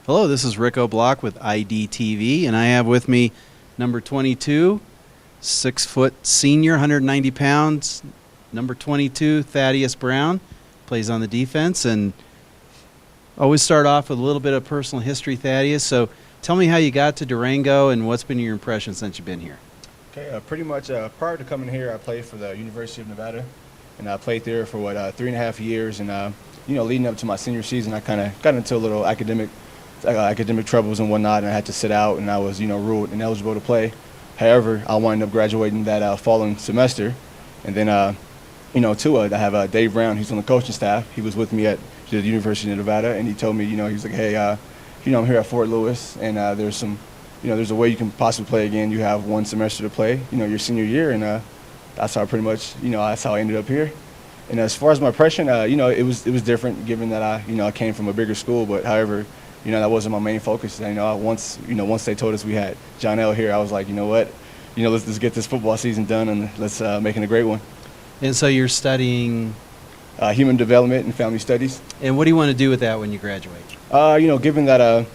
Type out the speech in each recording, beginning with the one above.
Hello, this is Rick O'Block with IDTV, and I have with me number 22, 6-foot senior, 190 pounds, number 22, Thaddeus Brown, plays on the defense. And always start off with a little bit of personal history, Thaddeus. So tell me how you got to Durango and what's been your impression since you've been here. Okay, pretty much prior to coming here, I played for the University of Nevada, and I played there for 3.5 years. And leading up to my senior season, I kind of got into a little academic troubles and whatnot, and I had to sit out, and I was ruled ineligible to play. However, I wound up graduating that following semester, and then I have Dave Brown, who's on the coaching staff. He was with me at the University of Nevada, and he told me, he's like, hey, I'm here at Fort Lewis, and there's a way you can possibly play again. You have one semester to play, your senior year, and that's how that's how I ended up here. And as far as my impression, it was different, given that I came from a bigger school, but however, that wasn't my main focus. Once they told us we had John L. here, I was like, let's get this football season done, and let's make it a great one. And so you're studying human development and family studies. And what do you want to do with that when you graduate? Given that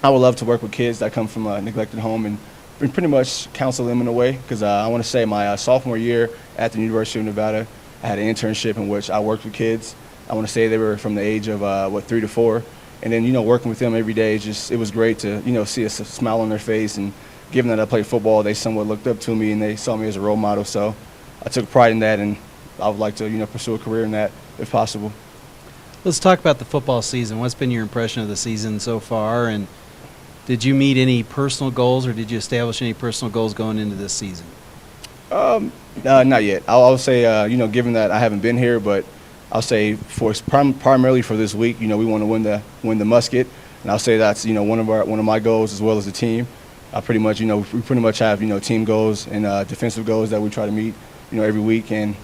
I would love to work with kids that come from a neglected home and pretty much counsel them in a way, because I want to say my sophomore year at the University of Nevada, I had an internship in which I worked with kids. I want to say they were from the age of 3 to 4. And then, working with them every day, it was great to, see a smile on their face. And given that I played football, they somewhat looked up to me and they saw me as a role model. So I took pride in that, and I would like to, pursue a career in that if possible. Let's talk about the football season. What's been your impression of the season so far? And did you meet any personal goals, or did you establish any personal goals going into this season? Not yet. I'll say, given that I haven't been here, but I'll say primarily for this week, we want to win the musket, and I'll say that's one of my goals as well as the team. I pretty much we pretty much have team goals and defensive goals that we try to meet every week, and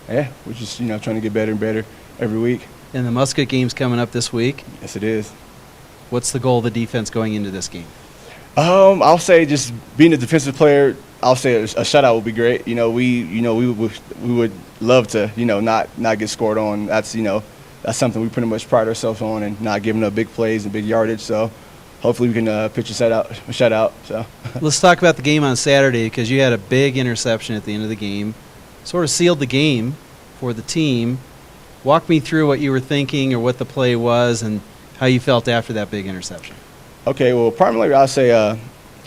yeah, we're just trying to get better and better every week. And the musket game's coming up this week. Yes, it is. What's the goal of the defense going into this game? I'll say just being a defensive player. I'll say a shutout would be great. We would love to not get scored on. That's something we pretty much pride ourselves on, and not giving up big plays and big yardage. So hopefully we can pitch a shutout. So let's talk about the game on Saturday, because you had a big interception at the end of the game, sort of sealed the game for the team. Walk me through what you were thinking, or what the play was, and how you felt after that big interception. Okay, well, primarily I'll say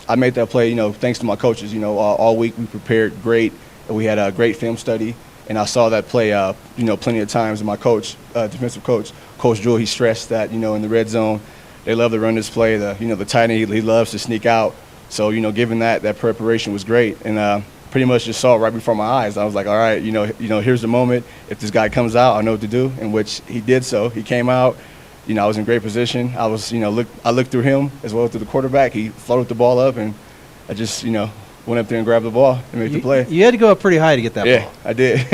I made that play, thanks to my coaches. All week we prepared great, and we had a great film study, and I saw that play, plenty of times. And my coach, defensive coach, Coach Jewell, he stressed that, in the red zone, they love to run this play. The tight end, he loves to sneak out. So, given that preparation was great, and pretty much just saw it right before my eyes. I was like, all right, here's the moment. If this guy comes out, I know what to do, in which he did so. He came out. I was in great position. I was, I looked through him as well as through the quarterback. He floated the ball up, and I just, went up there and grabbed the ball and made the play. You had to go up pretty high to get that ball. Yeah, I did.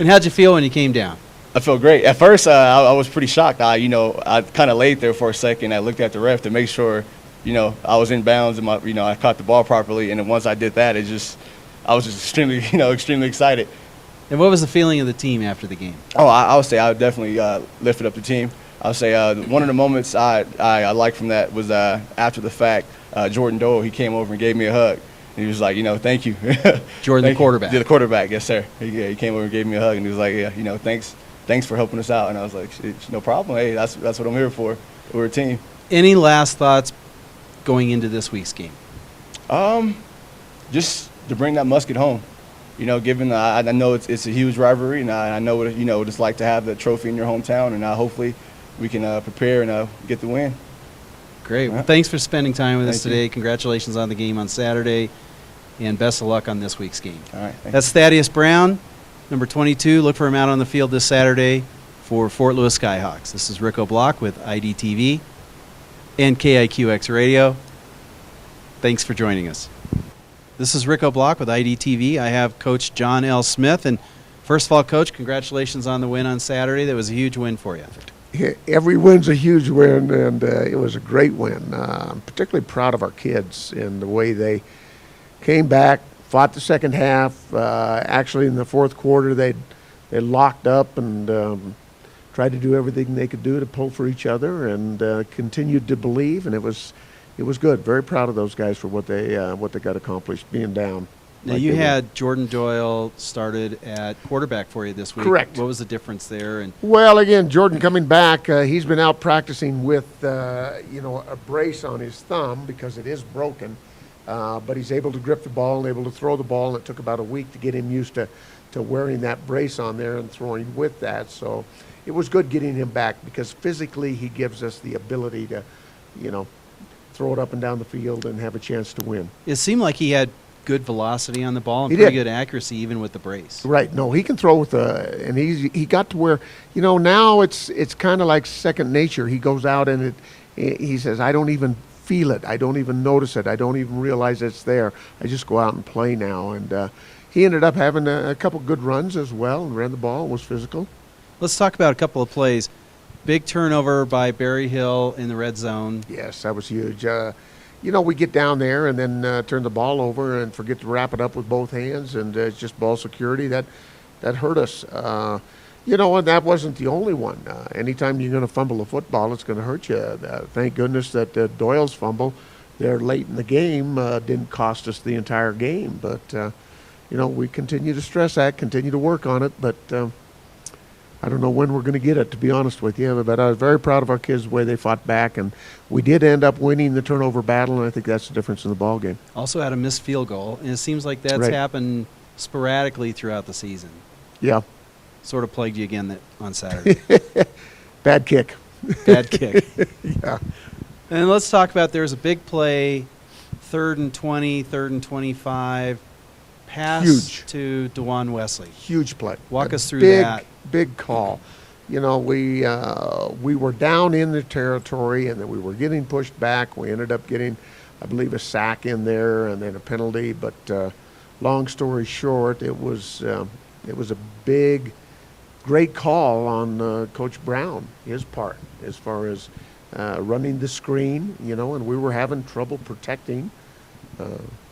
And how'd you feel when you came down? I felt great. At first, I was pretty shocked. I kind of laid there for a second. I looked at the ref to make sure, I was in bounds and I caught the ball properly. And then once I did that, I was just extremely, extremely excited. And what was the feeling of the team after the game? Oh, I would say I would definitely lifted up the team. I'll say one of the moments I liked from that was after the fact, Jordan Dole, he came over and gave me a hug. And he was like, thank you. Jordan, the quarterback. The quarterback, yes, sir. He came over and gave me a hug, and he was like, yeah, thanks for helping us out. And I was like, it's no problem. Hey, that's what I'm here for. We're a team. Any last thoughts going into this week's game? Just to bring that musket home. Given I know it's a huge rivalry, and I know what it's like to have the trophy in your hometown, and hopefully we can prepare and get the win. Great. Well, thanks for spending time with us Thank today. you. Congratulations on the game on Saturday, and best of luck on this week's game. All right. That's Thaddeus Brown, number 22. Look for him out on the field this Saturday for Fort Lewis Skyhawks. This is Rick O'Block with IDTV and KIQX Radio. Thanks for joining us. This is Rick O'Block with IDTV. I have Coach John L. Smith. And first of all, Coach, congratulations on the win on Saturday. That was a huge win for you. Every win's a huge win, and it was a great win. I'm particularly proud of our kids and the way they came back, fought the second half. Actually, in the fourth quarter, they locked up and tried to do everything they could do to pull for each other, and continued to believe, and it was good. Very proud of those guys for what they got accomplished, being down. Now, like you they were. had Jordan Doyle started at quarterback for you this week. Correct. What was the difference there? And Well, again, Jordan coming back, he's been out practicing with, a brace on his thumb because it is broken, but he's able to grip the ball and able to throw the ball, and it took about a week to get him used to wearing that brace on there and throwing with that. So it was good getting him back because physically he gives us the ability to, throw it up and down the field and have a chance to win. it seemed like he had good velocity on the ball and He pretty did. good accuracy even with the brace. Right. No, he can throw with and he got to where, now it's kind of like second nature. He goes out and he says, I don't even feel it. I don't even notice it. I don't even realize it's there. I just go out and play now. And he ended up having a couple good runs as well and ran the ball, was physical. Let's talk about a couple of plays. Big turnover by Berry Hill in the red zone. Yes, that was huge. We get down there and then turn the ball over and forget to wrap it up with both hands, and it's just ball security that hurt us. And that wasn't the only one. Anytime you're going to fumble a football, it's going to hurt you. Thank goodness that Doyle's fumble there late in the game didn't cost us the entire game. But, we continue to stress that, continue to work on it, but I don't know when we're going to get it, to be honest with you. But I was very proud of our kids, the way they fought back, and we did end up winning the turnover battle, and I think that's the difference in the ball game. Also had a missed field goal, and it seems like that's Right. happened sporadically throughout the season. Yeah, Sort of plagued you again on Saturday. bad kick. Bad kick. Yeah, And let's talk about there's a big play, 3rd and 20, 3rd and 25, pass Huge. to DeJuan Wesley. huge play. Walk A us through big, that. Big call. We were down in the territory, and then we were getting pushed back. We ended up getting, I believe, a sack in there and then a penalty. But long story short, it was a big, great call on Coach Brown, his part, as far as running the screen, and we were having trouble protecting.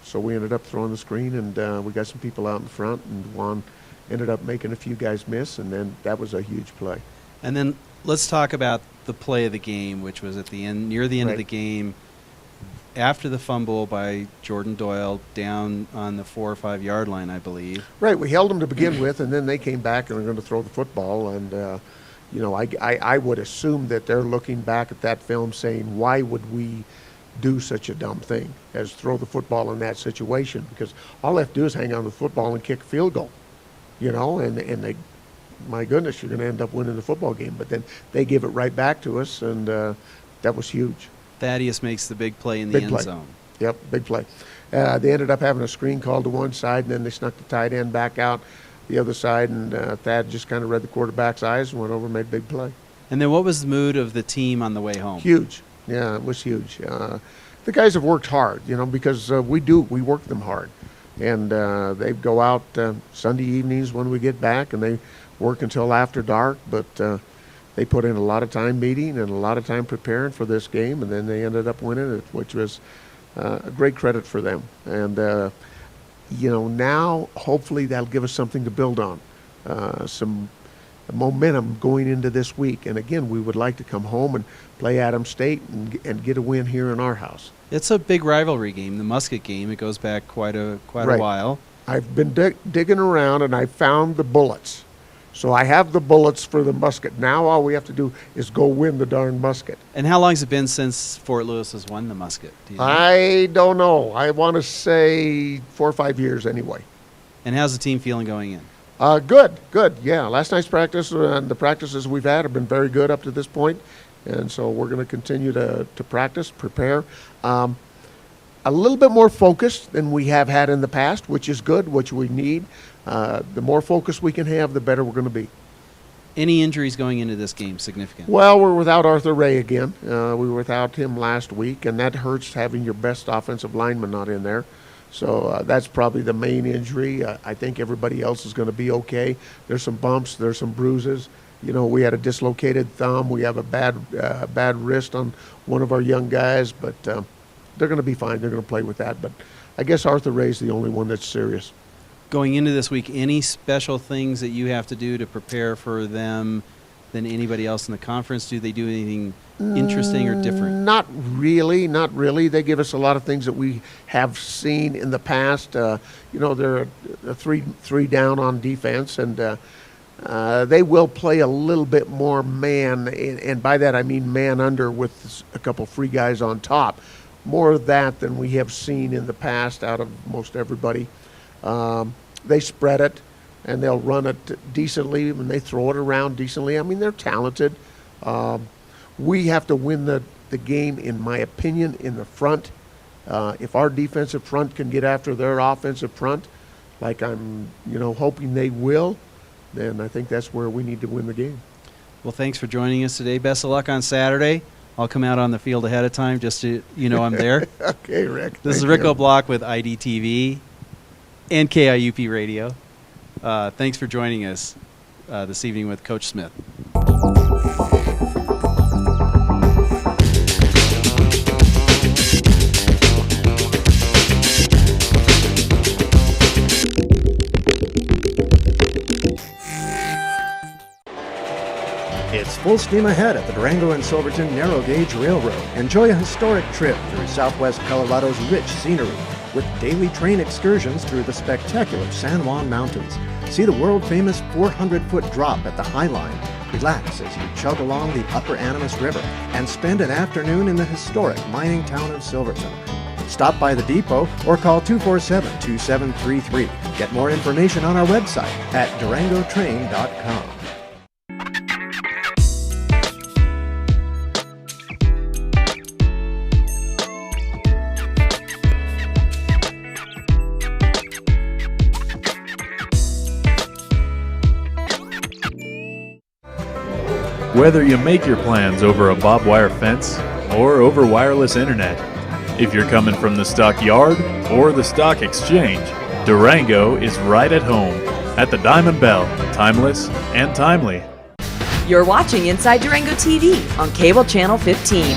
So we ended up throwing the screen, and we got some people out in front, and Juan ended up making a few guys miss, and then that was a huge play. And then let's talk about the play of the game, which was at the end, near the end of Right. the game, after the fumble by Jordan Doyle down on the 4 or 5 yard line, I believe. Right, we held them to begin with, and then they came back and were going to throw the football, and I would assume that they're looking back at that film saying, why would we do such a dumb thing as throw the football in that situation? Because all they have to do is hang on to the football and kick a field goal, and they, my goodness, you're going to end up winning the football game. But then they give it right back to us, and that was huge. Thaddeus makes the big play in the Big end play. zone. Yep, big play. They ended up having a screen called to one side, and then they snuck the tight end back out the other side, and Thad just kind of read the quarterback's eyes and went over and made a big play. And then what was the mood of the team on the way home? Huge. Yeah, it was huge. The guys have worked hard, because we work them hard. And they go out Sunday evenings when we get back, and they work until after dark, but they put in a lot of time meeting and a lot of time preparing for this game, and then they ended up winning it, which was a great credit for them. And, now hopefully that'll give us something to build on, some momentum going into this week. And again, we would like to come home and play Adams State and get a win here in our house. It's a big rivalry game, the Musket game. It goes back quite a Right. while. I've been digging around, and I found the bullets. So I have the bullets for the musket. Now all we have to do is go win the darn musket. And how long has it been since Fort Lewis has won the Musket? Do you know? I don't know. I want to say 4 or 5 years anyway. And how's the team feeling going in? Good. Yeah, last night's practice and the practices we've had have been very good up to this point. And so we're going to continue to practice, prepare. A little bit more focused than we have had in the past, which is good, which we need. The more focus we can have, the better we're going to be. Any injuries going into this game significant? Well, we're without Arthur Ray again. We were without him last week, and that hurts having your best offensive lineman not in there. So that's probably the main injury. I think everybody else is going to be okay. There's some bumps. There's some bruises. We had a dislocated thumb. We have a bad wrist on one of our young guys, but they're going to be fine. They're going to play with that. But I guess Arthur Ray's the only one that's serious. Going into this week, any special things that you have to do to prepare for them than anybody else in the conference? Do they do anything interesting or different? Not really, not really. They give us a lot of things that we have seen in the past. They're a three down on defense, and they will play a little bit more man, and by that I mean man under with a couple free guys on top. More of that than we have seen in the past out of most everybody. They spread it, and they'll run it decently, and they throw it around decently. I mean, they're talented. We have to win the game, in my opinion, in the front. If our defensive front can get after their offensive front, like I'm, hoping they will, then I think that's where we need to win the game. Well, thanks for joining us today. Best of luck on Saturday. I'll come out on the field ahead of time just to, I'm there. Okay, Rick. This is Rico Block with IDTV and KIUP Radio. Thanks for joining us this evening with Coach Smith. It's full steam ahead at the Durango and Silverton Narrow Gauge Railroad. Enjoy a historic trip through southwest Colorado's rich scenery with daily train excursions through the spectacular San Juan Mountains. See the world-famous 400-foot drop at the High Line. Relax as you chug along the Upper Animas River and spend an afternoon in the historic mining town of Silverton. Stop by the depot or call 247-2733. Get more information on our website at durangotrain.com. Whether you make your plans over a barbed wire fence or over wireless internet, if you're coming from the stockyard or the stock exchange, Durango is right at home at the Diamond Bell, timeless and timely. You're watching Inside Durango TV on Cable Channel 15.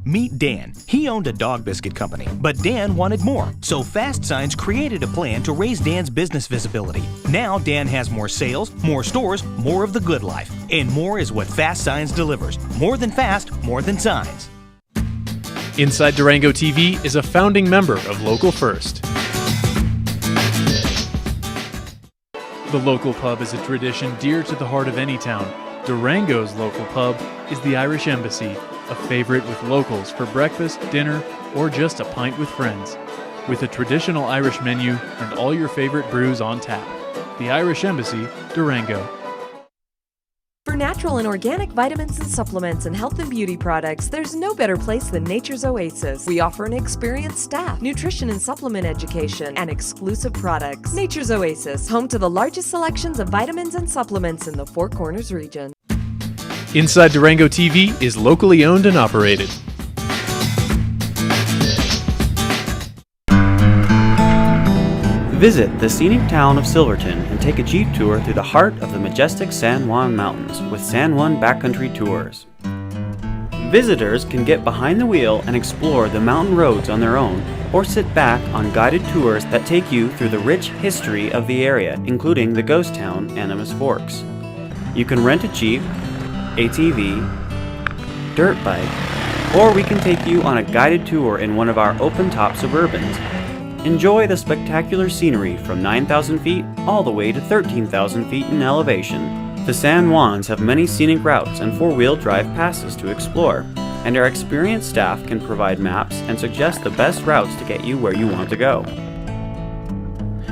Meet Dan. He owned a dog biscuit company, but Dan wanted more, so Fast Signs created a plan to raise Dan's business visibility. Now Dan has more sales, more stores, more of the good life, and more is what Fast Signs delivers. More than fast, more than signs. Inside Durango TV is a founding member of Local First. The local pub is a tradition dear to the heart of any town. Durango's local pub is the Irish Embassy, a favorite with locals for breakfast, dinner, or just a pint with friends. With a traditional Irish menu and all your favorite brews on tap. The Irish Embassy, Durango. For natural and organic vitamins and supplements and health and beauty products, there's no better place than Nature's Oasis. We offer an experienced staff, nutrition and supplement education, and exclusive products. Nature's Oasis, home to the largest selections of vitamins and supplements in the Four Corners region. Inside Durango TV is locally owned and operated. Visit the scenic town of Silverton and take a Jeep tour through the heart of the majestic San Juan Mountains with San Juan Backcountry Tours. Visitors can get behind the wheel and explore the mountain roads on their own, or sit back on guided tours that take you through the rich history of the area, including the ghost town, Animas Forks. You can rent a Jeep, ATV, dirt bike, or we can take you on a guided tour in one of our open-top Suburbans. Enjoy the spectacular scenery from 9,000 feet all the way to 13,000 feet in elevation. The San Juans have many scenic routes and four-wheel drive passes to explore, and our experienced staff can provide maps and suggest the best routes to get you where you want to go.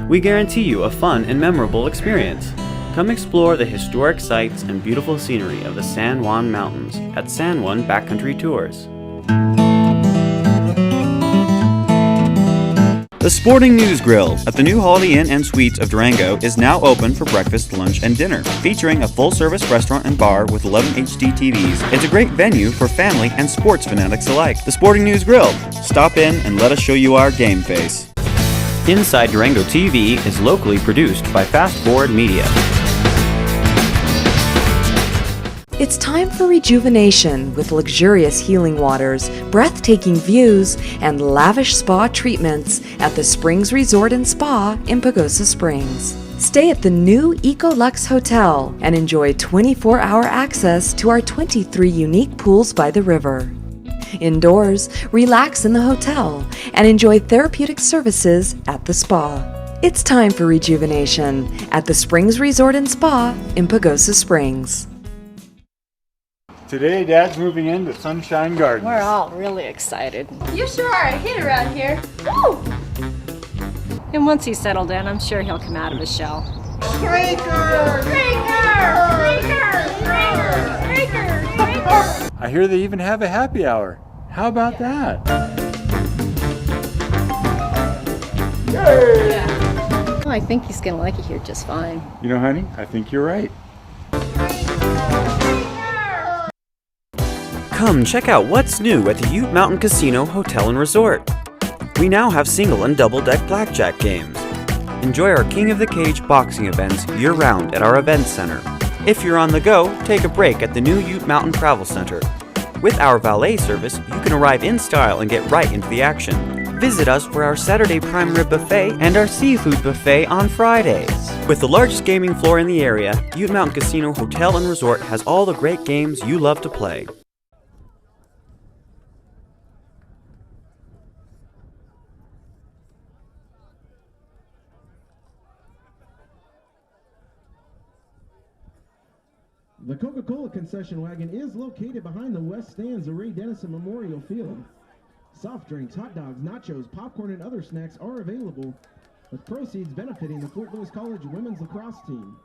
We guarantee you a fun and memorable experience. Come explore the historic sights and beautiful scenery of the San Juan Mountains at San Juan Backcountry Tours. The Sporting News Grill at the new Holiday Inn and Suites of Durango is now open for breakfast, lunch, and dinner. Featuring a full-service restaurant and bar with 11 HD TVs, it's a great venue for family and sports fanatics alike. The Sporting News Grill. Stop in and let us show you our game face. Inside Durango TV is locally produced by Fast Forward Media. It's time for rejuvenation with luxurious healing waters, breathtaking views, and lavish spa treatments at the Springs Resort and Spa in Pagosa Springs. Stay at the new EcoLux Hotel and enjoy 24-hour access to our 23 unique pools by the river. Indoors, relax in the hotel and enjoy therapeutic services at the spa. It's time for rejuvenation at the Springs Resort and Spa in Pagosa Springs. Today, Dad's moving into Sunshine Gardens. We're all really excited. You sure are a hit around here. Woo! And once he's settled in, I'm sure he'll come out of his shell. I hear they even have a happy hour. How about that? Yeah. Oh, I think he's gonna like it here just fine. You know, honey, I think you're right. Come check out what's new at the Ute Mountain Casino Hotel and Resort. We now have single and double deck blackjack games. Enjoy our King of the Cage boxing events year-round at our event center. If you're on the go, take a break at the new Ute Mountain Travel Center. With our valet service, you can arrive in style and get right into the action. Visit us for our Saturday prime rib buffet and our seafood buffet on Fridays. With the largest gaming floor in the area, Ute Mountain Casino Hotel and Resort has all the great games you love to play. The Coca-Cola concession wagon is located behind the west stands of Ray Dennison Memorial Field. Soft drinks, hot dogs, nachos, popcorn, and other snacks are available, with proceeds benefiting the Fort Lewis College women's lacrosse team.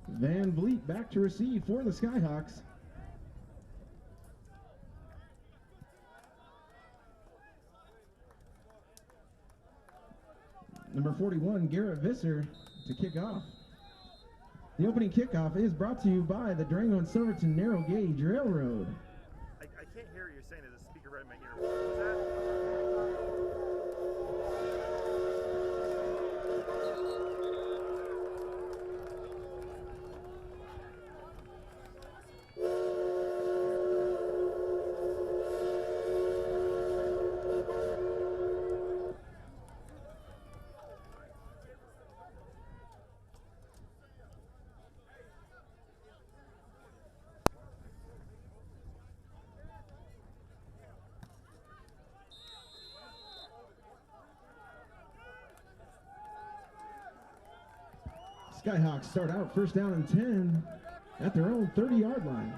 Van Vliet back to receive for the Skyhawks. Number 41, Garrett Visser to kick off. The opening kickoff is brought to you by the Durango and Silverton Narrow Gauge Railroad. I can't hear what you're saying. There's a speaker right in my ear. What was Skyhawks start out first down and 10 at their own 30-yard line.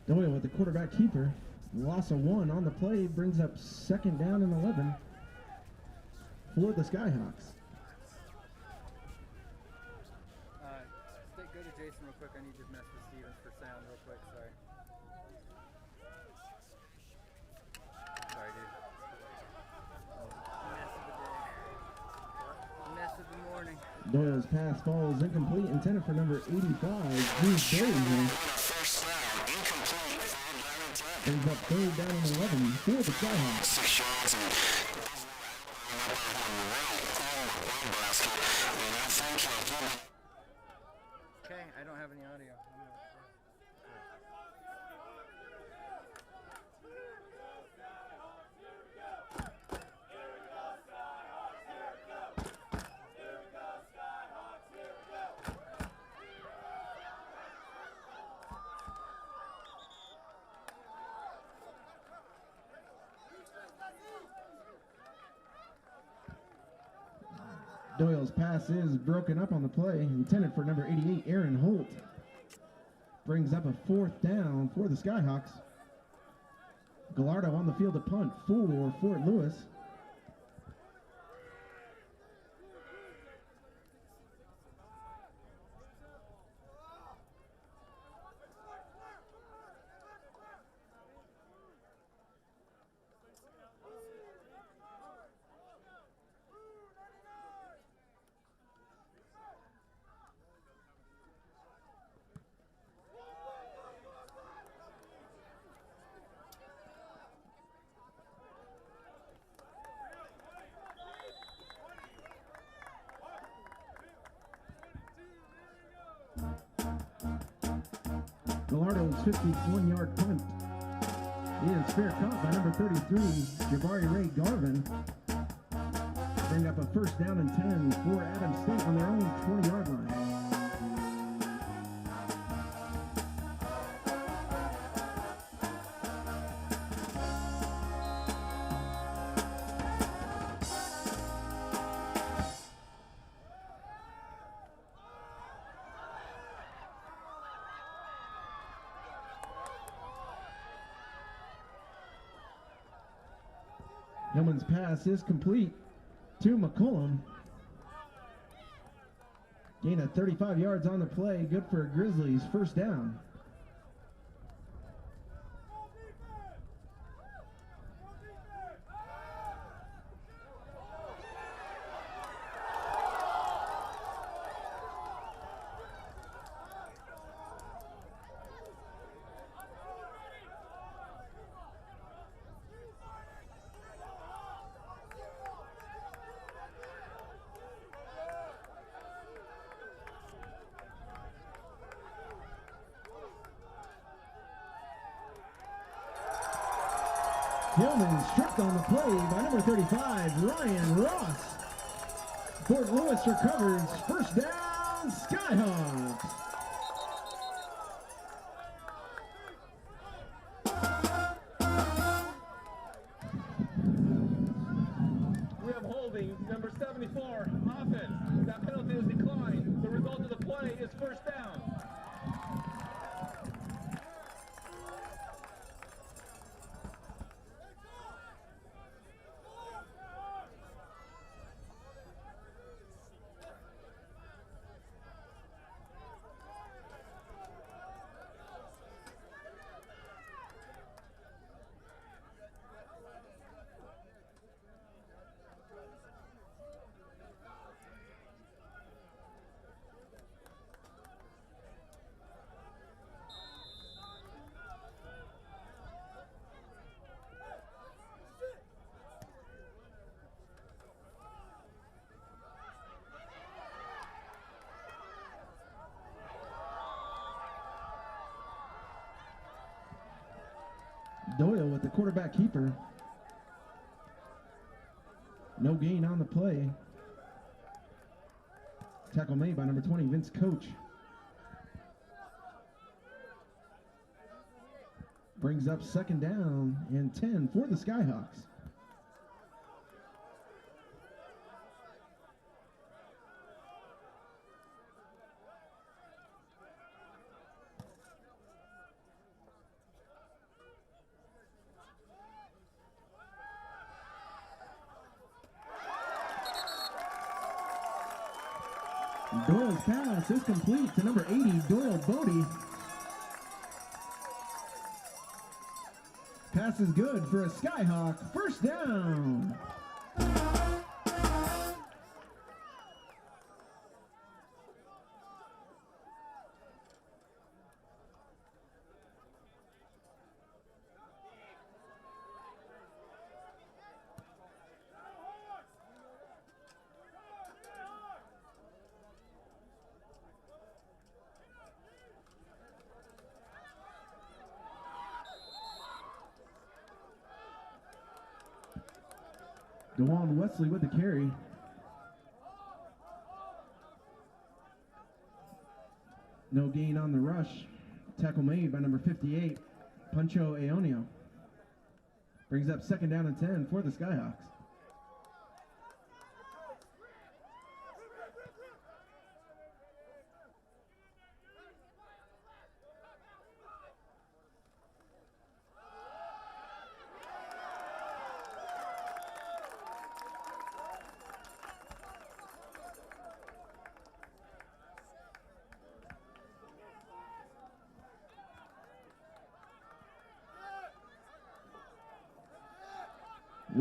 Doyle with the quarterback keeper. Loss of 1 on the play brings up second down and 11 for the Skyhawks. Go to Jason real quick. I need to mess with Stevens for sound real quick. Sorry. Sorry, dude. Mess of the morning. Doyle's pass falls incomplete, intended for number 85, Drew Berry. Brings up third down and 11 for the Skyhawks. Okay, I don't have any audio. Doyle's pass is broken up on the play, intended for number 88, Aaron Holt. Brings up a 4th down for the Skyhawks. Gallardo on the field to punt for Fort Lewis. Gallardo's 51-yard punt is fair caught by number 33, Jabari Ray Garvin. Bring up a 1st down and 10 for Adams State on their own 20-yard line. Hillman's pass is complete to McCullum. Gain of 35 yards on the play. Good for Grizzlies. 1st down. Hillman stripped on the play by number 35, Ryan Ross. Fort Lewis recovers. 1st down, Skyhawks. We have holding, number 74, offense. That penalty is declined. The result of the play is 1st down. Doyle with the quarterback keeper. No gain on the play. Tackle made by number 20, Vince Coach. Brings up 2nd down and 10 for the Skyhawks. Doyle's pass is complete to number 80, Doyle Bodie. Pass is good for a Skyhawk. 1st down. DeJuan Wesley with the carry. No gain on the rush. Tackle made by number 58, Pancho Aonio. Brings up 2nd down and 10 for the Skyhawks.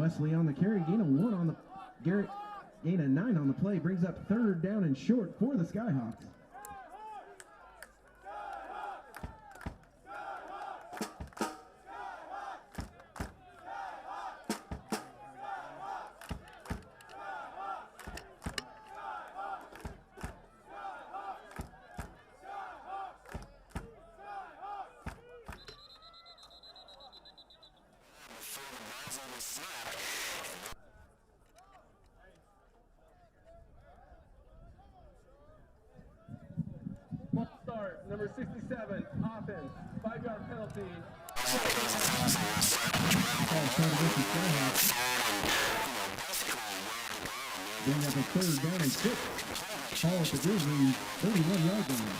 Wesley on the carry, gain of 1 on the Garrett, gain of 9 on the play, brings up 3rd down and short for the Skyhawks. Start, number 67, offense, 5-yard penalty. Bring up a 3rd down and 6. Ball at the Grizzlies, 31-yard line.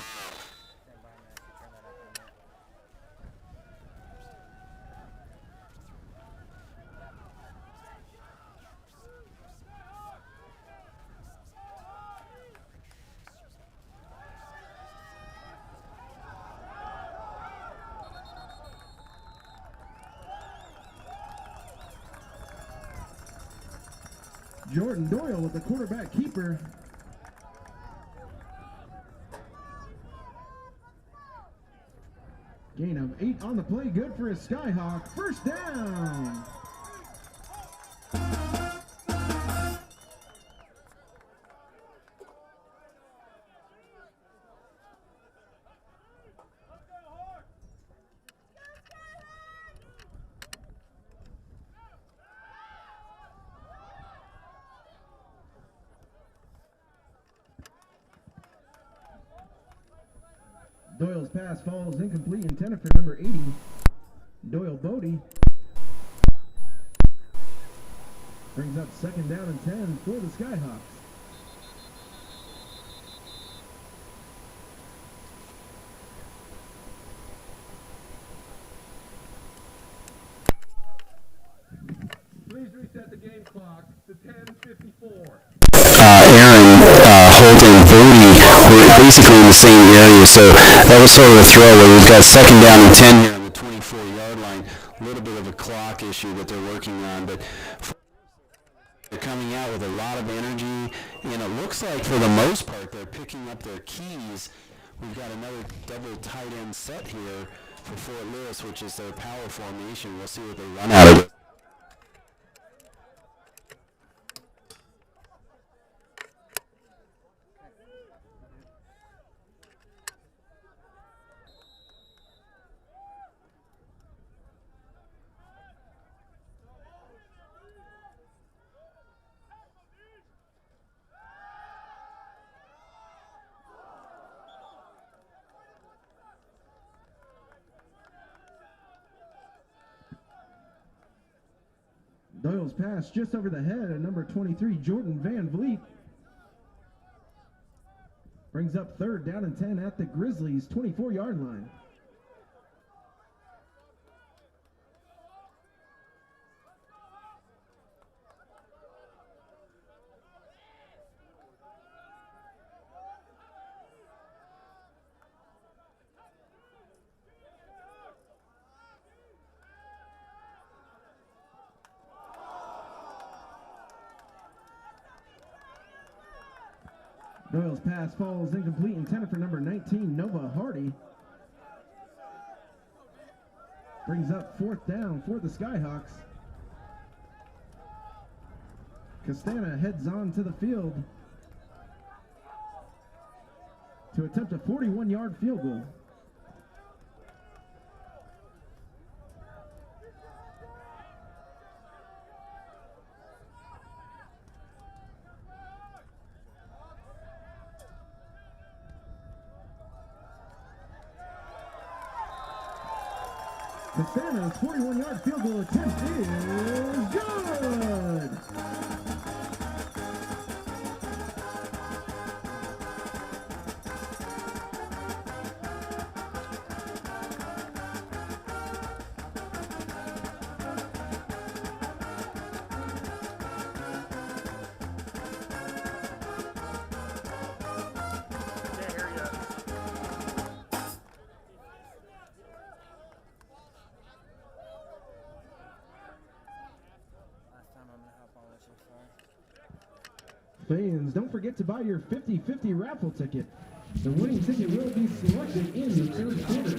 Jordan Doyle with the quarterback keeper. Gain of 8 on the play, good for a Skyhawk. 1st down. Doyle's pass falls incomplete, intended for number 80, Doyle Bodie. Brings up 2nd down and 10 for the Skyhawks. Please reset the game clock to 10:54. Holt and Bodie were basically in the same area, so that was sort of a throw where we've got 2nd down and 10 here on the 24-yard line. A little bit of a clock issue that they're working on, but they're coming out with a lot of energy, and it looks like for the most part they're picking up their keys. We've got another double tight end set here for Fort Lewis, which is their power formation. We'll see what they run out of it. Doyle's pass just over the head of number 23, Jordan Van Vliet. Brings up 3rd down and 10 at the Grizzlies' 24-yard line. Doyle's pass falls incomplete, intended for number 19, Nova Hardy. Brings up 4th down for the Skyhawks. Castana heads on to the field to attempt a 41-yard field goal. Castana's 41-yard field goal attempt is good! Last Fans, don't forget to buy your 50-50 raffle ticket. The winning ticket will be selected in the third quarter.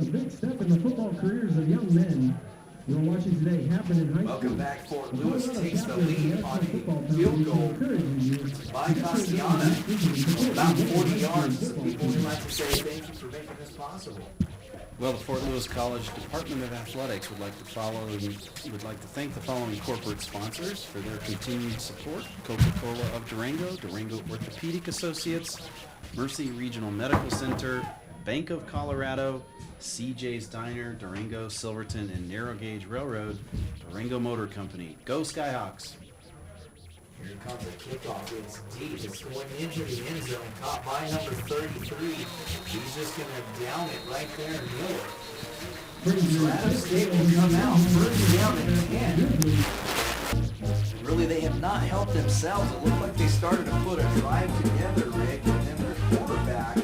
A big step in the football careers of young men. You're watching today happen in high school. Welcome back. Fort Lewis takes the lead on a field goal by Castellana. About 40 yards. People would like to say thank you for making this possible. Well, the Fort Lewis College Department of Athletics would like to thank the following corporate sponsors for their continued support: Coca-Cola of Durango, Durango Orthopedic Associates, Mercy Regional Medical Center, Bank of Colorado, CJ's Diner, Durango, Silverton, and Narrow Gauge Railroad, Durango Motor Company. Go Skyhawks! Here comes a kickoff. It's deep. It's going into the end zone. Caught by number 33. He's just going to down it right there and mill it. Adams State will come out. First down and 10. Really, they have not helped themselves. It looked like they started to put a drive together, Rick, and then their quarterback,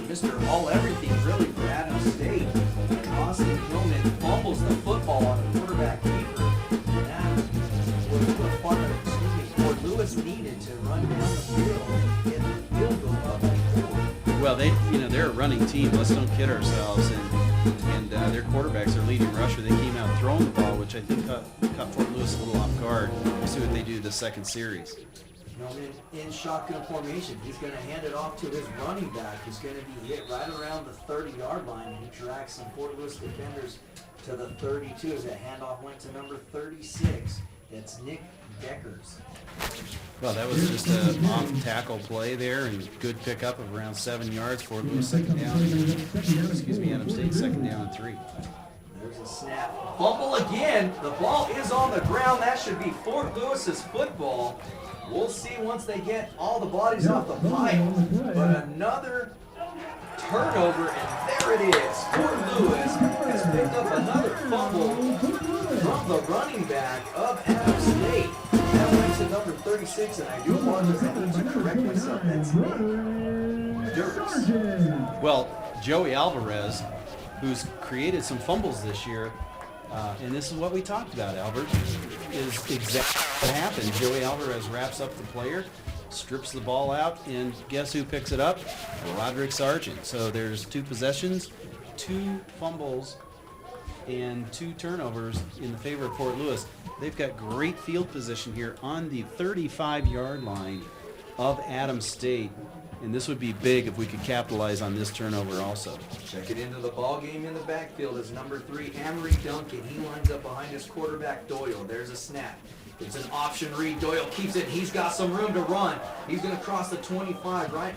Mr. All-Everything, really, for Adams State. Austin Hillman fumbles the football on the quarterback keeper. And that was the part of Fort Lewis needed to run down the field and get the field goal up and forward. Well, they're a running team. Let's don't kid ourselves. And their quarterbacks are leading rusher. They came out throwing the ball, which I think caught Fort Lewis a little off guard. We'll see what they do the second series. Hillman in shotgun formation. He's going to hand it off to his running back, who's going to be hit right around the 30-yard line. He drags some Fort Lewis defenders to the 32 as that handoff went to number 36. That's Nick Deckers. Well, that was just a off-tackle play there, and good pickup of around 7 yards. Fort Lewis second down. Adams State second down and 3. There's a snap. Fumble again. The ball is on the ground. That should be Fort Lewis's football. We'll see once they get all the bodies off the pipe. But another turnover, and there it is. Fort Lewis has picked up another fumble from the running back of Adams State. That went to number 36, and I do apologize. I need to correct myself. That's Nick Dirks. Well, Joey Alvarez, who's created some fumbles this year, and this is what we talked about, Albert, is exactly what happened. Joey Alvarez wraps up the player, strips the ball out, and guess who picks it up? Roderick Sargent. So there's 2 possessions, 2 fumbles, and 2 turnovers in the favor of Fort Lewis. They've got great field position here on the 35-yard line of Adams State. And this would be big if we could capitalize on this turnover also. Check it into the ball game in the backfield is number 3, Amory Duncan. He lines up behind his quarterback, Doyle. There's a snap. It's an option read. Doyle keeps it. He's got some room to run. He's going to cross the 25, right?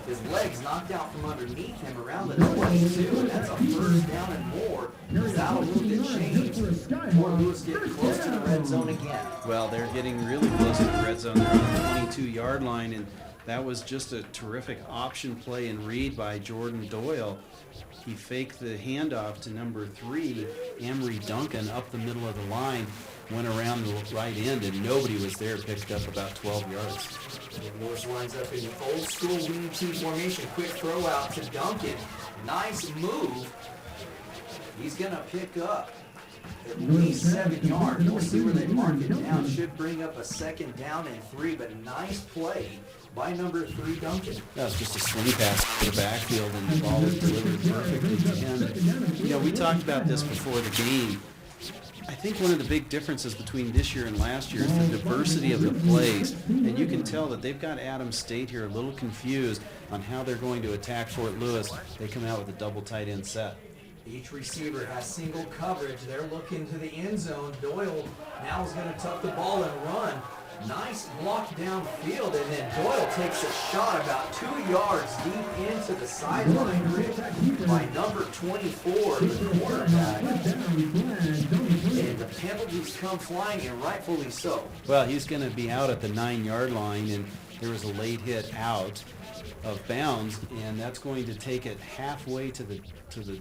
His legs knocked out from underneath him around the 22, and that's a first down and more. That'll move the chains. Fort Lewis getting close to the red zone again. Well, they're getting really close to the red zone. They're on the 22-yard line, and that was just a terrific option play and read by Jordan Doyle. He faked the handoff to number 3, Amory Duncan, up the middle of the line, went around the right end, and nobody was there, picked up about 12 yards. Lewis lines up in the old school wing T formation. Quick throw out to Duncan. Nice move. He's going to pick up at least 7 yards. We'll see where they mark it down. Should bring up a second down and 3, but nice play by number 3, Duncan. That was just a swing pass to the backfield, and the ball was delivered perfectly to him. We talked about this before the game. I think one of the big differences between this year and last year is the diversity of the plays. And you can tell that they've got Adams State here a little confused on how they're going to attack Fort Lewis. They come out with a double tight end set. Each receiver has single coverage. They're looking to the end zone. Doyle now is going to tuck the ball and run. Nice block downfield, and then Doyle takes a shot about 2 yards deep into the sideline by number 24, the quarterback. And the penalties come flying, and rightfully so. Well, he's going to be out at the 9-yard line, and there was a late hit out of bounds, and that's going to take it halfway to the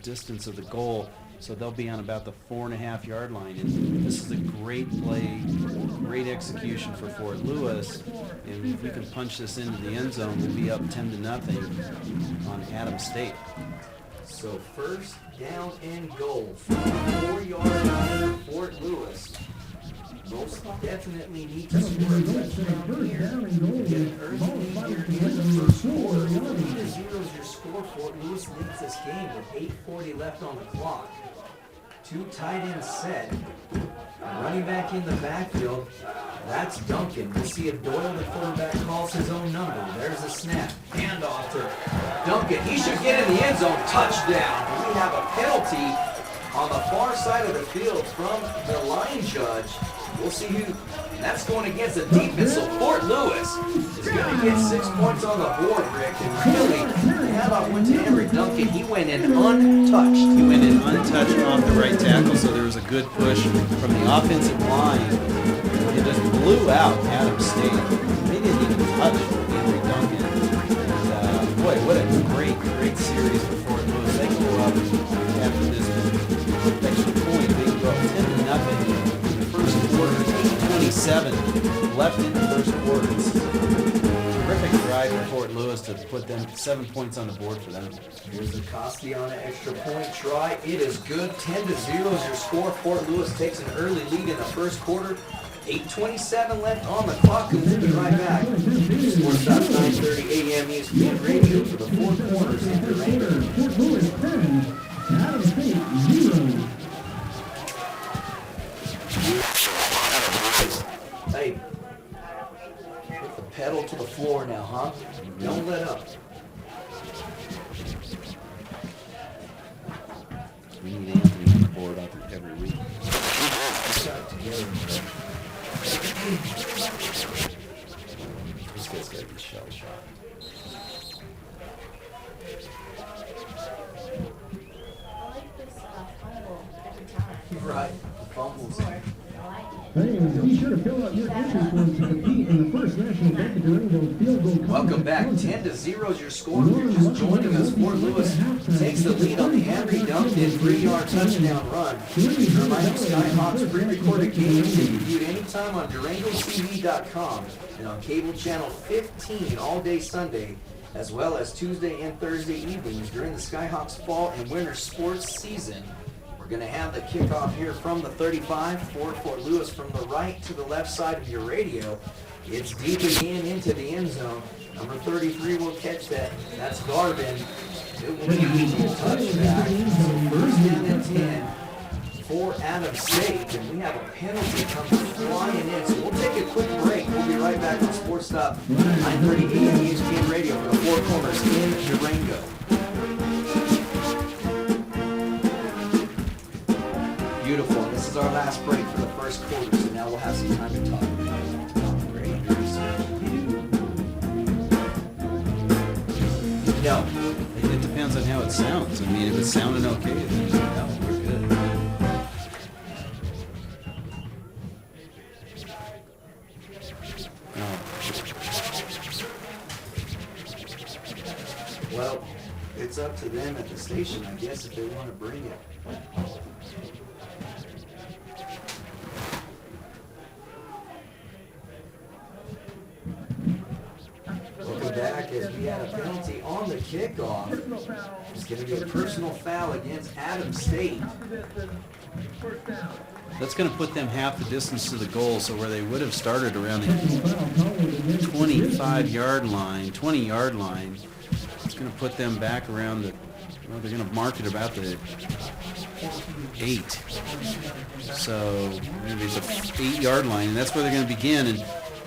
distance of the goal. So they'll be on about the 4.5-yard line. And this is a great play, great execution for Fort Lewis. And if we can punch this into the end zone, we'll be up 10-0 on Adams State. So first down and goal from the 4-yard line for Fort Lewis. Most definitely need to score a touchdown here. Get an early lead here in the first quarter. 3-0 is your score. Fort Lewis leads this game with 8:40 left on the clock. 2 tight ends set. Running back in the backfield, that's Duncan. We'll see if Doyle, the quarterback, calls his own number. There's a snap. Handoff to Duncan. He should get in the end zone. Touchdown. We have a penalty on the far side of the field from the line judge. We'll see who. And that's going against the defense. So Fort Lewis is going to get 6 points on the board, Rick. And really, the handoff went to Henry Duncan. He went in untouched. He went in untouched off the right tackle, so there was a good push from the offensive line. It just blew out Adam State. They didn't even touch Henry Duncan. And, boy, what a great series for Fort Lewis. They go up after this extra point. They go up 10-0 in the first quarter. 8:27 left in the first quarter. It's a terrific drive for Fort Lewis to put them 7 points on the board for them. Here's a Costi on an extra point try. It is good. 10-0 is your score. Fort Lewis takes an early lead in the first quarter. 8:27 left on the clock, and we'll be right back. Sports Stop 9:30 a.m. ESPN Radio for the Four Corners in Durango. Fort Lewis 10, Adam State 0. Hey, put the pedal to the floor now, huh? Don't let up. We need Anthony on the board every week. Got it together. This guy's got to be shell shocked. Right, fumbles. Fans, be sure to fill out your entry forms to compete in the first National Bank of Durango Field Goal Contest. Welcome back. 10-0 is your score. If you're just joining us, Fort Lewis takes the lead on the Henry Duncan 3-yard touchdown run. Remind you, Skyhawks pre-recorded games can be viewed anytime on DurangoTV.com and on cable channel 15 all day Sunday, as well as Tuesday and Thursday evenings during the Skyhawks fall and winter sports season. We're going to have the kickoff here from the 35 for Fort Lewis from the right to the left side of your radio. It's deep again into the end zone. Number 33 will catch that. That's Garvin. It will be a touchback. So first down and 10 for Adam State. And we have a penalty coming flying in. So we'll take a quick break. We'll be right back on Sports Stop 9:30 a.m. ESPN Radio for the Four Corners in Durango. Beautiful. This is our last break for the first quarter, so now we'll have some time to talk about the Raiders. No. It depends on how it sounds. I mean, if it's sounding okay, then no, we're good. Well, it's up to them at the station, I guess, if they want to bring it. Looking back, as we had a penalty on the kickoff, it's going to be a personal foul against Adam State. That's going to put them half the distance to the goal, so where they would have started around the 25-yard line, 20-yard line, it's going to put them back around the, well, they're going to mark it about the 8. So maybe it's a 8-yard line, and that's where they're going to begin. And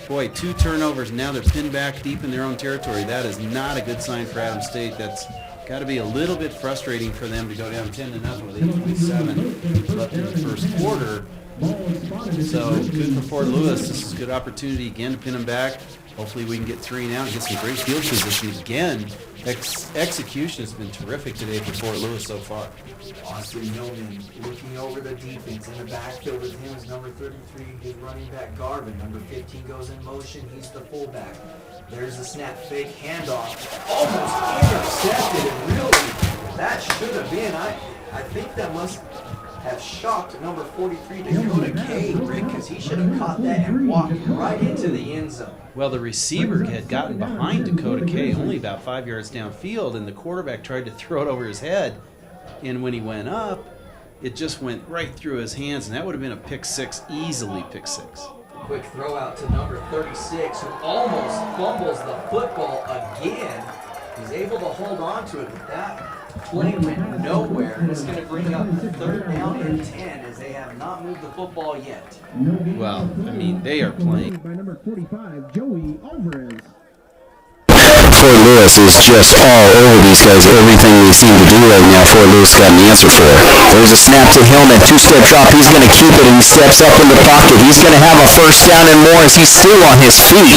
boy, 2 turnovers, now they're pinned back deep in their own territory. That is not a good sign for Adam State. That's got to be a little bit frustrating for them to go down 10-0 with 8:27 left in the first quarter. So good for Fort Lewis. This is a good opportunity again to pin them back. Hopefully we can get 3 and out and get some great field position again. Execution has been terrific today for Fort Lewis so far. Austin Hillman looking over the defense. In the backfield with him is number 33, his running back Garvin. Number 15 goes in motion. He's the fullback. There's the snap fake handoff. Almost intercepted, and really, that should have been. I think that must have shocked number 43, Dakota K, Rick, because he should have caught that and walked right into the end zone. Well, the receiver had gotten behind Dakota K only about 5 yards downfield, and the quarterback tried to throw it over his head, and when he went up, it just went right through his hands, and that would have been a pick six, easily pick six. Quick throw out to number 36, who almost fumbles the football again. He's able to hold on to it, but that play went nowhere. And it's going to bring up 3rd down and 10 as they have not moved the football yet. Well, I mean, they are playing. By number 45, Joey Alvarez. Fort Lewis is just all over these guys. Everything they seem to do right now, Fort Lewis got an answer for. There's a snap to Hillman, 2-step drop. He's going to keep it, and he steps up in the pocket. He's going to have a 1st down and more as he's still on his feet.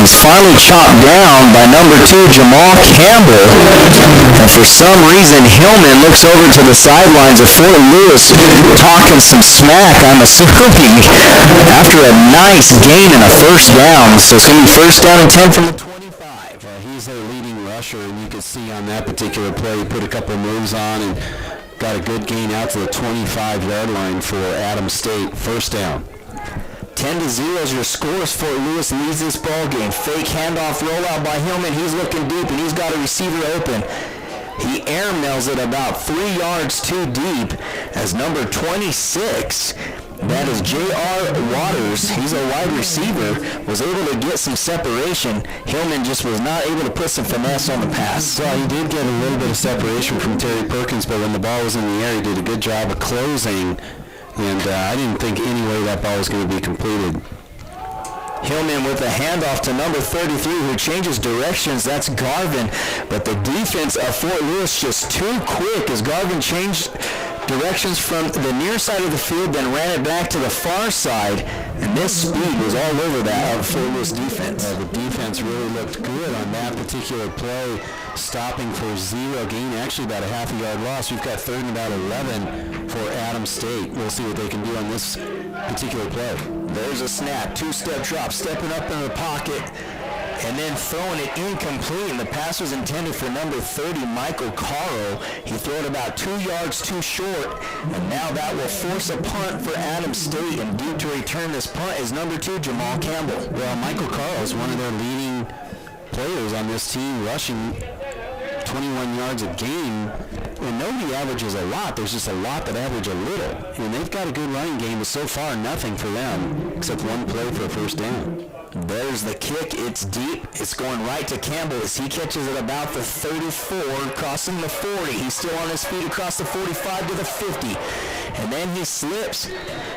He's finally chopped down by number 2, Jamal Campbell. And for some reason, Hillman looks over to the sidelines of Fort Lewis talking some smack, I'm assuming, after a nice gain and a 1st down. So it's going to be 1st down and 10 from the 25. He's their leading rusher, and you can see on that particular play, he put a couple of moves on and got a good gain out to the 25-yard line for Adams State. 1st down. 10-0 is your score as Fort Lewis leads this ball game. Fake handoff rollout by Hillman. He's looking deep, and he's got a receiver open. He airmails it about 3 yards too deep as number 26, that is J.R. Waters, he's a wide receiver, was able to get some separation. Hillman just was not able to put some finesse on the pass. Well, he did get a little bit of separation from Terry Perkins, but when the ball was in the air, he did a good job of closing, and I didn't think any way that ball was going to be completed. Hillman with a handoff to number 33 who changes directions. That's Garvin. But the defense of Fort Lewis just too quick as Garvin changed directions from the near side of the field, then ran it back to the far side. And this speed was all over that of Fort Lewis defense. The defense really looked good on that particular play, stopping for 0 gain, actually about a half a yard loss. We've got 3rd and about 11 for Adams State. We'll see what they can do on this particular play. There's a snap, 2-step drop, stepping up in the pocket, and then throwing it incomplete. And the pass was intended for number 30, Michael Caro. He threw it about 2 yards too short, and now that will force a punt for Adams State. And deep to return this punt is number 2, Jamal Campbell. Well, Michael Caro is one of their leading players on this team, rushing 21 yards a game. And nobody averages a lot. There's just a lot that average a little. And they've got a good running game, but so far nothing for them except one play for a 1st down. There's the kick. It's deep. It's going right to Campbell as he catches it about the 34, crossing the 40. He's still on his feet across the 45 to the 50. And then he slips.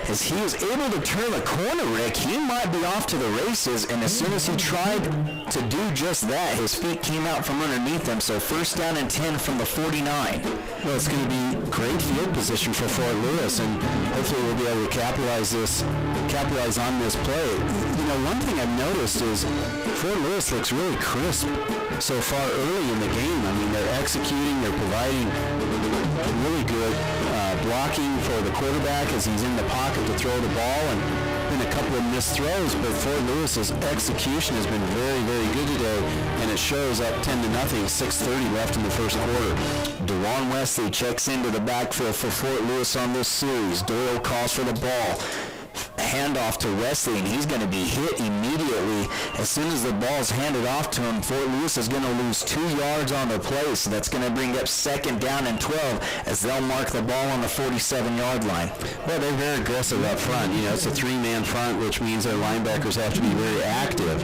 As he was able to turn the corner, Rick, he might be off to the races. And as soon as he tried to do just that, his feet came out from underneath him. So 1st down and 10 from the 49. Well, it's going to be great field position for Fort Lewis, and hopefully we'll be able to capitalize on this play. You know, one thing I've noticed is Fort Lewis looks really crisp so far early in the game. I mean, they're executing, they're providing really good blocking for the quarterback as he's in the pocket to throw the ball, and been a couple of missed throws, but Fort Lewis's execution has been very, very good today, and it shows up 10-0, 6:30 left in the 1st quarter. DeJuan Wesley checks into the backfield for Fort Lewis on this series. Doyle calls for the ball. Handoff to Wesley, and he's going to be hit immediately. As soon as the ball's handed off to him, Fort Lewis is going to lose 2 yards on the play, so that's going to bring up 2nd down and 12 as they'll mark the ball on the 47-yard line. Well, they're very aggressive up front. You know, it's a 3-man front, which means their linebackers have to be very active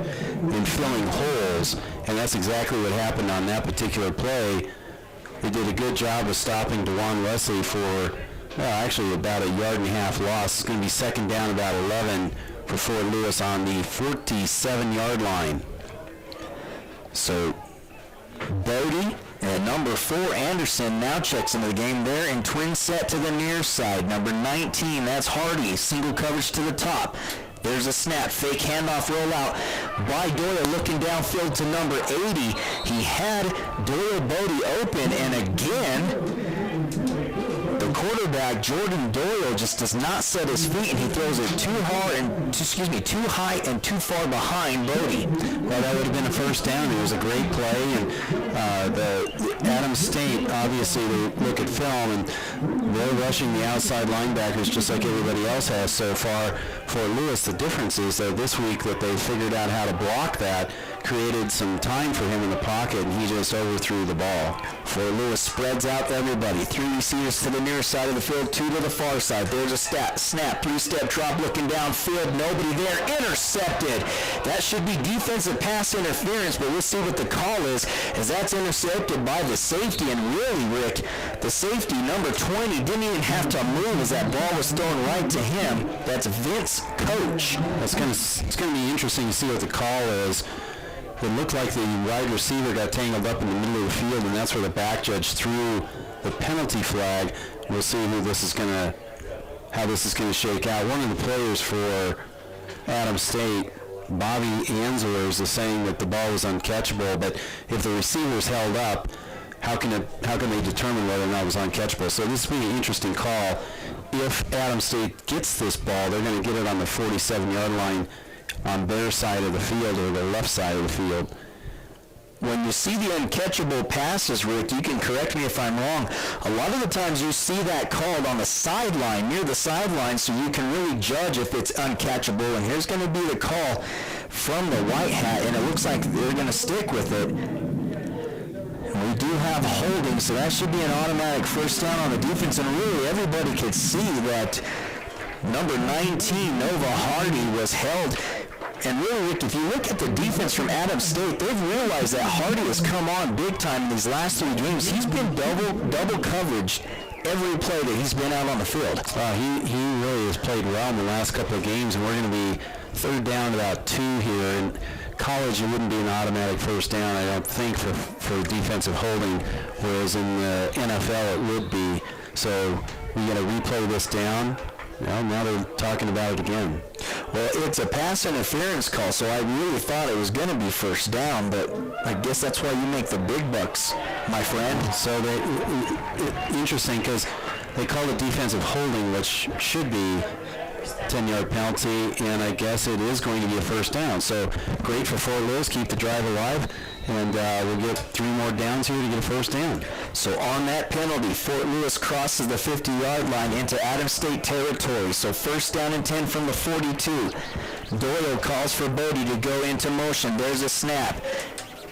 in filling holes, and that's exactly what happened on that particular play. They did a good job of stopping DeJuan Wesley for actually about a 1.5 yard loss. It's going to be 2nd down, about 11 for Fort Lewis on the 47-yard line. So Bodie and number 4 Anderson now checks into the game. They're in twin set to the near side. Number 19, that's Hardy, single coverage to the top. There's a snap, fake handoff rollout by Doyle looking downfield to number 80. He had Doyle Bodie open, and again, the quarterback, Jordan Doyle, just does not set his feet, and he throws it too high and too far behind Bodie. Well, that would have been a 1st down. It was a great play, and the Adams State, obviously, they look at film, and they're rushing the outside linebackers just like everybody else has so far. For Lewis, the difference is that this week that they figured out how to block that, created some time for him in the pocket, and he just overthrew the ball. Fort Lewis spreads out everybody. 3 receivers to the near side of the field, 2 to the far side. There's a snap, 3-step drop, looking downfield, nobody there, intercepted. That should be defensive pass interference, but we'll see what the call is, as that's intercepted by the safety. And really, Rick, the safety, number 20, didn't even have to move as that ball was thrown right to him. That's Vince Coach. It's going to be interesting to see what the call is. It looked like the wide receiver got tangled up in the middle of the field, and that's where the back judge threw the penalty flag. We'll see how this is going to shake out. One of the players for Adams State, Bobby Answers, is saying that the ball was uncatchable, but if the receiver's held up, how can they determine whether or not it was uncatchable? So this will be an interesting call. If Adams State gets this ball, they're going to get it on the 47-yard line on their side of the field, or the left side of the field. When you see the uncatchable passes, Rick, you can correct me if I'm wrong. A lot of the times you see that called on the sideline, near the sideline, so you can really judge if it's uncatchable. And here's going to be the call from the white hat, and it looks like they're going to stick with it. We do have holding, so that should be an automatic first down on the defense. And really, everybody could see that number 19, Nova Hardy, was held. And really, Rick, if you look at the defense from Adams State, they've realized that Hardy has come on big time in these last 3 games. He's been double coverage every play that he's been out on the field. He really has played well in the last couple of games, and we're going to be third down about 2 here. In college, it wouldn't be an automatic first down, I don't think, for defensive holding, whereas in the NFL it would be. So we got to replay this down. Well, now they're talking about it again. Well, it's a pass interference call, so I really thought it was going to be first down, but I guess that's why you make the big bucks, my friend. So interesting, because they call it defensive holding, which should be 10-yard penalty, and I guess it is going to be a first down. So great for Fort Lewis, keep the drive alive, and we'll get 3 more downs here to get a first down. So on that penalty, Fort Lewis crosses the 50-yard line into Adams State territory. So first down and 10 from the 42. Doyle calls for Bodie to go into motion. There's a snap.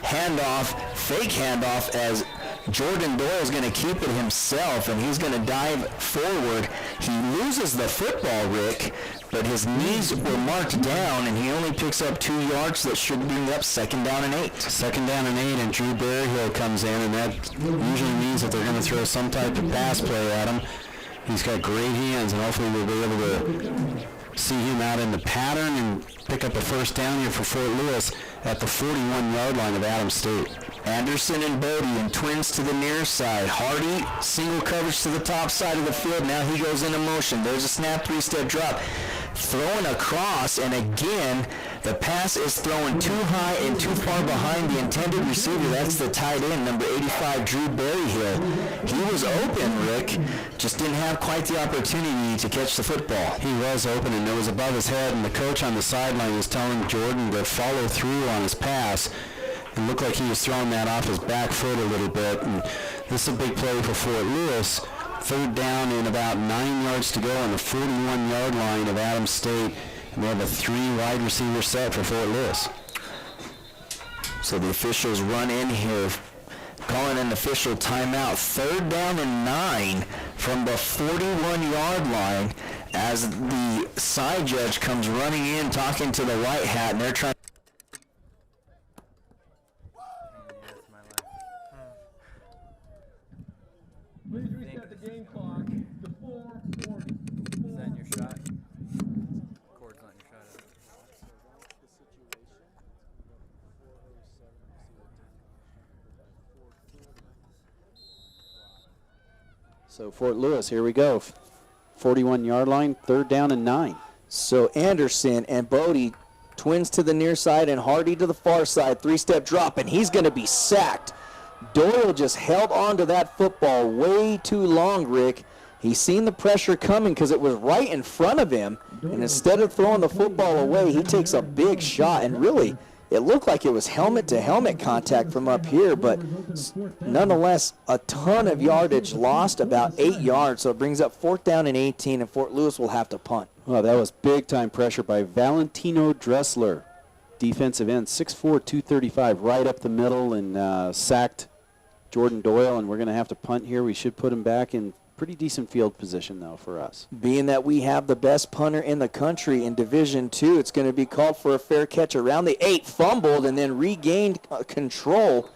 Handoff, fake handoff, as Jordan Doyle is going to keep it himself, and he's going to dive forward. He loses the football, Rick, but his knees were marked down, and he only picks up 2 yards. That should bring up second down and 8. Second down and 8, and Drew Berryhill comes in, and that usually means that they're going to throw some type of pass play at him. He's got great hands, and hopefully we'll be able to see him out in the pattern and pick up a first down here for Fort Lewis at the 41-yard line of Adams State. Anderson and Bodie, and twins to the near side. Hardy, single coverage to the top side of the field. Now he goes into motion. There's a snap, 3-step drop. Throwing across, and again, the pass is thrown too high and too far behind the intended receiver. That's the tight end, number 85, Drew Berryhill. He was open, Rick, just didn't have quite the opportunity to catch the football. He was open, and it was above his head, and the coach on the sideline was telling Jordan to follow through on his pass. It looked like he was throwing that off his back foot a little bit, and this is a big play for Fort Lewis. Third down and about 9 yards to go on the 41-yard line of Adams State, and they have a 3 wide receiver set for Fort Lewis. So the officials run in here, calling an official timeout. Third down and 9 from the 41-yard line, as the side judge comes running in, talking to the white hat, and they're trying. Please reset the game clock to 4:40. Is that in your shot? Cord's not in your shot. So Fort Lewis, here we go. 41-yard line, third down and 9. So Anderson and Bodie, twins to the near side, and Hardy to the far side. 3-step drop, and he's going to be sacked. Doyle just held on to that football way too long, Rick. He's seen the pressure coming because it was right in front of him, and instead of throwing the football away, he takes a big shot, and really, it looked like it was helmet-to-helmet contact from up here, but nonetheless, a ton of yardage lost, about 8 yards, so it brings up 4th down and 18, and Fort Lewis will have to punt. Well, that was big-time pressure by Valentino Dressler. defensive end, 6'4", 235, right up the middle, and sacked Jordan Doyle, and we're going to have to punt here. We should put him back in pretty decent field position, though, for us. Being that we have the best punter in the country in Division II, it's going to be called for a fair catch around the 8, fumbled, and then regained control.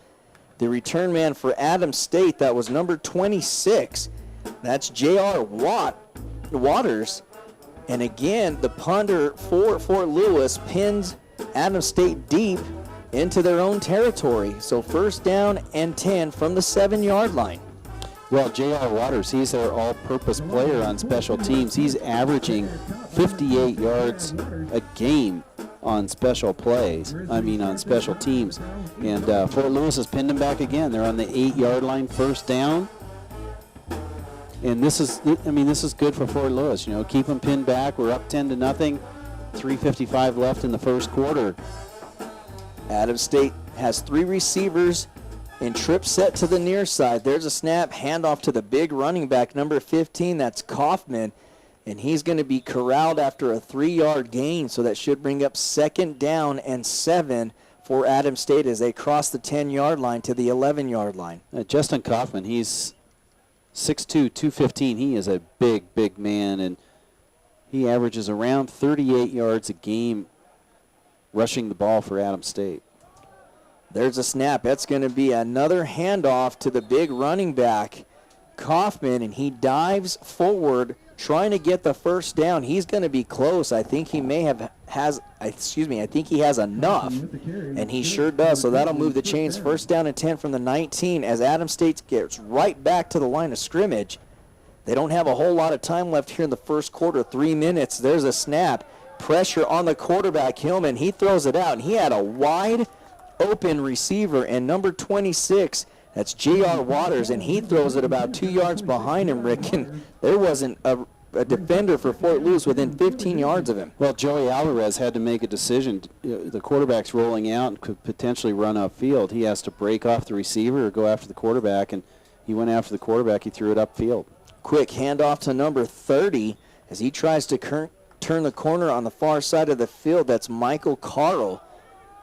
The return man for Adams State, that was number 26. That's J.R. Waters. And again, the punter for Fort Lewis pins Adams State deep into their own territory. So first down and 10 from the 7-yard line. Well, J.R. Waters, he's their all-purpose player on special teams. He's averaging 58 yards a game on special plays. On special teams. And Fort Lewis has pinned him back again. They're on the 8-yard line, first down. And this is good for Fort Lewis. Keep them pinned back. We're up 10-0. 3:55 left in the first quarter. Adams State has 3 receivers in trip set to the near side. There's a snap, handoff to the big running back, number 15. That's Kaufman. And he's going to be corralled after a 3-yard gain. So that should bring up second down and 7 for Adams State as they cross the 10-yard line to the 11-yard line. Justin Kaufman, he's 6'2", 215. He is a big, big man, and he averages around 38 yards a game rushing the ball for Adams State. There's a snap. That's going to be another handoff to the big running back, Kaufman, and he dives forward trying to get the first down. He's going to be close. I think he I think he has enough, and he sure does. So that'll move the chains. First down and 10 from the 19 as Adams State gets right back to the line of scrimmage. They don't have a whole lot of time left here in the first quarter, 3 minutes. There's a snap. Pressure on the quarterback, Hillman. He throws it out, and he had a wide open receiver, and number 26, that's J.R. Waters, and he throws it about 2 yards behind him, Rick, and there wasn't a defender for Fort Lewis within 15 yards of him. Well, Joey Alvarez had to make a decision. The quarterback's rolling out and could potentially run upfield. He has to break off the receiver or go after the quarterback, and he went after the quarterback. He threw it upfield. Quick handoff to number 30 as he tries to turn the corner on the far side of the field. That's Michael Carl,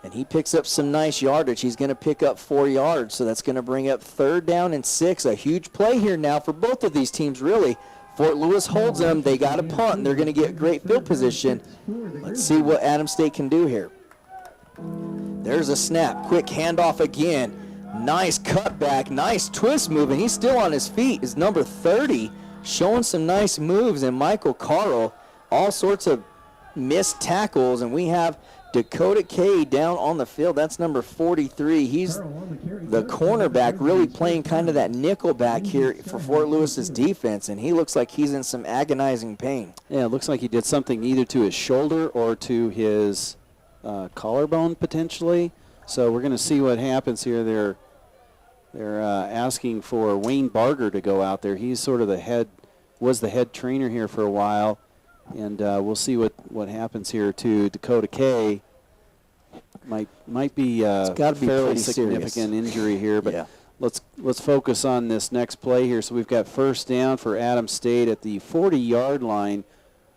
and he picks up some nice yardage. He's going to pick up 4 yards, so that's going to bring up third down and 6. A huge play here now for both of these teams, really. Fort Lewis holds them. They got a punt, and they're going to get great field position. Let's see what Adams State can do here. There's a snap. Quick handoff again. Nice cutback, nice twist move, and he's still on his feet. Is number 30 showing some nice moves, and Michael Carl, all sorts of missed tackles, and we have Dakota K down on the field. That's number 43. He's the cornerback, really playing kind of that nickel back here for Fort Lewis's defense, and he looks like he's in some agonizing pain. Yeah, it looks like he did something either to his shoulder or to his collarbone potentially. So we're going to see what happens here. They're asking for Wayne Barger to go out there. He's sort of was the head trainer here for a while. And we'll see what happens here to Dakota K. Might be a fairly significant injury here, but yeah. Let's focus on this next play here. So we've got first down for Adams State at the 40-yard line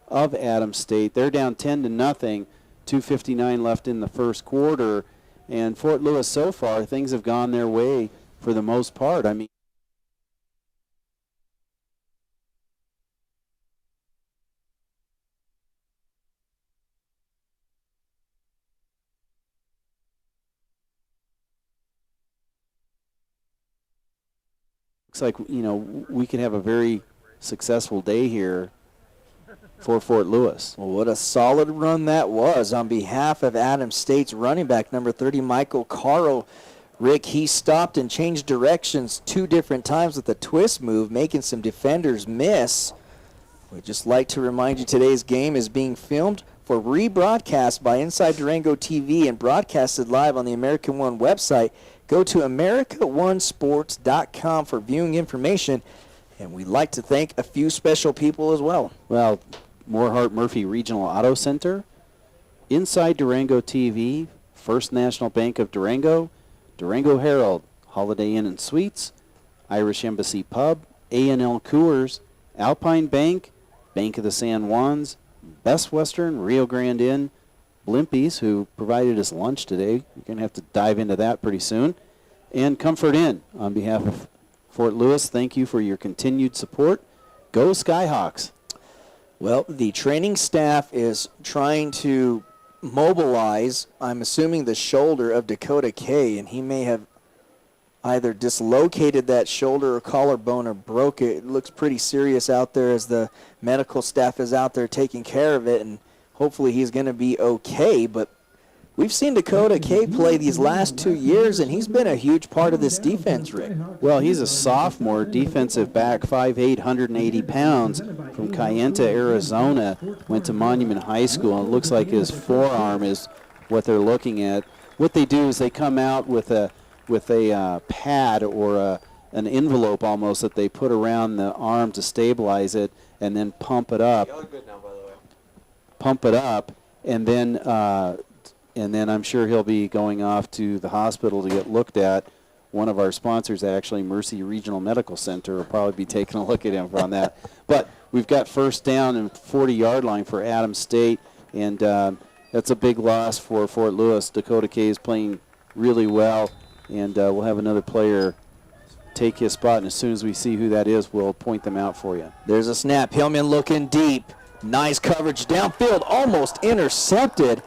of Adams State. They're down 10-0. 2:59 left in the first quarter, and Fort Lewis so far things have gone their way for the most part. I mean, looks like, we could have a very successful day here for Fort Lewis. Well, what a solid run that was on behalf of Adams State's running back, number 30, Michael Carl. Rick, he stopped and changed directions 2 different times with a twist move, making some defenders miss. We'd just like to remind you today's game is being filmed for rebroadcast by Inside Durango TV and broadcasted live on the American One website. Go to AmericaOneSports.com for viewing information, and we'd like to thank a few special people as well. Well, Moorhart Murphy Regional Auto Center, Inside Durango TV, First National Bank of Durango, Durango Herald, Holiday Inn and Suites, Irish Embassy Pub, A&L Coors, Alpine Bank, Bank of the San Juans, Best Western, Rio Grande Inn, Blimpies, who provided us lunch today. We're going to have to dive into that pretty soon. And Comfort Inn, on behalf of Fort Lewis, thank you for your continued support. Go Skyhawks. Well, the training staff is trying to mobilize, I'm assuming, the shoulder of Dakota K, and he may have either dislocated that shoulder or collarbone or broke it. It looks pretty serious out there as the medical staff is out there taking care of it, and hopefully he's going to be okay. But we've seen Dakota K play these last 2 years, and he's been a huge part of this defense, Rick. Well, he's a sophomore defensive back, 5'8", 180 pounds, from Kayenta, Arizona, went to Monument High School, and it looks like his forearm is what they're looking at. What they do is they come out with a pad or an envelope almost that they put around the arm to stabilize it, and then pump it up. Pump it up, and then I'm sure he'll be going off to the hospital to get looked at. One of our sponsors, actually, Mercy Regional Medical Center, will probably be taking a look at him on that. But we've got first down and 40-yard line for Adams State, and that's a big loss for Fort Lewis. Dakota K is playing really well, and we'll have another player take his spot, and as soon as we see who that is, we'll point them out for you. There's a snap. Hillman looking deep. Nice coverage downfield, almost intercepted.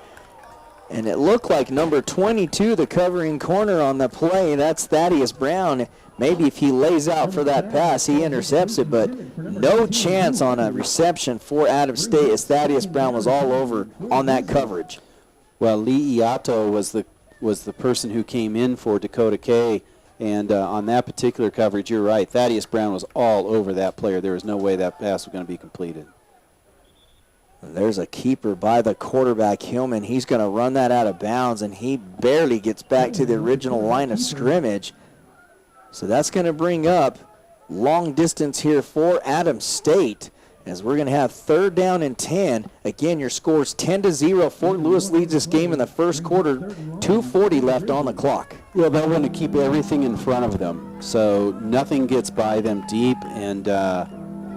And it looked like number 22, the covering corner on the play, that's Thaddeus Brown. Maybe if he lays out for that pass, he intercepts it, but no chance on a reception for Adams State as Thaddeus Brown was all over on that coverage. Well, Lee Iato was the person who came in for Dakota K, and on that particular coverage, you're right, Thaddeus Brown was all over that player. There was no way that pass was going to be completed. There's a keeper by the quarterback, Hillman. He's going to run that out of bounds, and he barely gets back to the original line of scrimmage. So that's going to bring up long distance here for Adams State, as we're going to have third down and 10. Again, your score's 10-0. Fort Lewis leads this game in the first quarter. 2:40 left on the clock. Well, they'll want to keep everything in front of them, so nothing gets by them deep, and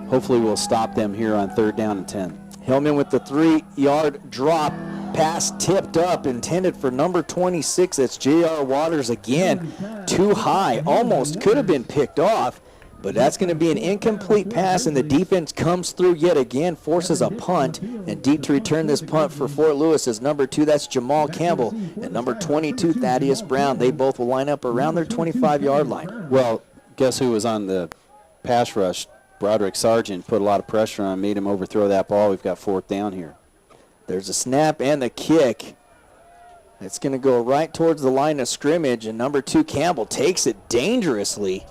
hopefully we'll stop them here on third down and 10. Hillman with the 3-yard drop. Pass tipped up, intended for number 26. That's J.R. Waters again. Too high. Almost could have been picked off, but that's going to be an incomplete pass, and the defense comes through yet again, forces a punt, and deep to return this punt for Fort Lewis is number 2. That's Jamal Campbell, and number 22, Thaddeus Brown. They both will line up around their 25-yard line. Well, guess who was on the pass rush? Broderick Sargent put a lot of pressure on him, made him overthrow that ball. We've got fourth down here. There's a snap and the kick. It's going to go right towards the line of scrimmage, and number 2, Campbell, takes it dangerously.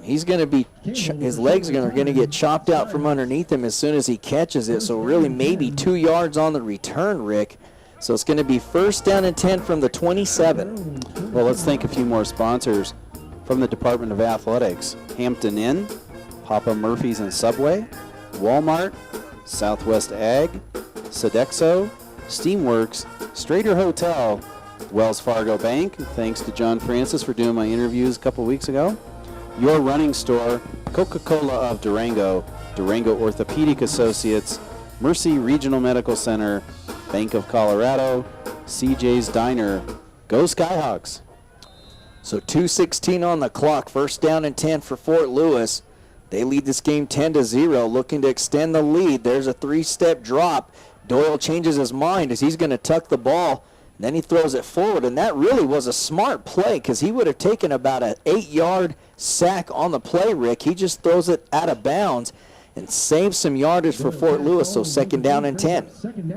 He's going to be, his legs are going to get chopped out from underneath him as soon as he catches it, so really maybe 2 yards on the return, Rick. So it's going to be first down and 10 from the 27. Well, let's thank a few more sponsors from the Department of Athletics. Hampton Inn, Papa Murphy's and Subway, Walmart, Southwest Ag, Sodexo, Steamworks, Strader Hotel, Wells Fargo Bank, thanks to John Francis for doing my interviews a couple weeks ago, Your Running Store, Coca-Cola of Durango, Durango Orthopedic Associates, Mercy Regional Medical Center, Bank of Colorado, CJ's Diner. Go Skyhawks. So 2:16 on the clock, first down and 10 for Fort Lewis. They lead this game 10-0, looking to extend the lead. There's a 3-step drop. Doyle changes his mind as he's going to tuck the ball. And then he throws it forward, and that really was a smart play because he would have taken about an 8-yard sack on the play, Rick. He just throws it out of bounds and saves some yardage for Fort Lewis, so second down and 10.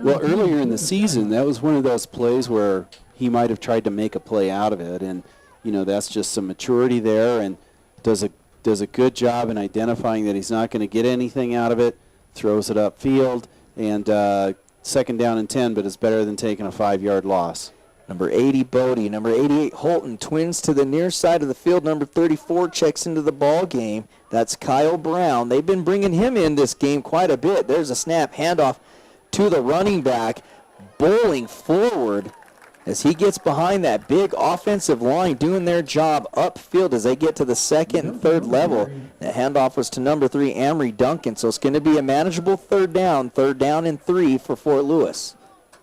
Well, earlier in the season, that was one of those plays where he might have tried to make a play out of it, and, you know, that's just some maturity there, and does a good job in identifying that he's not going to get anything out of it, throws it upfield, and second down and 10, but it's better than taking a 5-yard loss. Number 80, Bodie. Number 88, Holton. Twins to the near side of the field. Number 34 checks into the ball game. That's Kyle Brown. They've been bringing him in this game quite a bit. There's a snap, handoff to the running back, bowling forward as he gets behind that big offensive line, doing their job upfield as they get to the second and third level. The handoff was to number 3, Amory Duncan, so it's going to be a manageable third down and 3 for Fort Lewis.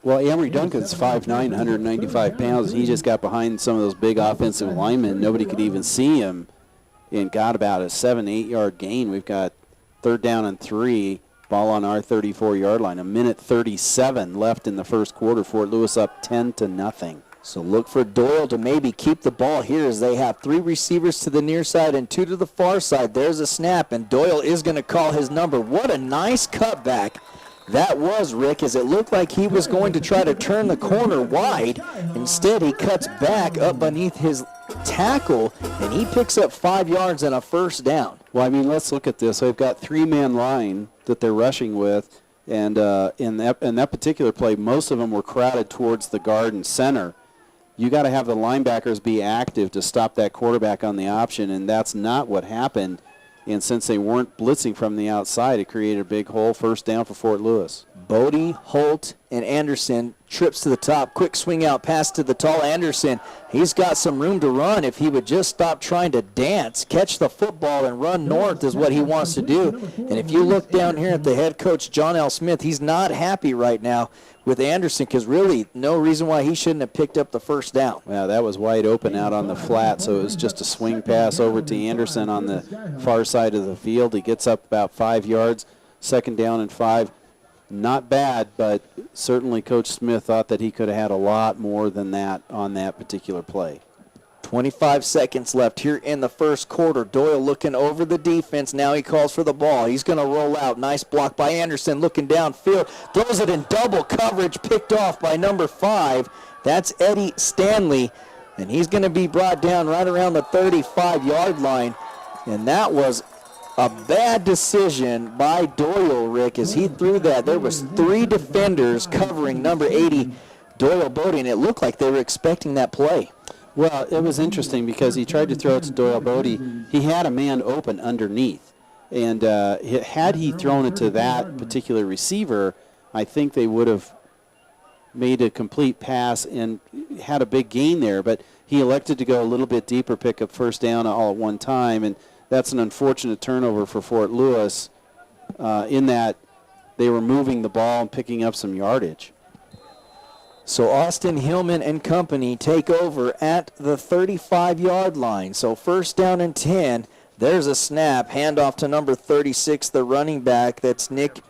Well, Amory Duncan's 5'9", 195 pounds, and he just got behind some of those big offensive linemen. Nobody could even see him, and got about a 7-8 yard gain. We've got 3rd down and 3, ball on our 34-yard line. 1:37 left in the first quarter. Fort Lewis up 10-0. So look for Doyle to maybe keep the ball here as they have 3 receivers to the near side and 2 to the far side. There's a snap, and Doyle is going to call his number. What a nice cutback that was, Rick, as it looked like he was going to try to turn the corner wide. Instead, he cuts back up beneath his tackle, and he picks up 5 yards and a first down. Well, I mean, let's look at this. They've got 3-man line that they're rushing with, and in that particular play, most of them were crowded towards the guard and center. You got to have the linebackers be active to stop that quarterback on the option, and that's not what happened. And since they weren't blitzing from the outside, it created a big hole. First down for Fort Lewis. Bodie, Holt, and Anderson trips to the top. Quick swing out pass to the tall Anderson. He's got some room to run if he would just stop trying to dance. Catch the football and run north is what he wants to do. And if you look down here at the head coach, John L. Smith, he's not happy right now with Anderson because really no reason why he shouldn't have picked up the first down. Yeah, that was wide open out on the flat, so it was just a swing pass over to Anderson on the far side of the field. He gets up about 5 yards, 2nd down and 5. Not bad, but certainly Coach Smith thought that he could have had a lot more than that on that particular play. 25 seconds left here in the first quarter. Doyle looking over the defense. Now he calls for the ball. He's going to roll out. Nice block by Anderson. Looking downfield. Throws it in double coverage. Picked off by number 5. That's Eddie Stanley. And he's going to be brought down right around the 35-yard line. And that was a bad decision by Doyle, Rick, as he threw that. There was 3 defenders covering number 80, Doyle Bodie, and it looked like they were expecting that play. Well, it was interesting because he tried to throw it to Doyle Bodie. He had a man open underneath. And had he thrown it to that particular receiver, I think they would have made a complete pass and had a big gain there. But he elected to go a little bit deeper, pick up first down all at one time. And that's an unfortunate turnover for Fort Lewis in that they were moving the ball and picking up some yardage. So Austin Hillman and company take over at the 35-yard line. So first down and 10. There's a snap. Handoff to number 36, the running back. That's Nick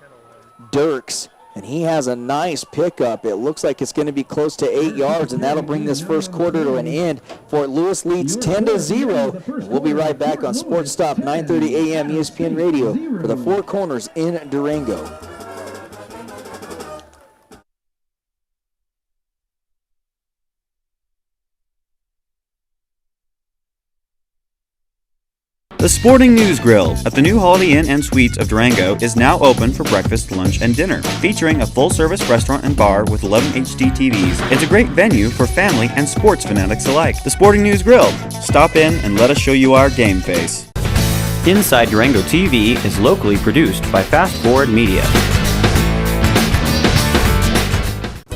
Dirks. And he has a nice pickup. It looks like it's going to be close to 8 yards, and that'll bring this first quarter to an end. Fort Lewis leads 10-0. And we'll be right back on Sports Stop 9:30 a.m. ESPN Radio for the Four Corners in Durango. The Sporting News Grill at the new Holiday Inn and Suites of Durango is now open for breakfast, lunch, and dinner, featuring a full-service restaurant and bar with 11 HD TVs. It's a great venue for family and sports fanatics alike. The Sporting News Grill. Stop in and let us show you our game face. Inside Durango TV is locally produced by Fast Forward Media.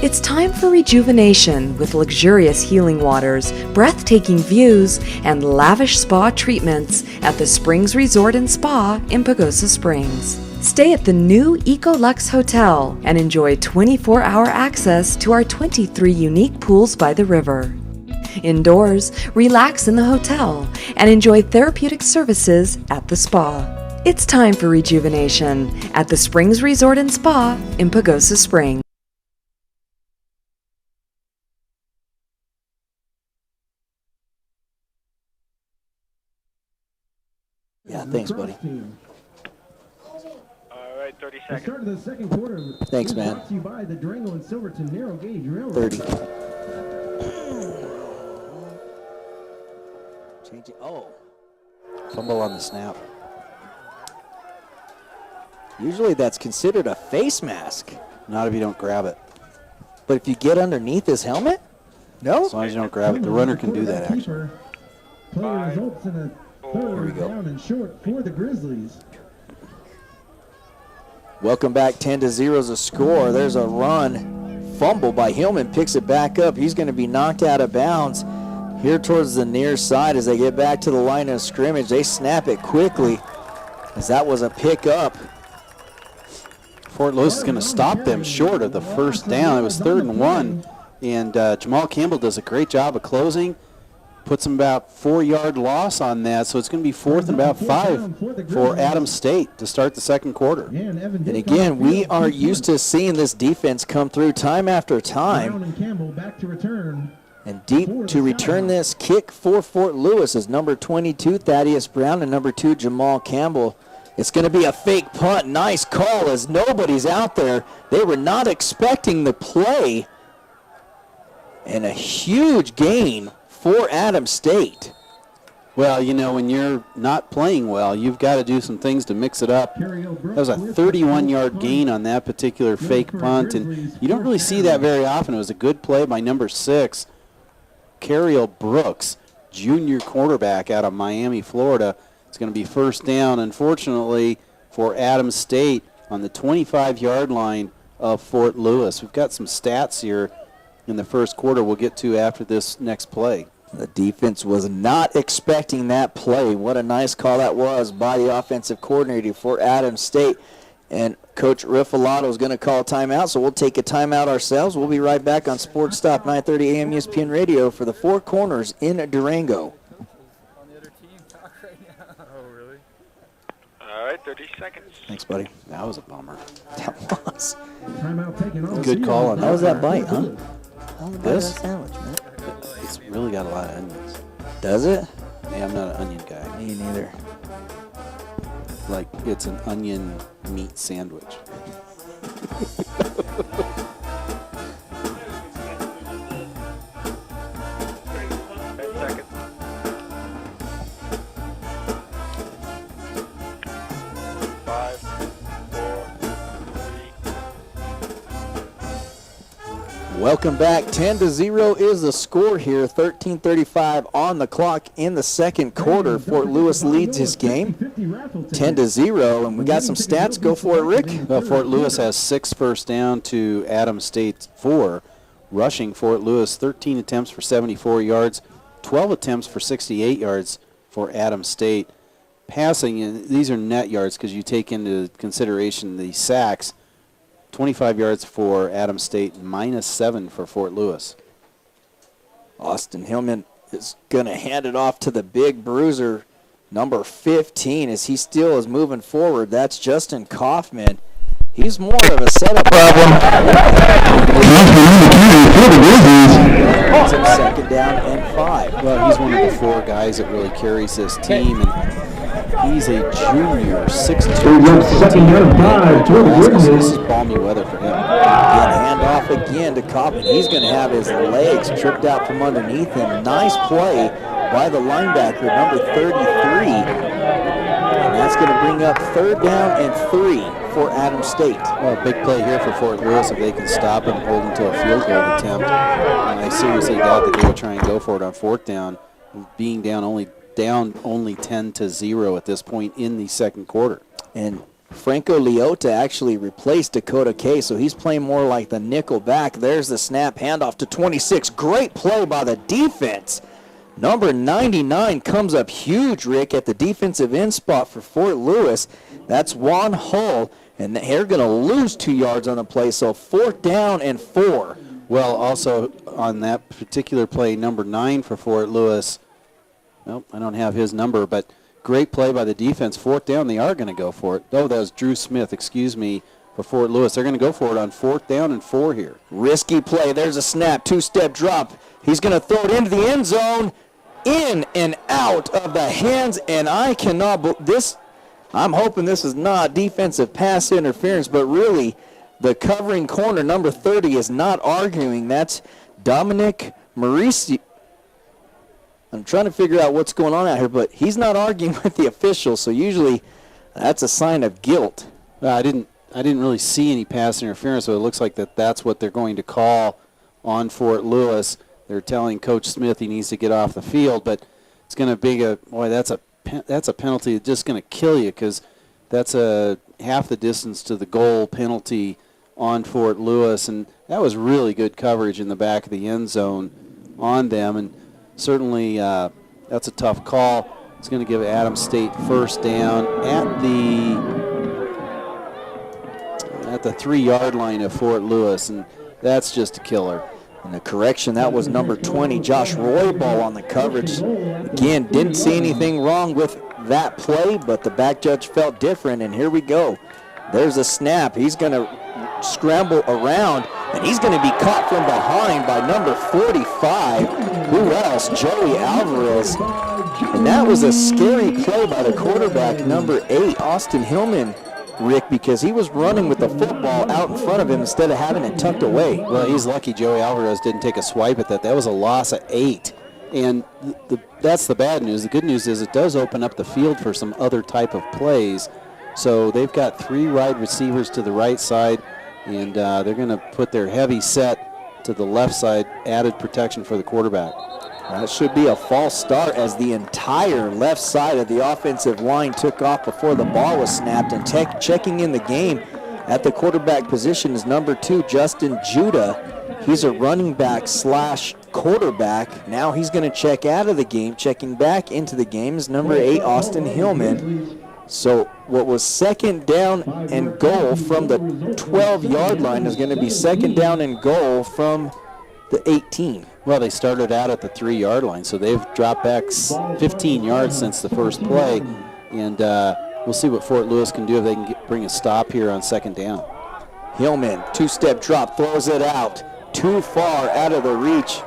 It's time for rejuvenation with luxurious healing waters, breathtaking views, and lavish spa treatments at the Springs Resort and Spa in Pagosa Springs. Stay at the new EcoLux Hotel and enjoy 24-hour access to our 23 unique pools by the river. Indoors, relax in the hotel and enjoy therapeutic services at the spa. It's time for rejuvenation at the Springs Resort and Spa in Pagosa Springs. Yeah, thanks, buddy. All right, 30 The seconds. start of the second quarter. Thanks, is man. Brought to you by the Durango and Silverton Narrow Gauge Railroad. 30. Change it. Oh. Fumble on the snap. Usually that's considered a face mask. Not if you don't grab it. But if you get underneath his helmet? No? As long as you don't grab it. The runner can do that, actually. Play results in a third down and short for the Grizzlies. Welcome back. 10-0 is a score. There's a run. Fumble by Hillman. Picks it back up. He's going to be knocked out of bounds here towards the near side as they get back to the line of scrimmage. They snap it quickly as that was a pick up Fort Lewis is going to stop them short of the first down. It was 3rd and 1, and Jamal Campbell does a great job of closing. Puts him about 4-yard loss on that, so it's going to be 4th and about 5 for Adams State to start the second quarter. And again, we are used to seeing this defense come through time after time. And deep to return this kick for Fort Lewis is number 22, Thaddeus Brown, and number 2, Jamal Campbell. It's going to be a fake punt. Nice call as nobody's out there. They were not expecting the play. And a huge gain for Adams State. Well, you know, when you're not playing well, you've got to do some things to mix it up. That was a 31-yard gain on that particular fake punt, and you don't really see that very often. It was a good play by number 6, Cariel Brooks, junior quarterback out of Miami, Florida. It's going to be first down, unfortunately, for Adams State on the 25-yard line of Fort Lewis. We've got some stats here in the first quarter we'll get to after this next play. The defense was not expecting that play. What a nice call that was by the offensive coordinator for Adams State. And Coach Riffalato is going to call a timeout, so we'll take a timeout ourselves. We'll be right back on Sports Stop 930 AM ESPN Radio for the Four Corners in Durango. All right, 30 seconds. Thanks, buddy. That was a bummer. That was. Good call on that. How was that bite, huh? This? Sandwich, man. It's really got a lot of onions. Does it? Yeah, I'm not an onion guy. Me neither. Like, it's an onion meat sandwich. 10 seconds. 5, 4, 3. Welcome back. 10-0 is the score here. 13:35 on the clock in the second quarter. Fort Lewis leads his game 10-0, and we got some stats. Go for it, Rick. Well, Fort Lewis has 6 first down to Adams State 4. Rushing, Fort Lewis 13 attempts for 74 yards, 12 attempts for 68 yards for Adams State. Passing, and these are net yards because you take into consideration the sacks. 25 yards for Adams State, -7 for Fort Lewis. Austin Hillman is going to hand it off to the big bruiser, number 15, as he still is moving forward. That's Justin Kaufman. He's more of a setup problem. It's a second down and 5. Well, he's one of the 4 guys that really carries this team, and he's a junior, 6'2", 215. So this is balmy weather for him. Again, hand off again to Kaufman. He's going to have his legs tripped out from underneath him. Nice play by the linebacker, number 33. And that's going to bring up 3rd down and 3 for Adams State. Well, a big play here for Fort Lewis if they can stop him, hold him to a field goal attempt. And I seriously doubt that they will try and go for it on 4th down, being down only 10-0 at this point in the second quarter. And Franco Leota actually replaced Dakota K, so he's playing more like the nickel back. There's the snap, handoff to 26. Great play by the defense. Number 99 comes up huge, Rick, at the defensive end spot for Fort Lewis. That's Juan Hull, and they're going to lose 2 yards on the play, so 4th down and 4. Well, also on that particular play, number 9 for Fort Lewis. Nope, I don't have his number, but great play by the defense. 4th down, they are going to go for it. Oh, that was Drew Smith, excuse me, for Fort Lewis. They're going to go for it on 4th down and 4 here. Risky play. There's a snap, 2-step drop. He's going to throw it into the end zone, in and out of the hands, and I cannot this. I'm hoping this is not defensive pass interference, but really the covering corner, number 30, is not arguing. That's Dominic Mauricio. I'm trying to figure out what's going on out here, but he's not arguing with the official, so usually that's a sign of guilt. I didn't really see any pass interference, so it looks like that's what they're going to call on Fort Lewis. They're telling Coach Smith he needs to get off the field, but it's going to be that's a penalty that's just going to kill you, because that's a half the distance to the goal penalty on Fort Lewis, and that was really good coverage in the back of the end zone on them, and certainly that's a tough call. It's going to give Adams State first down at the the 3-yard line of Fort Lewis, and that's just a killer. And the correction, that was number 20, Josh Roybal on the coverage. Again, didn't see anything wrong with that play, but the back judge felt different, and here we go. There's a snap. He's going to scramble around, and he's going to be caught from behind by number 45. Who else? Joey Alvarez. And that was a scary play by the quarterback, number 8, Austin Hillman, Rick, because he was running with the football out in front of him instead of having it tucked away. Well, he's lucky Joey Alvarez didn't take a swipe at that. That was a loss of 8. And that's the bad news. The good news is it does open up the field for some other type of plays. So they've got 3 wide receivers to the right side, and they're going to put their heavy set to the left side, added protection for the quarterback. That should be a false start as the entire left side of the offensive line took off before the ball was snapped. And checking in the game at the quarterback position is number 2, Justin Judah. He's a running back / quarterback. Now he's going to check out of the game. Checking back into the game is number 8, Austin Hillman. So what was second down and goal from the 12-yard line is going to be second down and goal from the 18. Well, they started out at the 3-yard line, so they've dropped back 15 yards since the first play, and we'll see what Fort Lewis can do if they can bring a stop here on second down. Hillman, 2-step drop, throws it out, too far out of the reach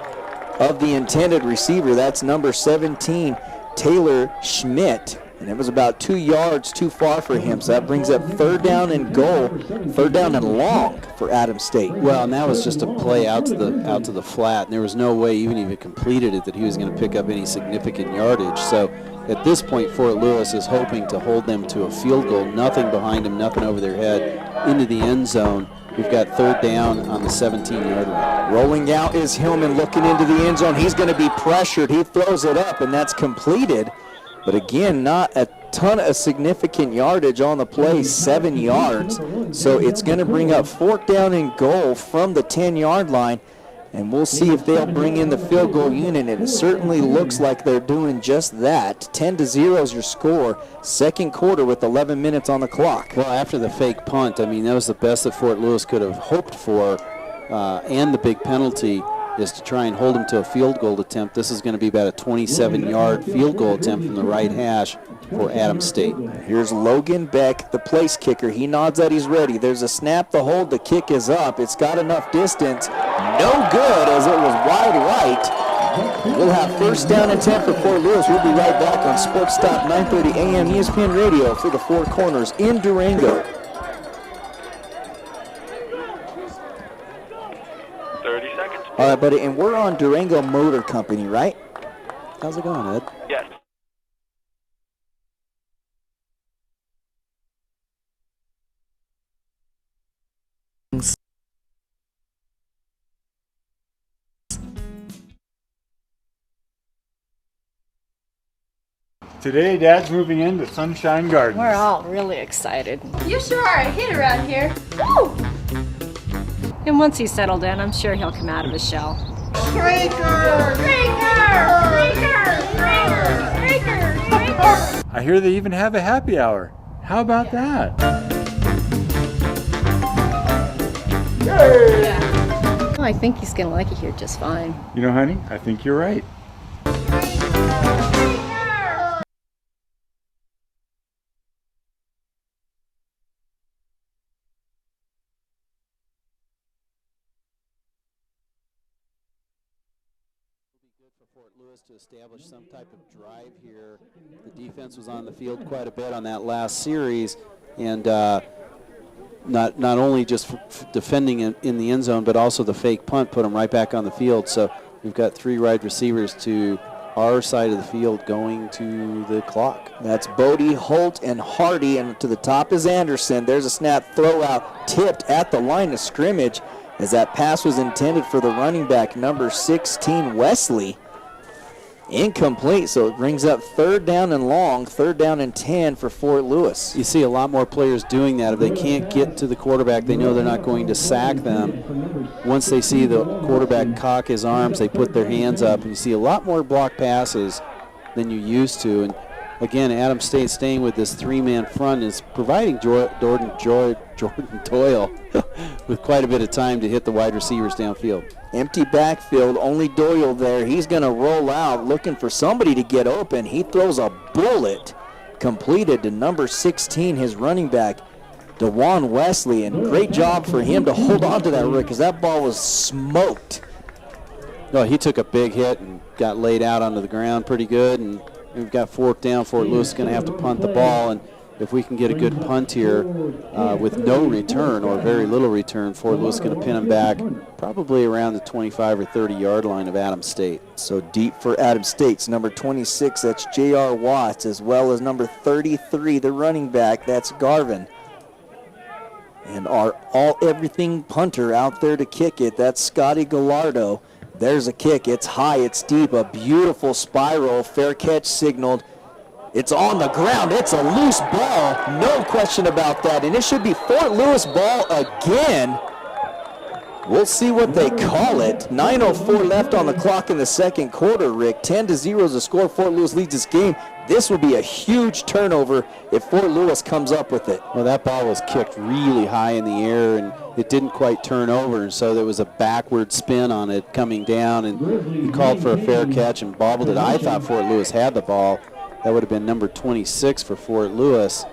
of the intended receiver. That's number 17, Taylor Schmidt. And it was about 2 yards too far for him, so that brings up third down and goal, third down and long for Adams State. Well, and that was just a play out to the flat, and there was no way, even if he completed it, that he was going to pick up any significant yardage. So at this point, Fort Lewis is hoping to hold them to a field goal, nothing behind them, nothing over their head, into the end zone. We've got third down on the 17-yard line. Rolling out is Hillman looking into the end zone. He's going to be pressured. He throws it up, and that's completed. But again, not a ton of significant yardage on the play, 7 yards. So it's going to bring up fourth down and goal from the 10-yard line. And we'll see if they'll bring in the field goal unit. And it certainly looks like they're doing just that. 10-0 is your score. Second quarter with 11 minutes on the clock. Well, after the fake punt, I mean, that was the best that Fort Lewis could have hoped for. And the big penalty is to try and hold him to a field goal attempt. This is going to be about a 27-yard field goal attempt from the right hash for Adams State. Here's Logan Beck, the place kicker. He nods that he's ready. There's a snap, the hold, the kick is up. It's got enough distance. No good as it was wide right. We'll have first down and 10 for Fort Lewis. We'll be right back on Sports Stop 930 AM ESPN Radio for the Four Corners in Durango. 30 seconds. All right, buddy, and we're on Durango Motor Company, right? How's it going, Ed? Yes. Today, Dad's moving into Sunshine Gardens. We're all really excited. You sure are a hit around here. Woo! And once he's settled in, I'm sure he'll come out of his shell. I hear they even have a happy hour. How about that? Oh, I think he's gonna like it here just fine. You know, honey, I think you're right. Fort Lewis to establish some type of drive here. The defense was on the field quite a bit on that last series, and not only just defending in the end zone, but also the fake punt put them right back on the field. So we've got 3 wide receivers to our side of the field going to the clock. That's Bodie, Holt, and Hardy, and to the top is Anderson. There's a snap, throw out, tipped at the line of scrimmage as that pass was intended for the running back, number 16, Wesley. Incomplete, so it brings up third down and long, third down and 10 for Fort Lewis. You see a lot more players doing that. If they can't get to the quarterback, they know they're not going to sack them. Once they see the quarterback cock his arms, they put their hands up, and you see a lot more block passes than you used to. And again, Adams State staying with this three-man front is providing Jordan Doyle with quite a bit of time to hit the wide receivers downfield. Empty backfield, only Doyle there. He's going to roll out looking for somebody to get open. He throws a bullet completed to number 16, his running back, DeJuan Wesley, and great job for him to hold on to that, Rick, because that ball was smoked. No, he took a big hit and got laid out onto the ground pretty good, and we've got fourth down. Fort Lewis is going to have to punt the ball, and if we can get a good punt here with no return or very little return, Fort Lewis is going to pin him back probably around the 25 or 30-yard line of Adams State. So deep for Adams State's number 26, that's J.R. Watts, as well as number 33, the running back, that's Garvin. And our all-everything punter out there to kick it, that's Scotty Gallardo. There's a kick. It's high. It's deep. A beautiful spiral. Fair catch signaled. It's on the ground. It's a loose ball. No question about that. And it should be Fort Lewis ball again. We'll see what they call it. 9:04 left on the clock in the second quarter, Rick. 10-0 is the score. Fort Lewis leads this game. This would be a huge turnover if Fort Lewis comes up with it. Well, that ball was kicked really high in the air, and it didn't quite turn over, and so there was a backward spin on it coming down, and he called for a fair catch and bobbled it. I thought Fort Lewis had the ball. That would have been number 26 for Fort Lewis,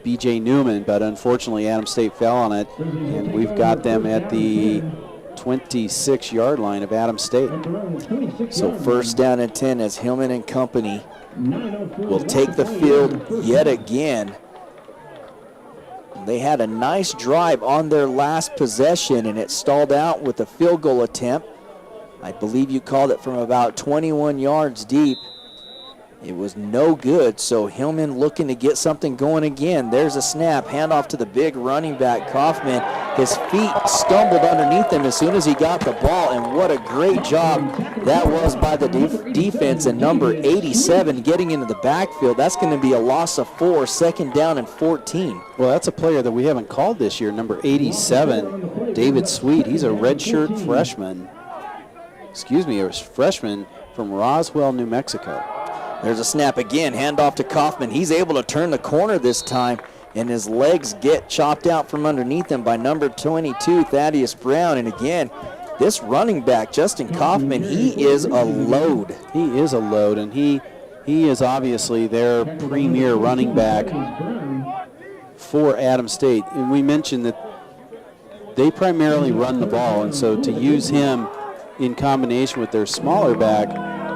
B.J. Newman, but unfortunately Adams State fell on it, and we've got them at the 26-yard line of Adams State. So first down and 10 as Hillman and company will take the field yet again. They had a nice drive on their last possession, and it stalled out with a field goal attempt. I believe you called it from about 21 yards deep. It was no good, so Hillman looking to get something going again. There's a snap, handoff to the big running back, Kaufman. His feet stumbled underneath him as soon as he got the ball, and what a great job that was by the defense, and number 87 getting into the backfield. That's going to be a loss of 4, second down and 14. Well, that's a player that we haven't called this year, number 87, David Sweet. He's a redshirt freshman. Excuse me, a freshman from Roswell, New Mexico. There's a snap again, handoff to Kaufman. He's able to turn the corner this time, and his legs get chopped out from underneath him by number 22, Thaddeus Brown. And again, this running back, Justin Kaufman, he is a load. He is a load, and he is obviously their premier running back for Adams State. And we mentioned that they primarily run the ball, and so to use him in combination with their smaller back,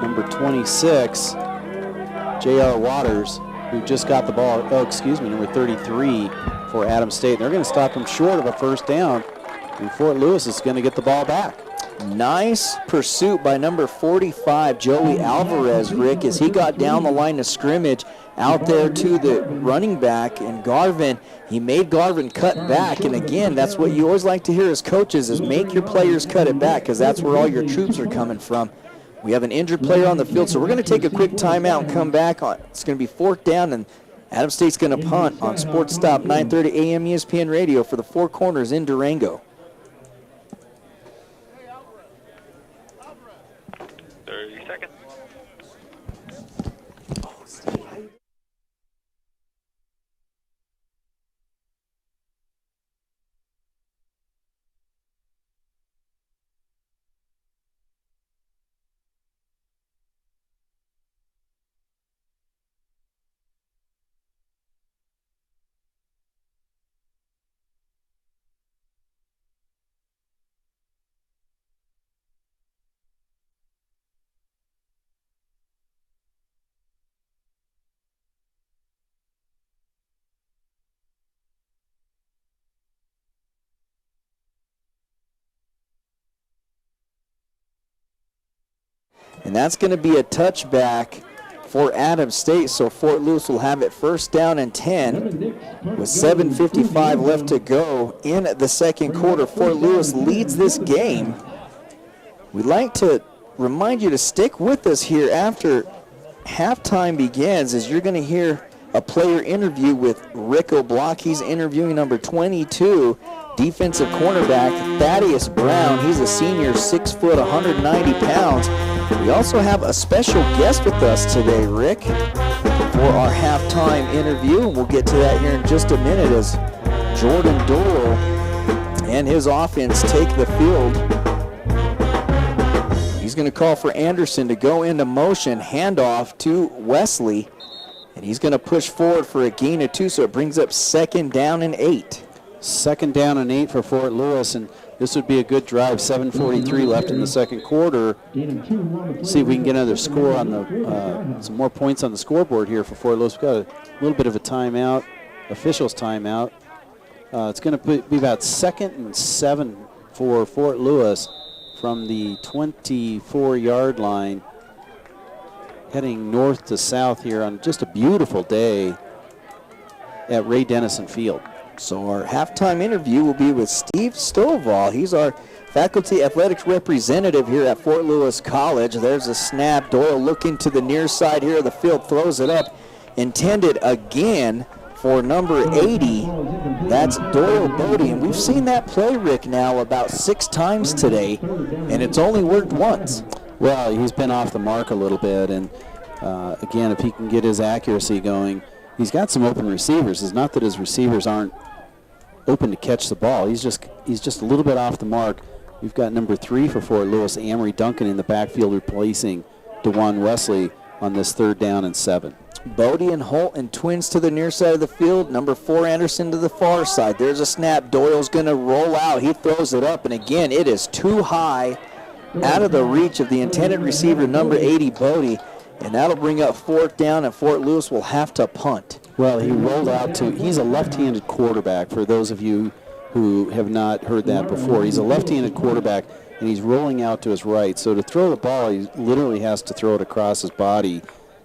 number 26, J.R. Waters, who just got the ball, number 33 for Adams State. They're going to stop him short of a first down, and Fort Lewis is going to get the ball back. Nice pursuit by number 45, Joey Alvarez, Rick, as he got down the line of scrimmage out there to the running back, and Garvin, he made Garvin cut back. And again, that's what you always like to hear as coaches, is make your players cut it back, because that's where all your troops are coming from. We have an injured player on the field, so we're going to take a quick timeout and come back. It's going to be fourth down, and Adams State's going to punt on Sports Stop 9:30 a.m. ESPN Radio for the Four Corners in Durango. 30 seconds. And that's going to be a touchback for Adams State, so Fort Lewis will have it first down and 10 with 7:55 left to go in the second quarter. Fort Lewis leads this game. We'd like to remind you to stick with us here after halftime begins, as you're going to hear a player interview with Rick O'Block. He's interviewing number 22, defensive cornerback Thaddeus Brown. He's a senior, 6 foot, 190 pounds. We also have a special guest with us today, Rick. for our halftime interview, and we'll get to that here in just a minute as Jordan Doyle and his offense take the field. He's going to call for Anderson to go into motion, handoff to Wesley, and he's going to push forward for a gain of 2, so it brings up 2nd down and 8. 2nd down and 8 for Fort Lewis, and this would be a good drive. 7:43 left in the second quarter. See if we can get another score on the some more points on the scoreboard here for Fort Lewis. We've got a little bit of a timeout, officials timeout. It's going to be about 2nd and 7 for Fort Lewis from the 24-yard line, heading north to south here on just a beautiful day at Ray Dennison Field. So our halftime interview will be with Steve Stovall. He's our faculty athletics representative here at Fort Lewis College. There's a snap. Doyle looking to the near side here of the field, throws it up, intended again for number 80. That's Doyle Bodie, and we've seen that play, Rick, now about 6 times today, and it's only worked once. Well, he's been off the mark a little bit, and again, if he can get his accuracy going, he's got some open receivers. It's not that his receivers aren't open to catch the ball. He's just a little bit off the mark. We've got number 3 for Fort Lewis, Amory Duncan, in the backfield replacing DeJuan Wesley on this 3rd down and 7. Bodie and Holt and twins to the near side of the field. Number 4, Anderson, to the far side. There's a snap. Doyle's going to roll out. He throws it up, and again, it is too high, out of the reach of the intended receiver, number 80, Bodie, and that'll bring up 4th down, and Fort Lewis will have to punt. Well, he rolled out to, he's a left-handed quarterback, for those of you who have not heard that before. He's a left-handed quarterback, and he's rolling out to his right. So to throw the ball, he literally has to throw it across his body,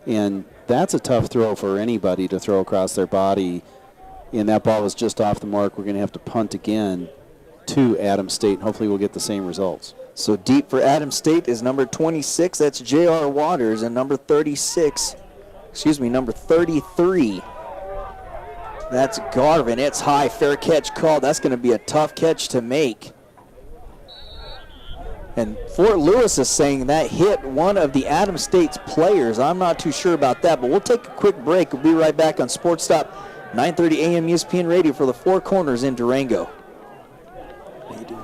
and that's a tough throw for anybody to throw across their body, and that ball was just off the mark. We're going to have to punt again to Adams State, and hopefully we'll get the same results. So deep for Adams State is number 26, that's J.R. Waters, and number 33, that's Garvin. It's high, fair catch called. That's going to be a tough catch to make. And Fort Lewis is saying that hit one of the Adams State's players. I'm not too sure about that, but we'll take a quick break. We'll be right back on Sports Stop, 9:30 a.m. ESPN Radio for the Four Corners in Durango. How you doing?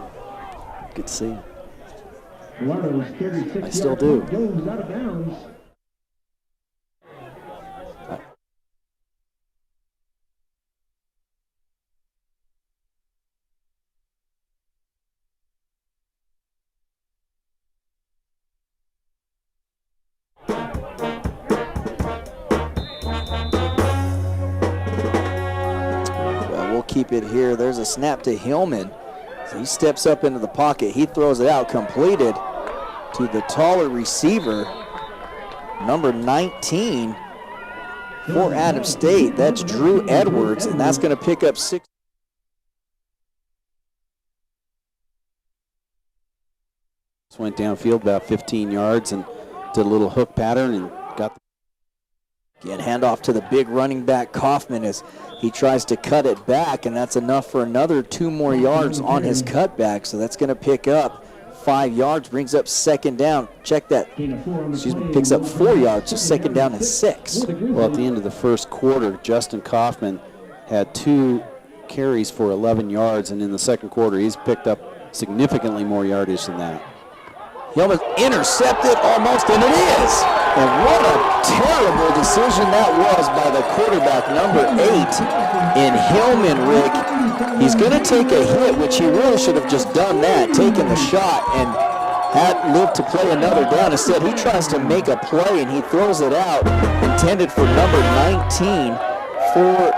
Good to see you. I still do. Goes out of bounds. Well, we'll keep it here. There's a snap to Hillman. So he steps up into the pocket. He throws it out, completed to the taller receiver, number 19 for Adams State. That's Drew Edwards, and that's going to pick up 6. Went downfield about 15 yards and did a little hook pattern and got the Again, handoff to the big running back Kaufman as he tries to cut it back, and that's enough for another 2 more yards on his cutback. So that's going to pick up 5 yards, brings up 2nd down. Check that. Picks up 4 yards, so 2nd down and 6. Well, at the end of the first quarter, Justin Kaufman had 2 carries for 11 yards, and in the second quarter, he's picked up significantly more yardage than that. Hillman intercepted almost, and it is. And what a terrible decision that was by the quarterback, number 8 in Hillman, Rick. He's going to take a hit, which he really should have just done that, taken the shot, and had lived to play another down. Instead, he tries to make a play, and he throws it out, intended for number 19 for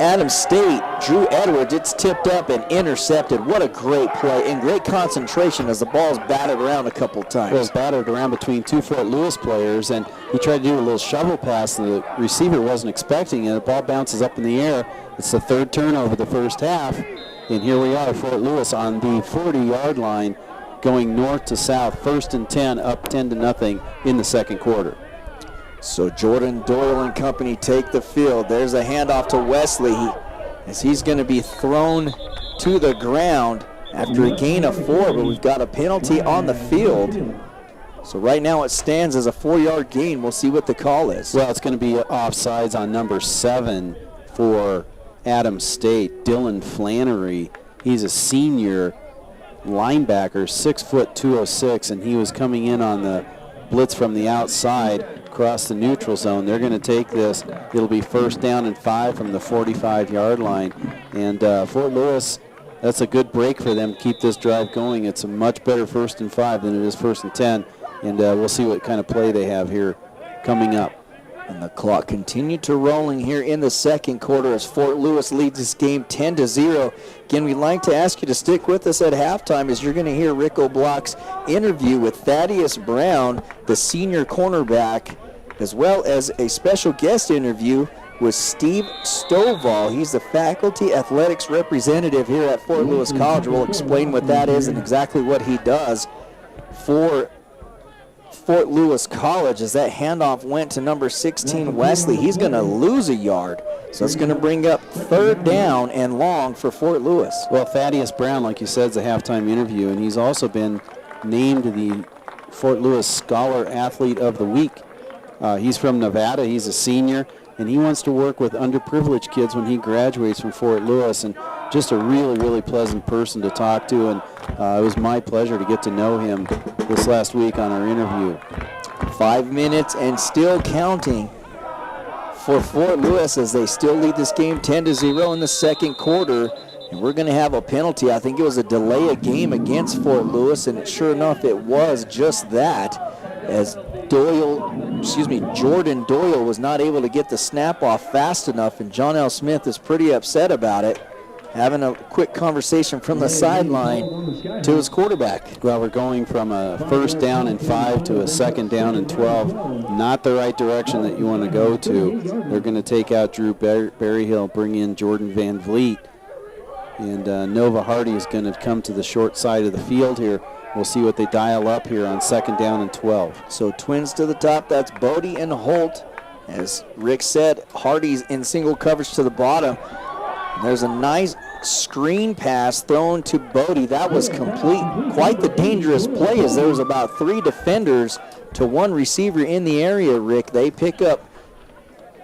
Adams State, Drew Edwards. It's tipped up and intercepted. What a great play and great concentration as the ball's batted around a couple times. It was battered around between 2 Fort Lewis players, and he tried to do a little shovel pass, and the receiver wasn't expecting it. The ball bounces up in the air. It's the 3rd turnover of the first half, and here we are, Fort Lewis on the 40-yard line, going north to south, 1st and 10, up 10-0 in the second quarter. So Jordan Doyle and company take the field. There's a handoff to Wesley as he's going to be thrown to the ground after a gain of 4, but we've got a penalty on the field. So right now it stands as a 4-yard gain. We'll see what the call is. Well, it's going to be offsides on number 7 for Adams State, Dylan Flannery. He's a senior linebacker, 6', 206, and he was coming in on the blitz from the outside across the neutral zone. They're going to take this. It'll be 1st down and 5 from the 45-yard line. And Fort Lewis, that's a good break for them to keep this drive going. It's a much better 1st and 5 than it is 1st and 10. And we'll see what kind of play they have here coming up. And the clock continued to rolling here in the second quarter as Fort Lewis leads this game 10-0. Again, we'd like to ask you to stick with us at halftime as you're going to hear Rick O'Block's interview with Thaddeus Brown, the senior cornerback, as well as a special guest interview with Steve Stovall. He's the faculty athletics representative here at Fort Lewis College. We'll explain what that is and exactly what he does for Fort Lewis College as that handoff went to number 16, Wesley. He's going to lose a yard. So it's going to bring up 3rd down and long for Fort Lewis. Well, Thaddeus Brown, like you said, is a halftime interview, and he's also been named the Fort Lewis Scholar Athlete of the Week. He's from Nevada. He's a senior, and he wants to work with underprivileged kids when he graduates from Fort Lewis, and just a really, really pleasant person to talk to, and it was my pleasure to get to know him this last week on our interview. 5 minutes and still counting for Fort Lewis as they still lead this game 10-0 in the second quarter. And we're going to have a penalty. I think it was a delay of game against Fort Lewis, and sure enough, it was just that as Jordan Doyle was not able to get the snap off fast enough, and John L. Smith is pretty upset about it, having a quick conversation from the sideline to his quarterback. Well, we're going from a 1st down and 5 to a 2nd down and 12. Not the right direction that you want to go to. They're going to take out Drew Berryhill, bring in Jordan Van Vliet. And Nova Hardy is going to come to the short side of the field here. We'll see what they dial up here on 2nd down and 12. So twins to the top, that's Bodie and Holt. As Rick said, Hardy's in single coverage to the bottom. There's a nice screen pass thrown to Bodie. That was complete. Quite the dangerous play as there was about 3 defenders to 1 receiver in the area, Rick. They pick up,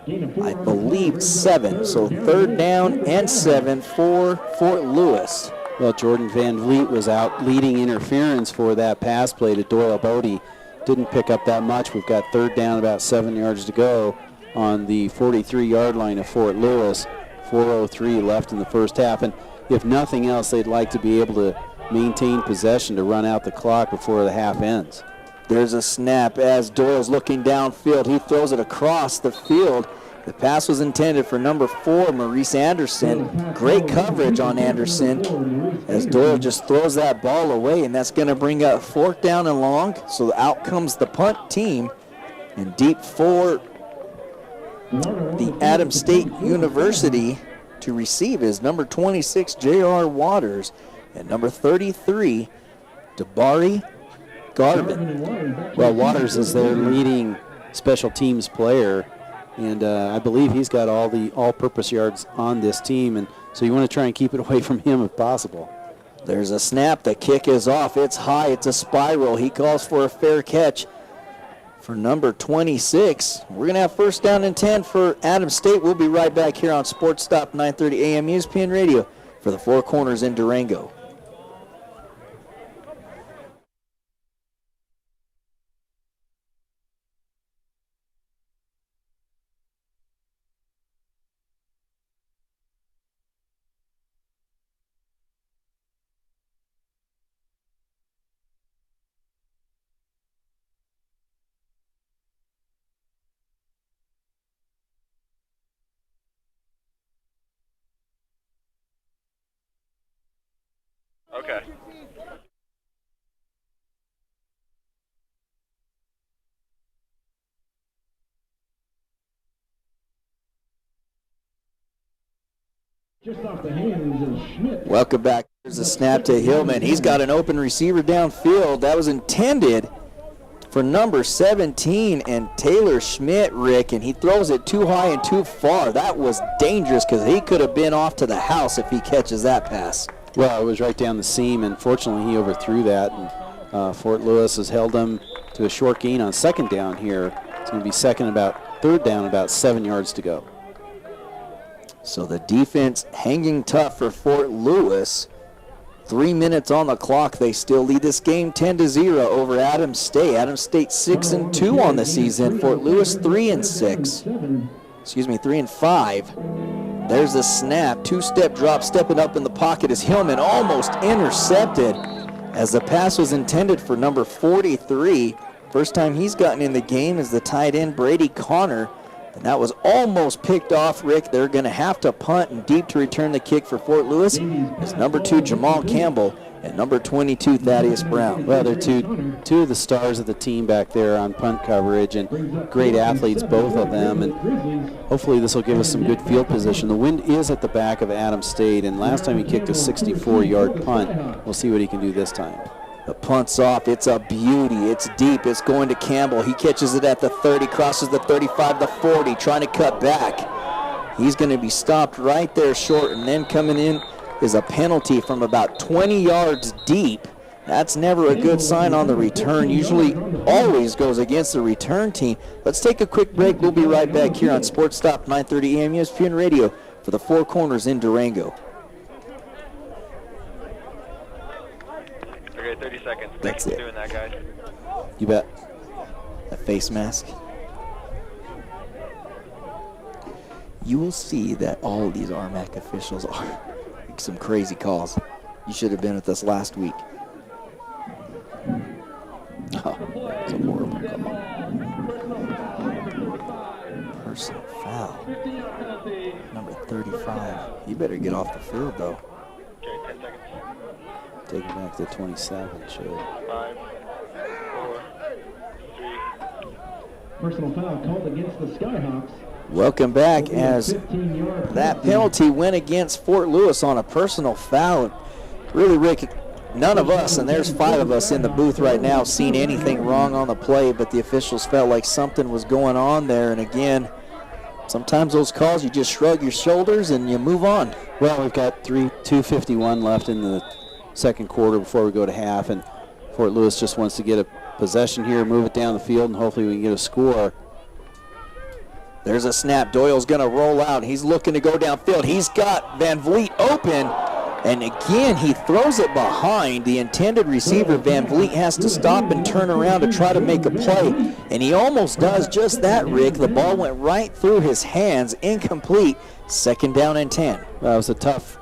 I believe, 7. So 3rd down and 7 for Fort Lewis. Well, Jordan Van Vliet was out leading interference for that pass play to Doyle Bodie. Didn't pick up that much. We've got 3rd down, about 7 yards to go on the 43-yard line of Fort Lewis. 4:03 left in the first half, and if nothing else, they'd like to be able to maintain possession to run out the clock before the half ends. There's a snap as Doyle's looking downfield. He throws it across the field. The pass was intended for number 4, Maurice Anderson. Great coverage on Anderson as Doyle just throws that ball away, and that's going to bring up 4th down and long. So out comes the punt team, and deep for the Adams State University to receive is number 26, J.R. Waters, and number 33, Dabari Garvin. Well, Waters is their leading special teams player, and I believe he's got all the all-purpose yards on this team, and so you want to try and keep it away from him if possible. There's a snap. The kick is off. It's high. It's a spiral. He calls for a fair catch for number 26. We're going to have 1st down and 10 for Adams State. We'll be right back here on Sports Stop 930 AM ESPN Radio for the Four Corners in Durango. Okay. Welcome back. There's a snap to Hillman. He's got an open receiver downfield. That was intended for number 17 and Taylor Schmidt, Rick, and he throws it too high and too far. That was dangerous because he could have been off to the house if he catches that pass. Well, it was right down the seam, and fortunately he overthrew that, and Fort Lewis has held him to a short gain on second down here. It's going to be third down, about 7 yards to go. So the defense hanging tough for Fort Lewis. 3 minutes on the clock. They still lead this game 10-0 over Adams State. Adams State 6-2 on the season. Fort Lewis 3-6. Excuse me, 3-5. There's the snap. Two-step drop, stepping up in the pocket is Hillman, almost intercepted as the pass was intended for number 43. First time he's gotten in the game is the tight end Brady Connor. And that was almost picked off, Rick. They're going to have to punt and deep to return the kick for Fort Lewis. It's number 2, Jamal Campbell, and number 22, Thaddeus Brown. Well, they're two of the stars of the team back there on punt coverage, and great athletes, both of them. And hopefully this will give us some good field position. The wind is at the back of Adams State, and last time he kicked a 64-yard punt. We'll see what he can do this time. The punt's off. It's a beauty. It's deep. It's going to Campbell. He catches it at the 30, crosses the 35, the 40, trying to cut back. He's going to be stopped right there short, and then coming in is a penalty from about 20 yards deep. That's never a good sign on the return. Usually always goes against the return team. Let's take a quick break. We'll be right back here on Sports Stop 930 AM ESPN Radio for the Four Corners in Durango. Okay, 30 seconds. That's Thanks for it. doing that, guys. You bet. A face mask. You will see that all of these RMAC officials are some crazy calls. You should have been with us last week. Oh, that was a horrible call. Personal foul. Number 35. You better get off the field, though. Okay, 10 seconds. Take it back to 27, should. 5, 4, 3. Personal foul called against the Skyhawks. Welcome back as that penalty went against Fort Lewis on a personal foul. Really, Rick, none of us, and there's 5 of us in the booth right now, seen anything wrong on the play, but the officials felt like something was going on there. And again, sometimes those calls, you just shrug your shoulders and you move on. Well, we've got 2:51 left in the second quarter before we go to half, and Fort Lewis just wants to get a possession here, move it down the field, and hopefully we can get a score. There's a snap. Doyle's going to roll out. He's looking to go downfield. He's got Van Vliet open, and again he throws it behind the intended receiver. Van Vliet has to stop and turn around to try to make a play, and he almost does just that, Rick. The ball went right through his hands, incomplete. Second down and 10. Well, it was a tough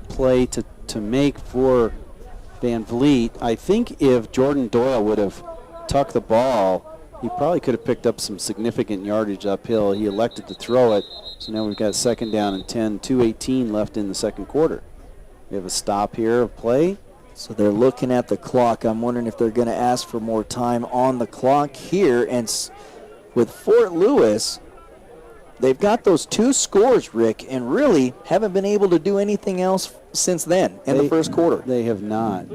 play to make for Van Vliet. I think if Jordan Doyle would have tucked the ball, he probably could have picked up some significant yardage uphill. He elected to throw it, so now we've got second down and 10, 2:18 left in the second quarter. We have a stop here of play. So they're looking at the clock. I'm wondering if they're going to ask for more time on the clock here. And with Fort Lewis, they've got those 2 scores, Rick, and really haven't been able to do anything else since then in the first quarter. They have not.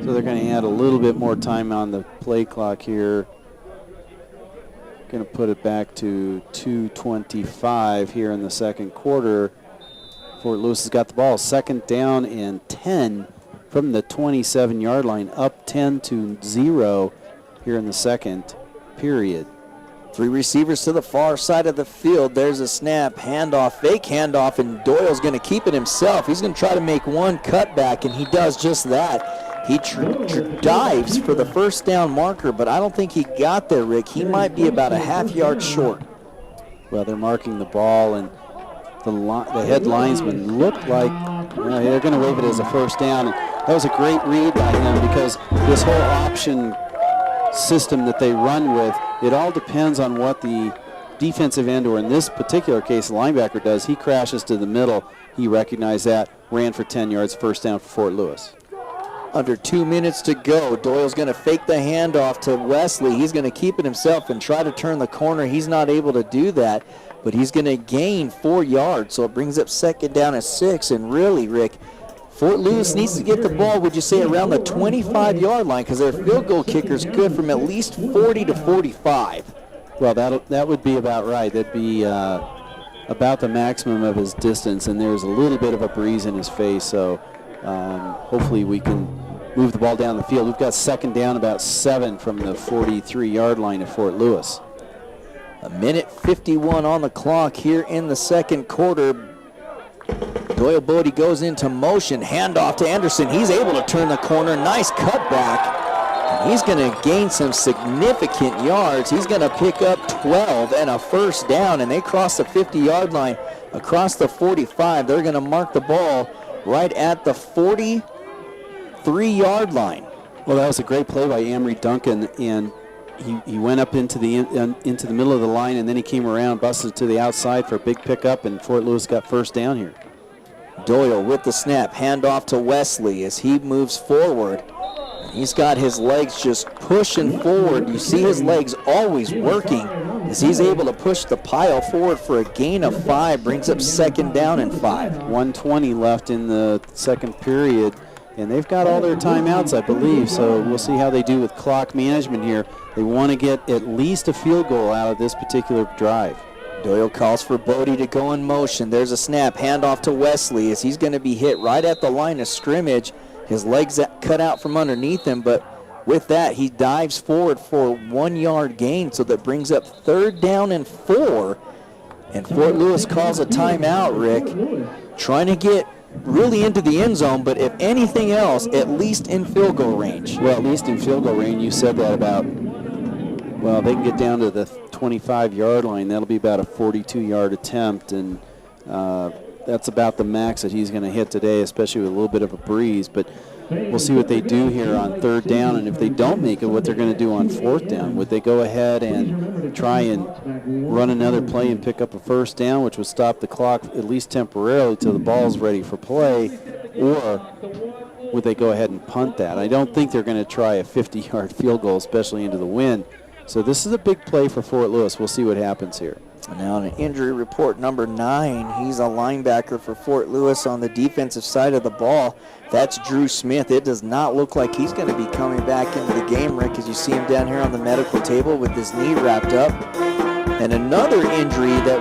So they're going to add a little bit more time on the play clock here. Going to put it back to 2:25 here in the second quarter. Fort Lewis has got the ball. Second down and 10 from the 27-yard line, up 10-0 here in the second period. 3 receivers to the far side of the field. There's a snap, handoff, fake handoff, and Doyle's going to keep it himself. He's going to try to make one cutback, and he does just that. He dives for the first down marker, but I don't think he got there, Rick. He might be about a half yard short. Well, they're marking the ball, and the head linesman looked like they're going to wave it as a first down. And that was a great read by him, because this whole option system that they run with, it all depends on what the defensive end, or in this particular case, the linebacker does. He crashes to the middle. He recognized that, ran for 10 yards, first down for Fort Lewis. Under 2 minutes to go. Doyle's going to fake the handoff to Wesley. He's going to keep it himself and try to turn the corner. He's not able to do that, but he's going to gain 4 yards, so it brings up second down at 6. And really, Rick, Fort Lewis needs to get the ball, would you say, around the 25-yard line, because their field goal kicker's good from at least 40 to 45. Well, that would be about right. That'd be about the maximum of his distance, and there's a little bit of a breeze in his face, so hopefully we can move the ball down the field. We've got second down about 7 from the 43-yard line of Fort Lewis. A minute 51 on the clock here in the second quarter. Doyle Bodie goes into motion. Handoff to Anderson. He's able to turn the corner. Nice cutback. And he's going to gain some significant yards. He's going to pick up 12 and a first down. And they cross the 50-yard line across the 45. They're going to mark the ball right at the 43-yard line. Well, that was a great play by Amory Duncan, and he went up into the middle of the line, and then he came around, busted to the outside for a big pickup, and Fort Lewis got first down here. Doyle with the snap, handoff to Wesley as he moves forward. He's got his legs just pushing forward. You see his legs always working as he's able to push the pile forward for a gain of 5, brings up second down and 5. 1:20 left in the second period, and they've got all their timeouts, I believe, so we'll see how they do with clock management here. They want to get at least a field goal out of this particular drive. Doyle calls for Bodie to go in motion. There's a snap, handoff to Wesley as he's going to be hit right at the line of scrimmage. His legs cut out from underneath him, but with that, he dives forward for a 1-yard gain, so that brings up third down and 4. And Fort Lewis calls a timeout, Rick, trying to get really into the end zone, but if anything else, at least in field goal range. Well, at least in field goal range. You said that about, well, they can get down to the 25-yard line. That'll be about a 42-yard attempt, and that's about the max that he's going to hit today, especially with a little bit of a breeze. But we'll see what they do here on third down, and if they don't make it, what they're going to do on fourth down. Would they go ahead and try and run another play and pick up a first down, which would stop the clock at least temporarily till the ball's ready for play, or would they go ahead and punt that? I don't think they're going to try a 50-yard field goal, especially into the wind. So this is a big play for Fort Lewis. We'll see what happens here. Now on injury report number 9, he's a linebacker for Fort Lewis on the defensive side of the ball. That's Drew Smith. It does not look like he's going to be coming back into the game, Rick, as you see him down here on the medical table with his knee wrapped up. And another injury that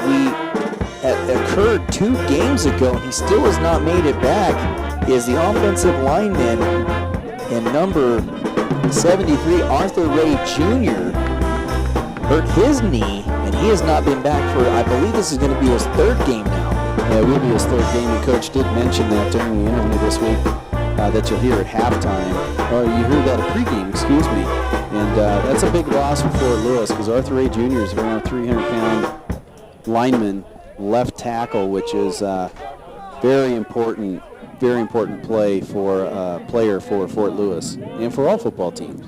occurred 2 games ago, and he still has not made it back, is the offensive lineman in number 73, Arthur Ray Jr., hurt his knee, and he has not been back for, I believe this is going to be his 3rd game now. Yeah, it will be his 3rd game. The coach did mention that during the interview this week, that you'll hear at halftime. Or you heard that at pregame, excuse me. And that's a big loss for Fort Lewis because Arthur Ray Jr. is around a 300-pound lineman, left tackle, which is very important player for Fort Lewis and for all football teams.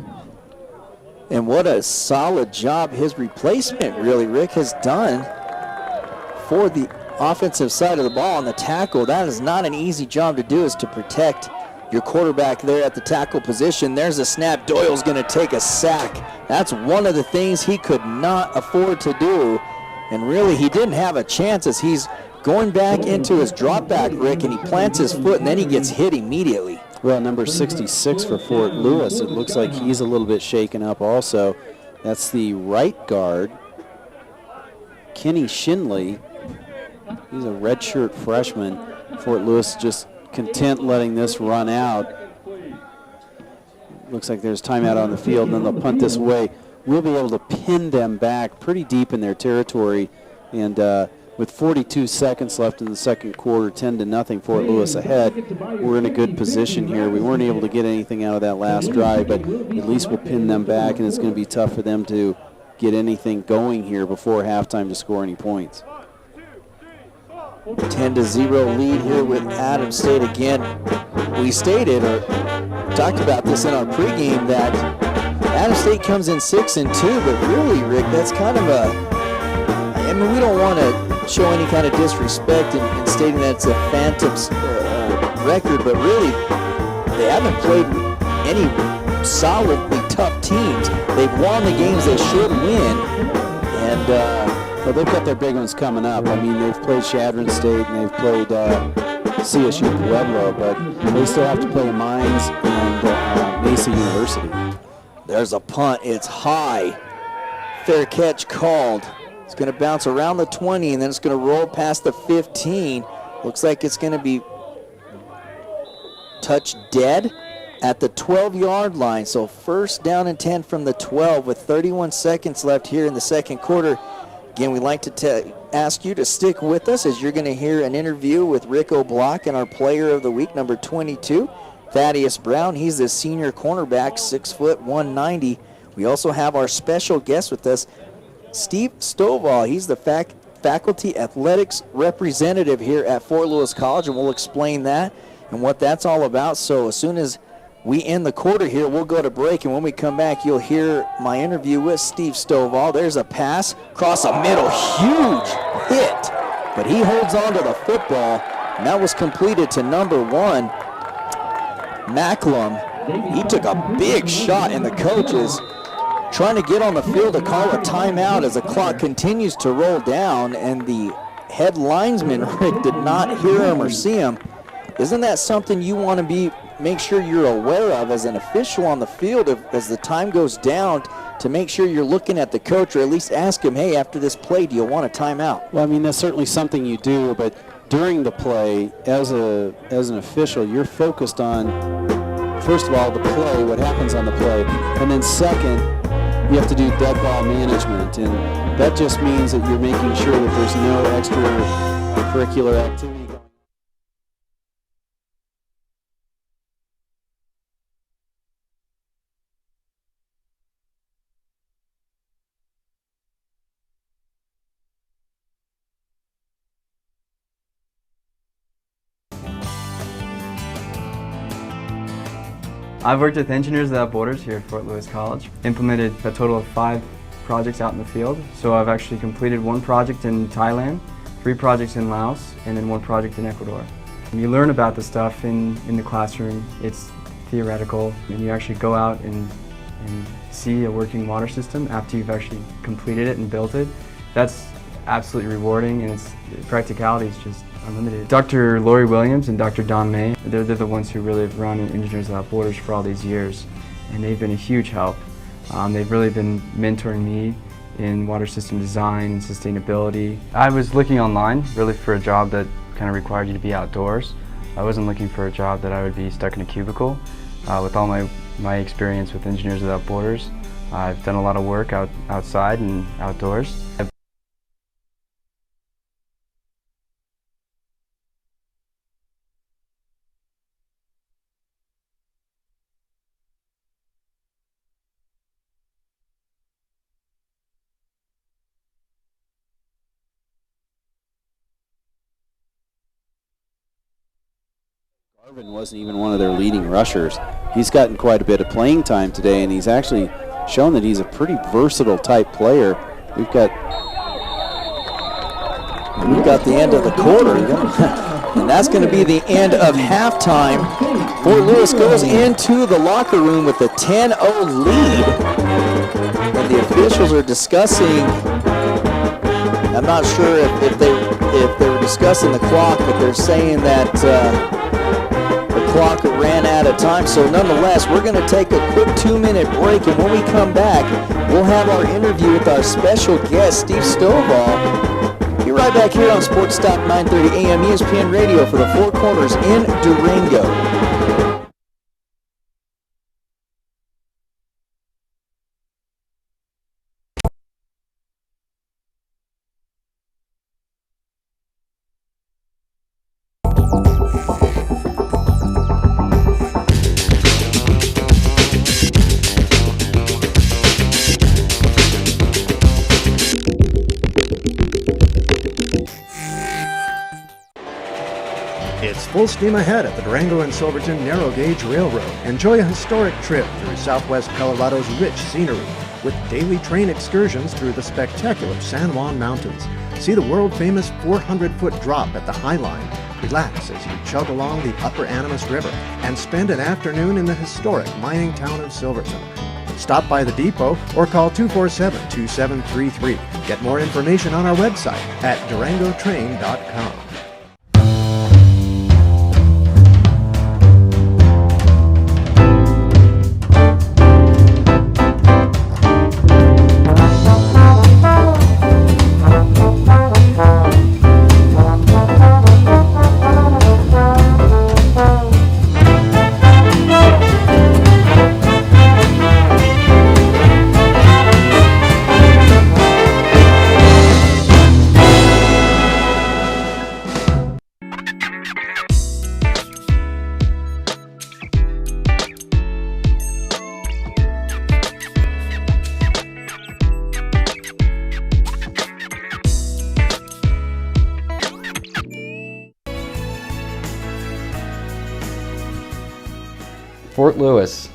And what a solid job his replacement, really, Rick, has done for the offensive side of the ball on the tackle. That is not an easy job to do, is to protect your quarterback there at the tackle position. There's a snap. Doyle's going to take a sack. That's one of the things he could not afford to do. And really, he didn't have a chance as he's going back into his drop back, Rick, and he plants his foot, and then he gets hit immediately. Well, number 66 for Fort Lewis, it looks like he's a little bit shaken up also. That's the right guard, Kenny Shinley. He's a redshirt freshman. Fort Lewis just content letting this run out. Looks like there's timeout on the field, and then they'll punt this away. We'll be able to pin them back pretty deep in their territory, and with 42 seconds left in the second quarter, 10-0, Fort Lewis ahead. We're in a good position here. We weren't able to get anything out of that last drive, but at least we'll pin them back, and it's going to be tough for them to get anything going here before halftime to score any points. 10-0 lead here with Adams State again. We stated or talked about this in our pregame that Adams State comes in 6-2, but really, Rick, that's kind of I mean, we don't want to show any kind of disrespect in stating that it's a Phantoms record, but really, they haven't played any solidly tough teams. They've won the games they should win, and well, they've got their big ones coming up. I mean, they've played Chadron State and they've played CSU Pueblo, but they still have to play Mines and Mesa University. There's a punt. It's high. Fair catch called. It's going to bounce around the 20, and then it's going to roll past the 15. Looks like it's going to be touched dead at the 12-yard line. So first down and 10 from the 12 with 31 seconds left here in the second quarter. Again, we'd like to ask you to stick with us as you're going to hear an interview with Rico Block and our player of the week, number 22, Thaddeus Brown. He's the senior cornerback, 6 foot 190. We also have our special guest with us, Steve Stovall. He's the faculty athletics representative here at Fort Lewis College, and we'll explain that and what that's all about. So as soon as we end the quarter here, we'll go to break, and when we come back, you'll hear my interview with Steve Stovall. There's a pass across the middle, huge hit, but he holds on to the football, and that was completed to number 1, Macklem. He took a big shot, and the coach is trying to get on the field to call a timeout as the clock continues to roll down, and the head linesman, Rick, did not hear him or see him. Isn't that something you want to make sure you're aware of as an official on the field as the time goes down, to make sure you're looking at the coach, or at least ask him, hey, after this play, do you want a timeout? Well, I mean, that's certainly something you do, but during the play, as an official, you're focused on, first of all, the play, what happens on the play, and then second, you have to do dead ball management, and that just means that you're making sure that there's no extracurricular activity. I've worked with Engineers Without Borders here at Fort Lewis College, implemented a total of 5 projects out in the field. So I've actually completed 1 project in Thailand, 3 projects in Laos, and then 1 project in Ecuador. And you learn about the stuff in the classroom. It's theoretical, and you actually go out and see a working water system after you've actually completed it and built it. That's absolutely rewarding, and practicality is just unlimited. Dr. Lori Williams and Dr. Don May, they're the ones who really have run Engineers Without Borders for all these years, and they've been a huge help. They've really been mentoring me in water system design and sustainability. I was looking online really for a job that kind of required you to be outdoors. I wasn't looking for a job that I would be stuck in a cubicle. With all my experience with Engineers Without Borders, I've done a lot of work outside and outdoors. Garvin wasn't even one of their leading rushers. He's gotten quite a bit of playing time today, and he's actually shown that he's a pretty versatile type player. We've got the end of the quarter, and that's going to be the end of halftime. Fort Lewis goes into the locker room with a 10-0 lead, and the officials are discussing, I'm not sure if they were discussing the clock, but they're saying that the clock ran out of time. So nonetheless, we're going to take a quick 2-minute break, and when we come back, we'll have our interview with our special guest, Steve Stovall. Be right back here on Sports Talk 930 AM ESPN Radio for the Four Corners in Durango. It's full steam ahead at the Durango and Silverton Narrow Gauge Railroad. Enjoy a historic trip through southwest Colorado's rich scenery with daily train excursions through the spectacular San Juan Mountains. See the world-famous 400-foot drop at the High Line. Relax as you chug along the Upper Animas River and spend an afternoon in the historic mining town of Silverton. Stop by the depot or call 247-2733. Get more information on our website at durangotrain.com. Fort Lewis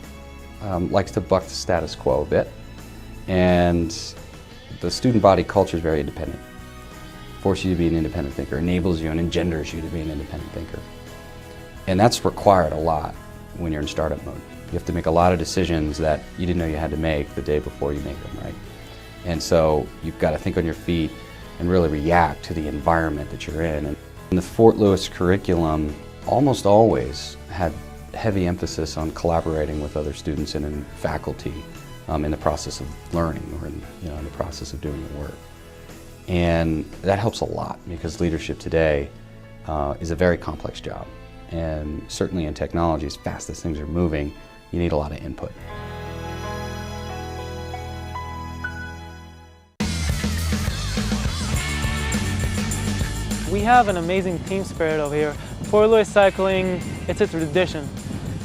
likes to buck the status quo a bit, and the student body culture is very independent. Forces you to be an independent thinker, enables you and engenders you to be an independent thinker. And that's required a lot when you're in startup mode. You have to make a lot of decisions that you didn't know you had to make the day before you make them, right? And so you've got to think on your feet and really react to the environment that you're in. And the Fort Lewis curriculum almost always had heavy emphasis on collaborating with other students and in faculty in the process of learning or in the process of doing the work. And that helps a lot because leadership today is a very complex job. And certainly in technology, as fast as things are moving, you need a lot of input. We have an amazing team spirit over here. Fort Lewis cycling, it's a tradition.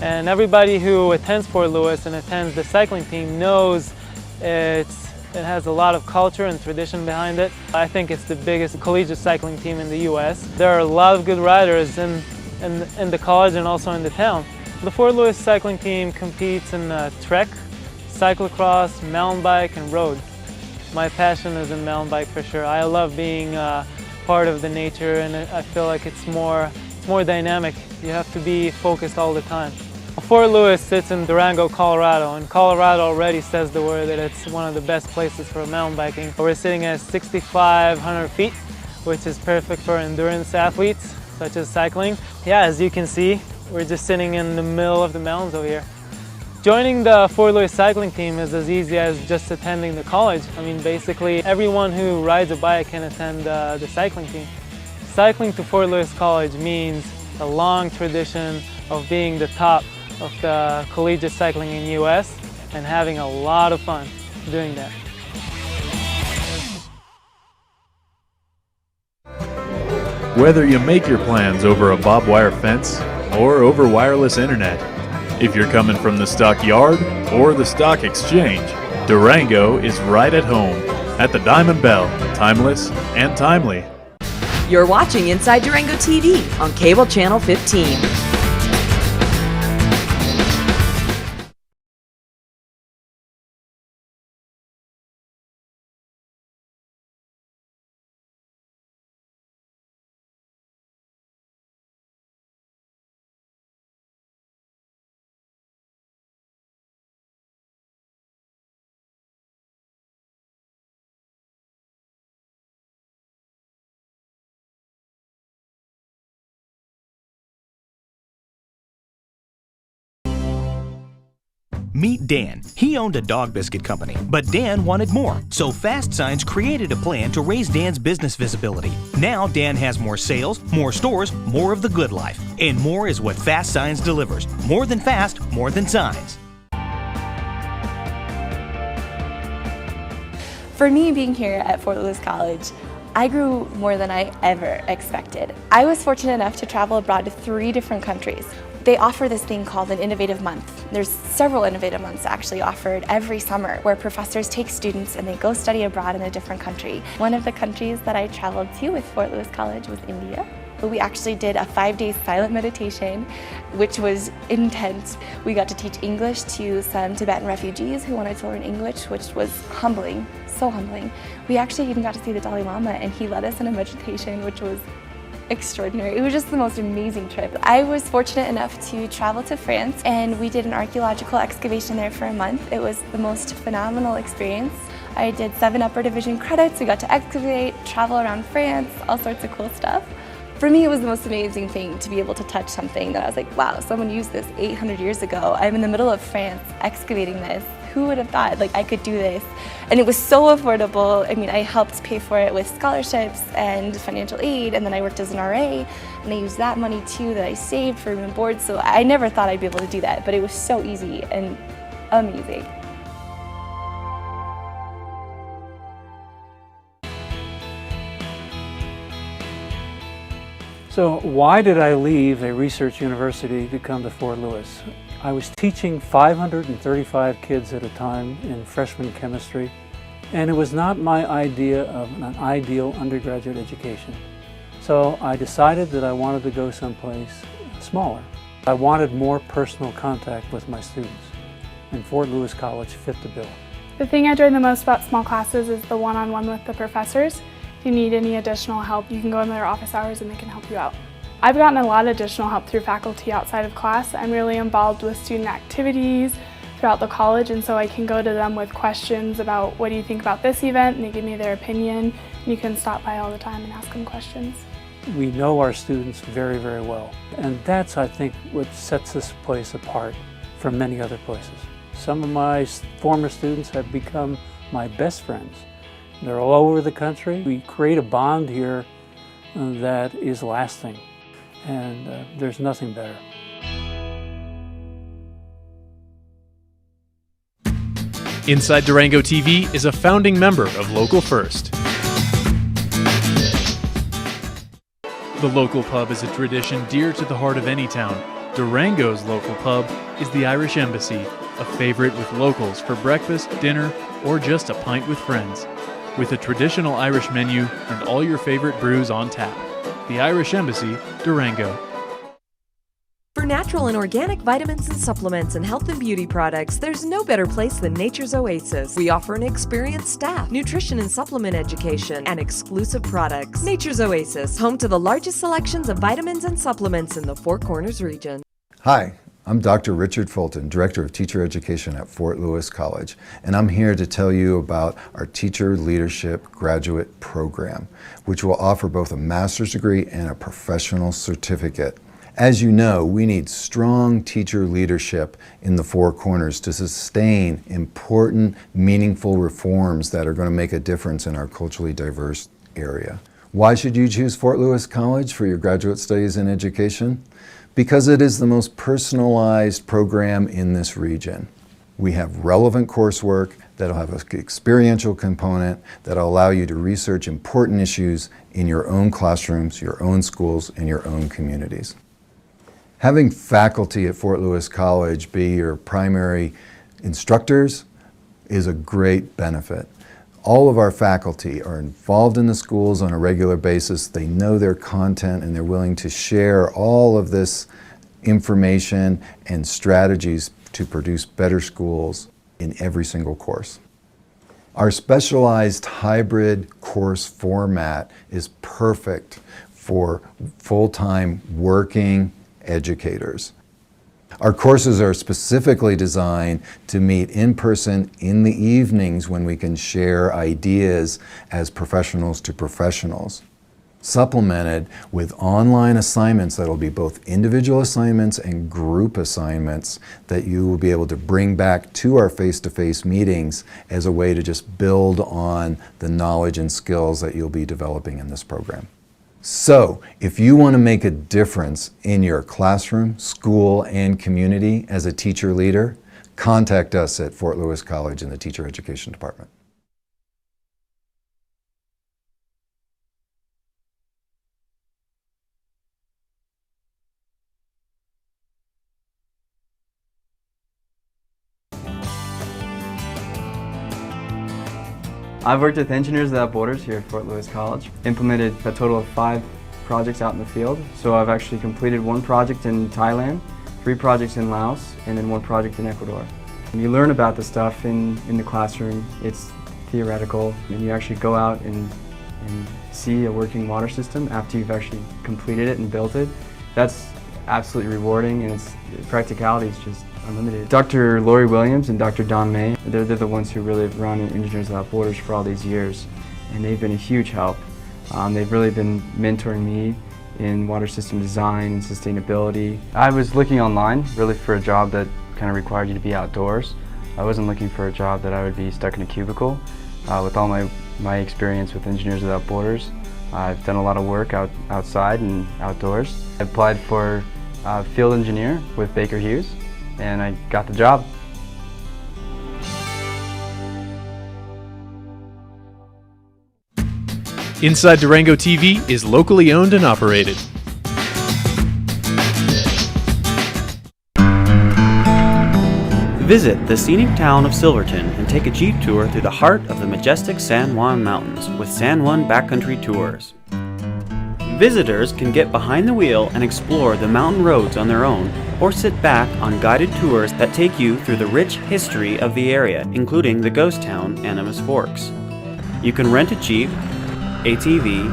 And everybody who attends Fort Lewis and attends the cycling team knows it has a lot of culture and tradition behind it. I think it's the biggest collegiate cycling team in the US. There are a lot of good riders in the college and also in the town. The Fort Lewis cycling team competes in trek, cyclocross, mountain bike, and road. My passion is in mountain bike for sure. I love being part of the nature, and I feel like it's more dynamic. You have to be focused all the time. Fort Lewis sits in Durango, Colorado, and Colorado already says the word that it's one of the best places for mountain biking. We're sitting at 6,500 feet, which is perfect for endurance athletes, such as cycling. Yeah, as you can see, we're just sitting in the middle of the mountains over here. Joining the Fort Lewis cycling team is as easy as just attending the college. I mean, basically, everyone who rides a bike can attend the cycling team. Cycling to Fort Lewis College means a long tradition of being the top of the collegiate cycling in the US and having a lot of fun doing that. Whether you make your plans over a barbed wire fence or over wireless internet, if you're coming from the stockyard or the stock exchange, Durango is right at home at the Diamond Bell, timeless and timely. You're watching Inside Durango TV on Cable Channel 15. Meet Dan. He owned a dog biscuit company, but Dan wanted more, so Fast Signs created a plan to raise Dan's business visibility. Now Dan has more sales, more stores, more of the good life. And more is what Fast Signs delivers. More than fast, more than signs. For me, being here at Fort Lewis College, I grew more than I ever expected. I was fortunate enough to travel abroad to 3 different countries. They offer this thing called an Innovative Month. There's several Innovative Months actually offered every summer where professors take students and they go study abroad in a different country. One of the countries that I traveled to with Fort Lewis College was India. We actually did a 5-day silent meditation, which was intense. We got to teach English to some Tibetan refugees who wanted to learn English, which was humbling, so humbling. We actually even got to see the Dalai Lama, and he led us in a meditation, which was extraordinary. It was just the most amazing trip. I was fortunate enough to travel to France, and we did an archaeological excavation there for a month. It was the most phenomenal experience. I did 7 upper division credits. We got to excavate, travel around France, all sorts of cool stuff. For me, it was the most amazing thing to be able to touch something that I was like, wow, someone used this 800 years ago. I'm in the middle of France excavating this. Who would have thought like I could do this? And it was so affordable. I mean, I helped pay for it with scholarships and financial aid, and then I worked as an RA, and I used that money too that I saved for room and board. So I never thought I'd be able to do that, but it was so easy and amazing. So why did I leave a research university to come to Fort Lewis? I was teaching 535 kids at a time in freshman chemistry, and it was not my idea of an ideal undergraduate education. So I decided that I wanted to go someplace smaller. I wanted more personal contact with my students, and Fort Lewis College fit the bill. The thing I enjoy the most about small classes is the one-on-one with the professors. If you need any additional help, you can go in their office hours and they can help you out. I've gotten a lot of additional help through faculty outside of class. I'm really involved with student activities throughout the college, and so I can go to them with questions about what do you think about this event, and they give me their opinion. And you can stop by all the time and ask them questions. We know our students very, very well, and that's, I think, what sets this place apart from many other places. Some of my former students have become my best friends. They're all over the country. We create a bond here that is lasting, and there's nothing better. Inside Durango TV is a founding member of Local First. The local pub is a tradition dear to the heart of any town. Durango's local pub is the Irish Embassy, a favorite with locals for breakfast, dinner, or just a pint with friends. With a traditional Irish menu and all your favorite brews on tap. The Irish Embassy, Durango. For natural and organic vitamins and supplements and health and beauty products, there's no better place than Nature's Oasis. We offer an experienced staff, nutrition and supplement education, and exclusive products. Nature's Oasis, home to the largest selections of vitamins and supplements in the Four Corners region. Hi, I'm Dr. Richard Fulton, Director of Teacher Education at Fort Lewis College, and I'm here to tell you about our Teacher Leadership Graduate Program, which will offer both a master's degree and a professional certificate. As you know, we need strong teacher leadership in the Four Corners to sustain important, meaningful reforms that are going to make a difference in our culturally diverse area. Why should you choose Fort Lewis College for your graduate studies in education? Because it is the most personalized program in this region. We have relevant coursework that'll have an experiential component that'll allow you to research important issues in your own classrooms, your own schools, and your own communities. Having faculty at Fort Lewis College be your primary instructors is a great benefit. All of our faculty are involved in the schools on a regular basis. They know their content and they're willing to share all of this information and strategies to produce better schools in every single course. Our specialized hybrid course format is perfect for full-time working educators. Our courses are specifically designed to meet in person in the evenings when we can share ideas as professionals to professionals, supplemented with online assignments that will be both individual assignments and group assignments that you will be able to bring back to our face-to-face meetings as a way to just build on the knowledge and skills that you'll be developing in this program. So, if you want to make a difference in your classroom, school, and community as a teacher leader, contact us at Fort Lewis College in the Teacher Education Department. I've worked with Engineers Without Borders here at Fort Lewis College, implemented a total of 5 projects out in the field. So I've actually completed 1 project in Thailand, 3 projects in Laos, and then 1 project in Ecuador. When you learn about the stuff in the classroom, it's theoretical, and you actually go out and see a working water system after you've actually completed it and built it. That's absolutely rewarding, and practicality is just unlimited. Dr. Lori Williams and Dr. Don May, they're the ones who really have run Engineers Without Borders for all these years, and they've been a huge help. They've really been mentoring me in water system design and sustainability. I was looking online really for a job that kind of required you to be outdoors. I wasn't looking for a job that I would be stuck in a cubicle. With all my experience with Engineers Without Borders, I've done a lot of work outside and outdoors. I applied for field engineer with Baker Hughes, and I got the job. Inside Durango TV is locally owned and operated. Visit the scenic town of Silverton and take a Jeep tour through the heart of the majestic San Juan Mountains with San Juan Backcountry Tours. Visitors can get behind the wheel and explore the mountain roads on their own, or sit back on guided tours that take you through the rich history of the area, including the ghost town Animas Forks. You can rent a Jeep, ATV,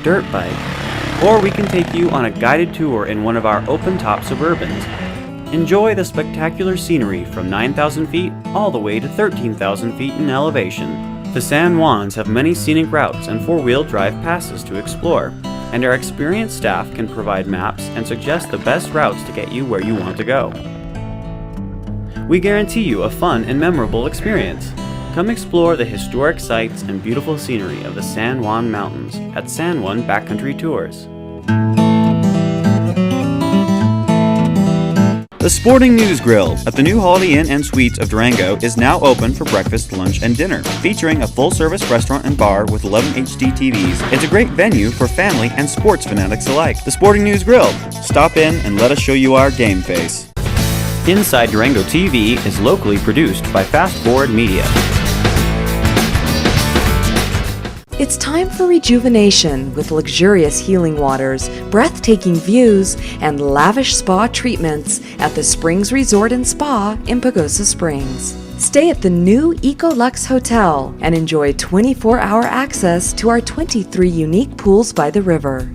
dirt bike, or we can take you on a guided tour in one of our open-top Suburbans. Enjoy the spectacular scenery from 9,000 feet all the way to 13,000 feet in elevation. The San Juans have many scenic routes and four-wheel drive passes to explore, and our experienced staff can provide maps and suggest the best routes to get you where you want to go. We guarantee you a fun and memorable experience. Come explore the historic sights and beautiful scenery of the San Juan Mountains at San Juan Backcountry Tours. The Sporting News Grill at the new Holiday Inn and Suites of Durango is now open for breakfast, lunch, and dinner. Featuring a full-service restaurant and bar with 11 HD TVs, it's a great venue for family and sports fanatics alike. The Sporting News Grill. Stop in and let us show you our game face. Inside Durango TV is locally produced by Fast Forward Media. It's time for rejuvenation with luxurious healing waters, breathtaking views, and lavish spa treatments at the Springs Resort and Spa in Pagosa Springs. Stay at the new EcoLux Hotel and enjoy 24-hour access to our 23 unique pools by the river.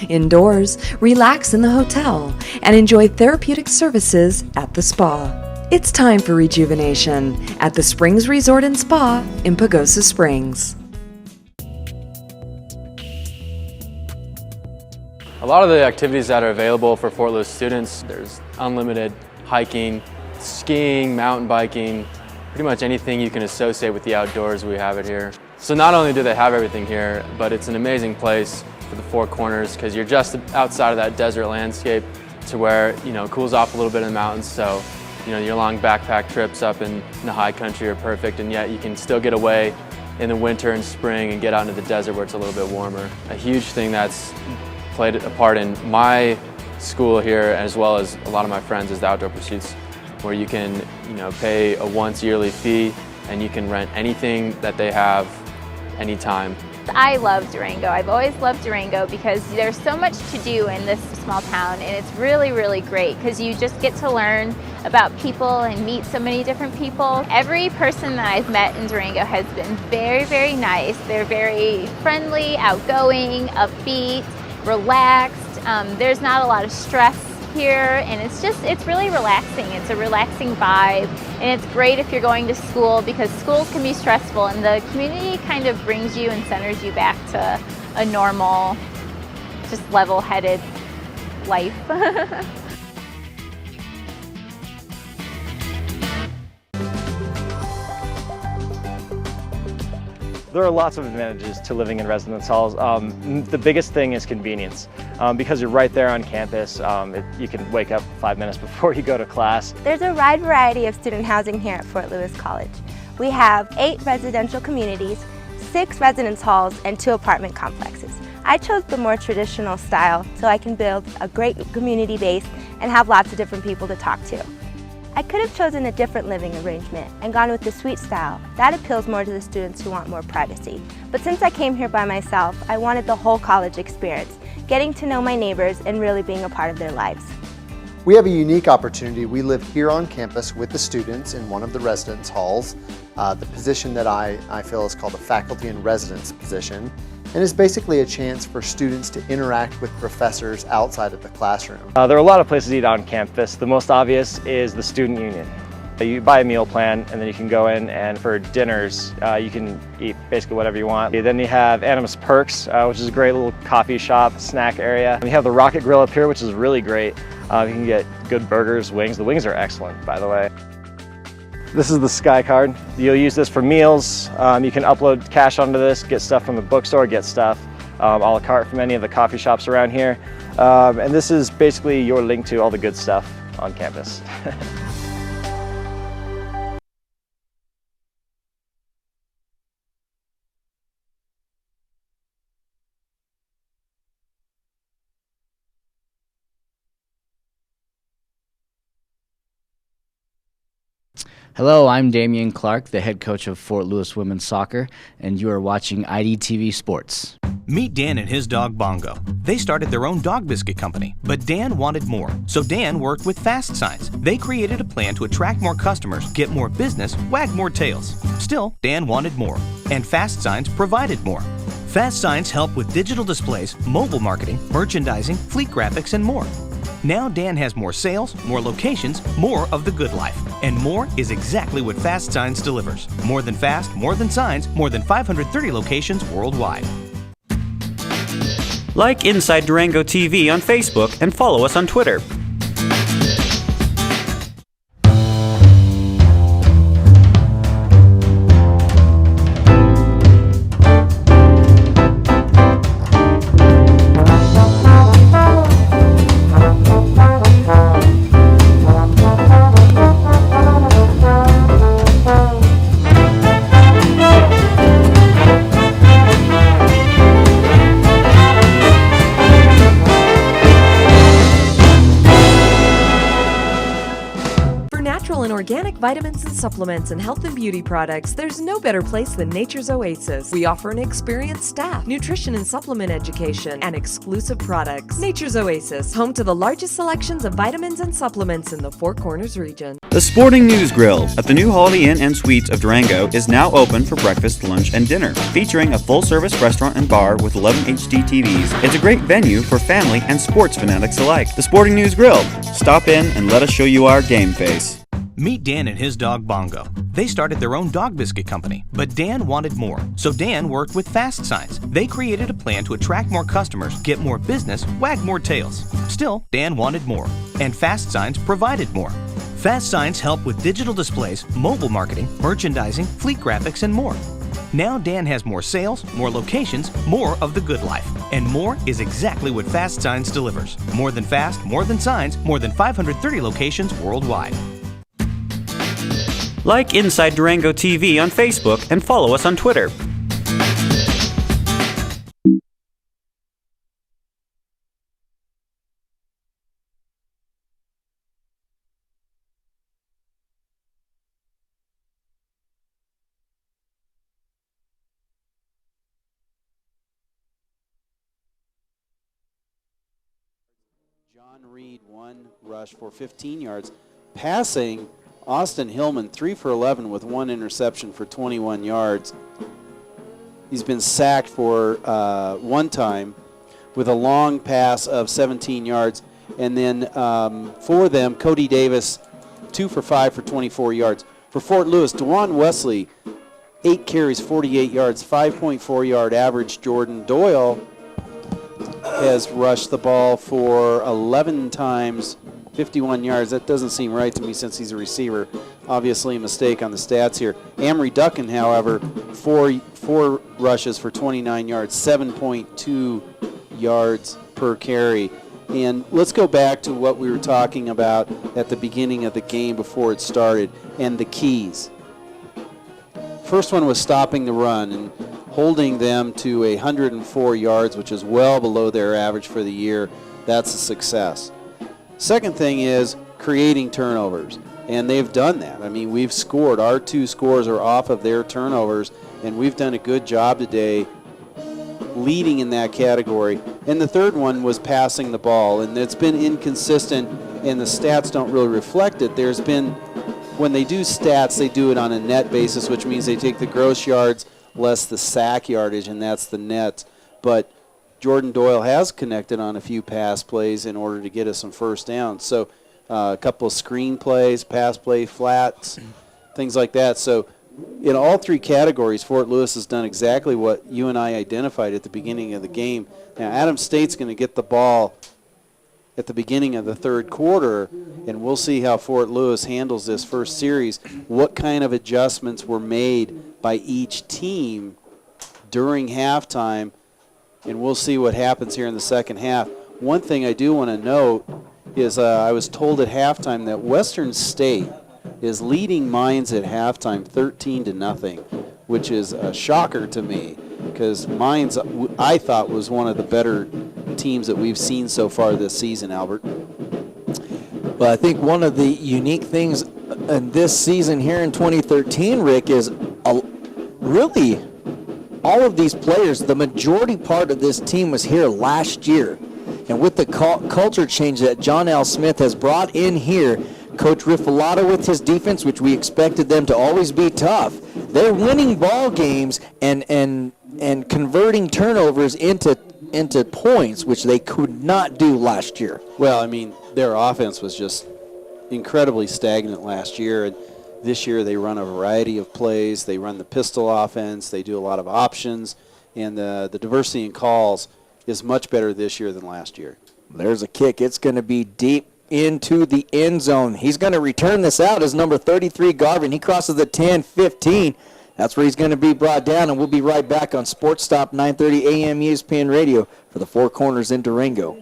Indoors, relax in the hotel and enjoy therapeutic services at the spa. It's time for rejuvenation at the Springs Resort and Spa in Pagosa Springs. A lot of the activities that are available for Fort Lewis students, there's unlimited hiking, skiing, mountain biking, pretty much anything you can associate with the outdoors, we have it here. So not only do they have everything here, but it's an amazing place for the Four Corners because you're just outside of that desert landscape to where, it cools off a little bit in the mountains. So, your long backpack trips up in the high country are perfect, and yet you can still get away in the winter and spring and get out into the desert where it's a little bit warmer. A huge thing that's played a part in my school here, as well as a lot of my friends, is the Outdoor Pursuits, where you can, pay a once yearly fee and you can rent anything that they have anytime. I love Durango. I've always loved Durango because there's so much to do in this small town, and it's really, really great because you just get to learn about people and meet so many different people. Every person that I've met in Durango has been very, very nice. They're very friendly, outgoing, upbeat, relaxed. There's not a lot of stress here, and it's really relaxing. It's a relaxing vibe, and it's great if you're going to school because schools can be stressful, and the community kind of brings you and centers you back to a normal, just level-headed life. There are lots of advantages to living in residence halls. The biggest thing is convenience. Because you're right there on campus, you can wake up 5 minutes before you go to class. There's a wide variety of student housing here at Fort Lewis College. We have 8 residential communities, 6 residence halls, and 2 apartment complexes. I chose the more traditional style so I can build a great community base and have lots of different people to talk to. I could have chosen a different living arrangement and gone with the suite style. That appeals more to the students who want more privacy. But since I came here by myself, I wanted the whole college experience, getting to know my neighbors and really being a part of their lives. We have a unique opportunity. We live here on campus with the students in one of the residence halls. The position that I feel is called a faculty in residence position, and is basically a chance for students to interact with professors outside of the classroom. There are a lot of places to eat on campus. The most obvious is the student union. You buy a meal plan and then you can go in, and for dinners you can eat basically whatever you want. Then you have Animas Perks, which is a great little coffee shop, snack area. We have the Rocket Grill up here, which is really great. You can get good burgers, wings. The wings are excellent, by the way. This is the Sky Card. You'll use this for meals. You can upload cash onto this, get stuff from the bookstore, get stuff a la carte from any of the coffee shops around here. And this is basically your link to all the good stuff on campus. Hello, I'm Damian Clark, the head coach of Fort Lewis Women's Soccer, and you are watching IDTV Sports. Meet Dan and his dog Bongo. They started their own dog biscuit company, but Dan wanted more. So Dan worked with Fast Signs. They created a plan to attract more customers, get more business, wag more tails. Still, Dan wanted more, and Fast Signs provided more. Fast Signs help with digital displays, mobile marketing, merchandising, fleet graphics, and more. Now Dan has more sales, more locations, more of the good life. And more is exactly what Fast Signs delivers. More than fast, more than signs, more than 530 locations worldwide. Like Inside Durango TV on Facebook and follow us on Twitter. Organic vitamins and supplements and health and beauty products, there's no better place than Nature's Oasis. We offer an experienced staff, nutrition and supplement education, and exclusive products. Nature's Oasis, home to the largest selections of vitamins and supplements in the Four Corners region. The Sporting News Grill at the new Holiday Inn and Suites of Durango is now open for breakfast, lunch, and dinner. Featuring a full-service restaurant and bar with 11 HD TVs, it's a great venue for family and sports fanatics alike. The Sporting News Grill. Stop in and let us show you our game face. Meet Dan and his dog Bongo. They started their own dog biscuit company, but Dan wanted more. So Dan worked with Fast Signs. They created a plan to attract more customers, get more business, wag more tails. Still, Dan wanted more, and Fast Signs provided more. Fast Signs help with digital displays, mobile marketing, merchandising, fleet graphics, and more. Now Dan has more sales, more locations, more of the good life. And more is exactly what Fast Signs delivers. More than fast, more than signs, more than 530 locations worldwide. Like Inside Durango TV on Facebook and follow us on Twitter. John Reed, 1 rush for 15 yards. Passing, Austin Hillman, 3 for 11 with 1 interception for 21 yards. He's been sacked for 1 time with a long pass of 17 yards. And then for them, Cody Davis, 2 for 5 for 24 yards. For Fort Lewis, DeJuan Wesley, 8 carries, 48 yards, 5.4 yard average. Jordan Doyle has rushed the ball for 11 times, 51 yards. That doesn't seem right to me since he's a receiver. Obviously a mistake on the stats here. Amory Duncan, however, four rushes for 29 yards, 7.2 yards per carry. And let's go back to what we were talking about at the beginning of the game before it started and the keys. First one was stopping the run and holding them to 104 yards, which is well below their average for the year. That's a success. Second thing is creating turnovers, and they've done that. I mean, we've scored. Our 2 scores are off of their turnovers, and we've done a good job today leading in that category. And the third one was passing the ball, and it's been inconsistent, and the stats don't really reflect it. There's been, when they do stats, they do it on a net basis, which means they take the gross yards less the sack yardage, and that's the net. But Jordan Doyle has connected on a few pass plays in order to get us some first downs. So a couple of screen plays, pass play, flats, things like that. So in all 3 categories, Fort Lewis has done exactly what you and I identified at the beginning of the game. Now, Adams State's going to get the ball at the beginning of the 3rd quarter, and we'll see how Fort Lewis handles this first series, what kind of adjustments were made by each team during halftime, and we'll see what happens here in the second half. One thing I do want to note is I was told at halftime that Western State is leading Mines at halftime 13-0, which is a shocker to me because Mines, I thought, was one of the better teams that we've seen so far this season, Albert. Well, I think one of the unique things in this season here in 2013, Rick, is really all of these players, the majority part of this team was here last year. And with the culture change that John L. Smith has brought in here, Coach Riffalato with his defense, which we expected them to always be tough, they're winning ball games and converting turnovers into points, which they could not do last year. Well, I mean, their offense was just incredibly stagnant last year, and this year they run a variety of plays. They run the pistol offense. They do a lot of options, and the diversity in calls is much better this year than last year. There's a kick. It's going to be deep into the end zone. He's going to return this out as number 33, Garvin. He crosses the 10-15. That's where he's going to be brought down, and we'll be right back on Sports Stop 930 AM ESPN Radio for the Four Corners in Durango.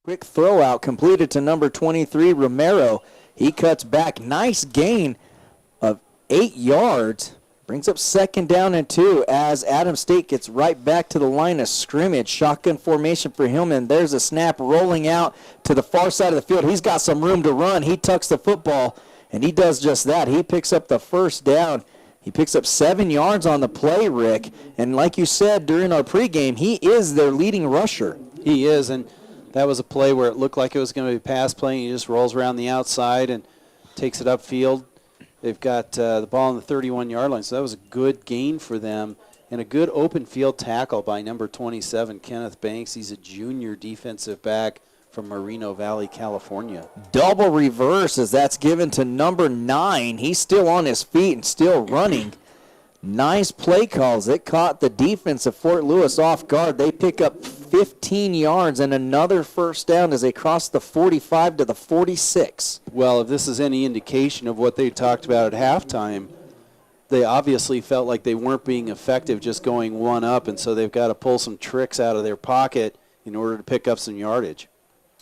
Quick throw out completed to number 23, Romero. He cuts back. Nice gain of 8 yards. Brings up 2nd down and 2 as Adams State gets right back to the line of scrimmage. Shotgun formation for Hillman. There's a snap rolling out to the far side of the field. He's got some room to run. He tucks the football, and he does just that. He picks up the 1st down. He picks up 7 yards on the play, Rick. And like you said during our pregame, he is their leading rusher. He is, and that was a play where it looked like it was going to be pass play. He just rolls around the outside and takes it upfield. They've got the ball on the 31-yard line, so that was a good gain for them. And a good open field tackle by number 27, Kenneth Banks. He's a junior defensive back from Moreno Valley, California. Double reverse as that's given to number 9. He's still on his feet and still running. Nice play calls. It caught the defense of Fort Lewis off guard. They pick up 15 yards and another 1st down as they cross the 45 to the 46. Well, if this is any indication of what they talked about at halftime, they obviously felt like they weren't being effective just going one up, and so they've got to pull some tricks out of their pocket in order to pick up some yardage.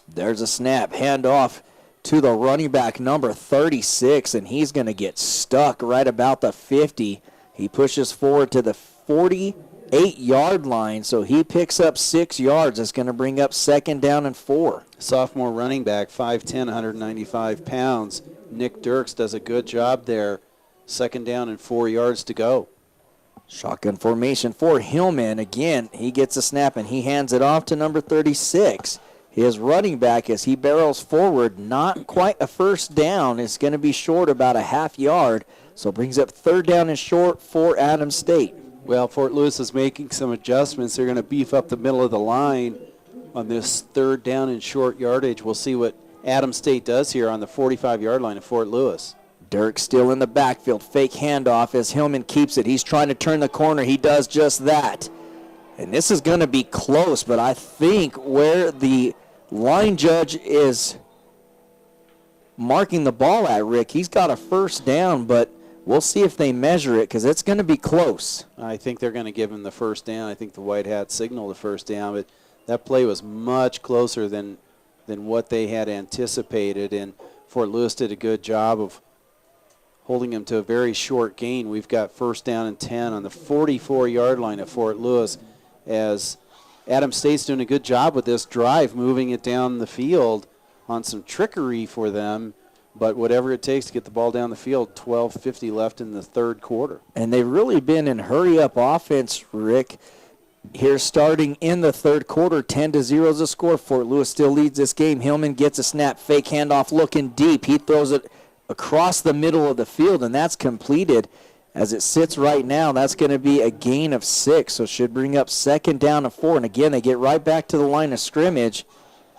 There's a snap, handoff to the running back, number 36, and he's going to get stuck right about the 50. He pushes forward to the 48-yard line, so he picks up 6 yards. It's going to bring up 2nd down and 4. Sophomore running back, 5'10", 195 pounds. Nick Dirks does a good job there. 2nd down and 4 yards to go. Shotgun formation for Hillman. Again, he gets a snap, and he hands it off to number 36. His running back, as he barrels forward, not quite a 1st down. It's going to be short about a half yard. So brings up 3rd down and short for Adams State. Well, Fort Lewis is making some adjustments. They're going to beef up the middle of the line on this 3rd down and short yardage. We'll see what Adams State does here on the 45-yard line of Fort Lewis. Dirk still in the backfield. Fake handoff as Hillman keeps it. He's trying to turn the corner. He does just that. And this is going to be close, but I think where the line judge is marking the ball at, Rick, he's got a 1st down, but we'll see if they measure it because it's going to be close. I think they're going to give him the 1st down. I think the White Hats signaled the 1st down, but that play was much closer than what they had anticipated, and Fort Lewis did a good job of holding him to a very short gain. We've got 1st down and 10 on the 44-yard line of Fort Lewis as Adams State's doing a good job with this drive, moving it down the field on some trickery for them. But whatever it takes to get the ball down the field, 12:50 left in the 3rd quarter. And they've really been in hurry-up offense, Rick. Here starting in the 3rd quarter, 10-0 is the score. Fort Lewis still leads this game. Hillman gets a snap, fake handoff looking deep. He throws it across the middle of the field, and that's completed. As it sits right now, that's going to be a gain of 6, so should bring up 2nd down and 4. And again, they get right back to the line of scrimmage,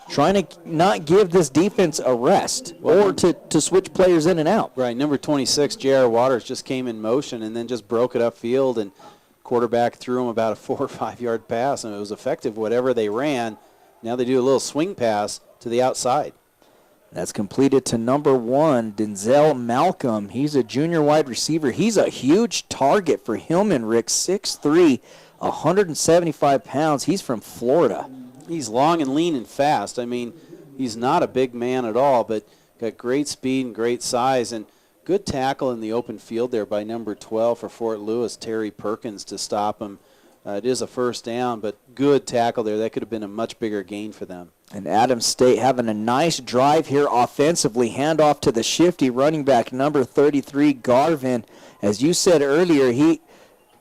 trying to not give this defense a rest or to switch players in and out. Right, number 26, J.R. Waters, just came in motion and then just broke it upfield and quarterback threw them about a 4 or 5 yard pass, and it was effective whatever they ran. Now they do a little swing pass to the outside. That's completed to number 1, Denzel Malcolm. He's a junior wide receiver. He's a huge target for Hillman, Rick. 6'3", 175 pounds. He's from Florida. He's long and lean and fast. I mean, he's not a big man at all, but got great speed and great size, and good tackle in the open field there by number 12 for Fort Lewis, Terry Perkins, to stop him. It is a first down, but good tackle there. That could have been a much bigger gain for them. And Adams State having a nice drive here offensively. Handoff to the shifty running back, number 33, Garvin. As you said earlier, he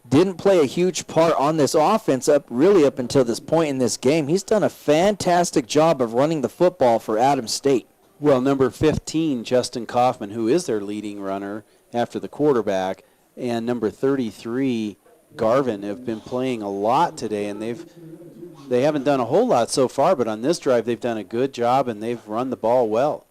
didn't play a huge part on this offense up until this point in this game. He's done a fantastic job of running the football for Adams State. Well, number 15, Justin Kaufman, who is their leading runner after the quarterback, and number 33, Garvin, have been playing a lot today, and they haven't done a whole lot so far, but on this drive they've done a good job, and they've run the ball well.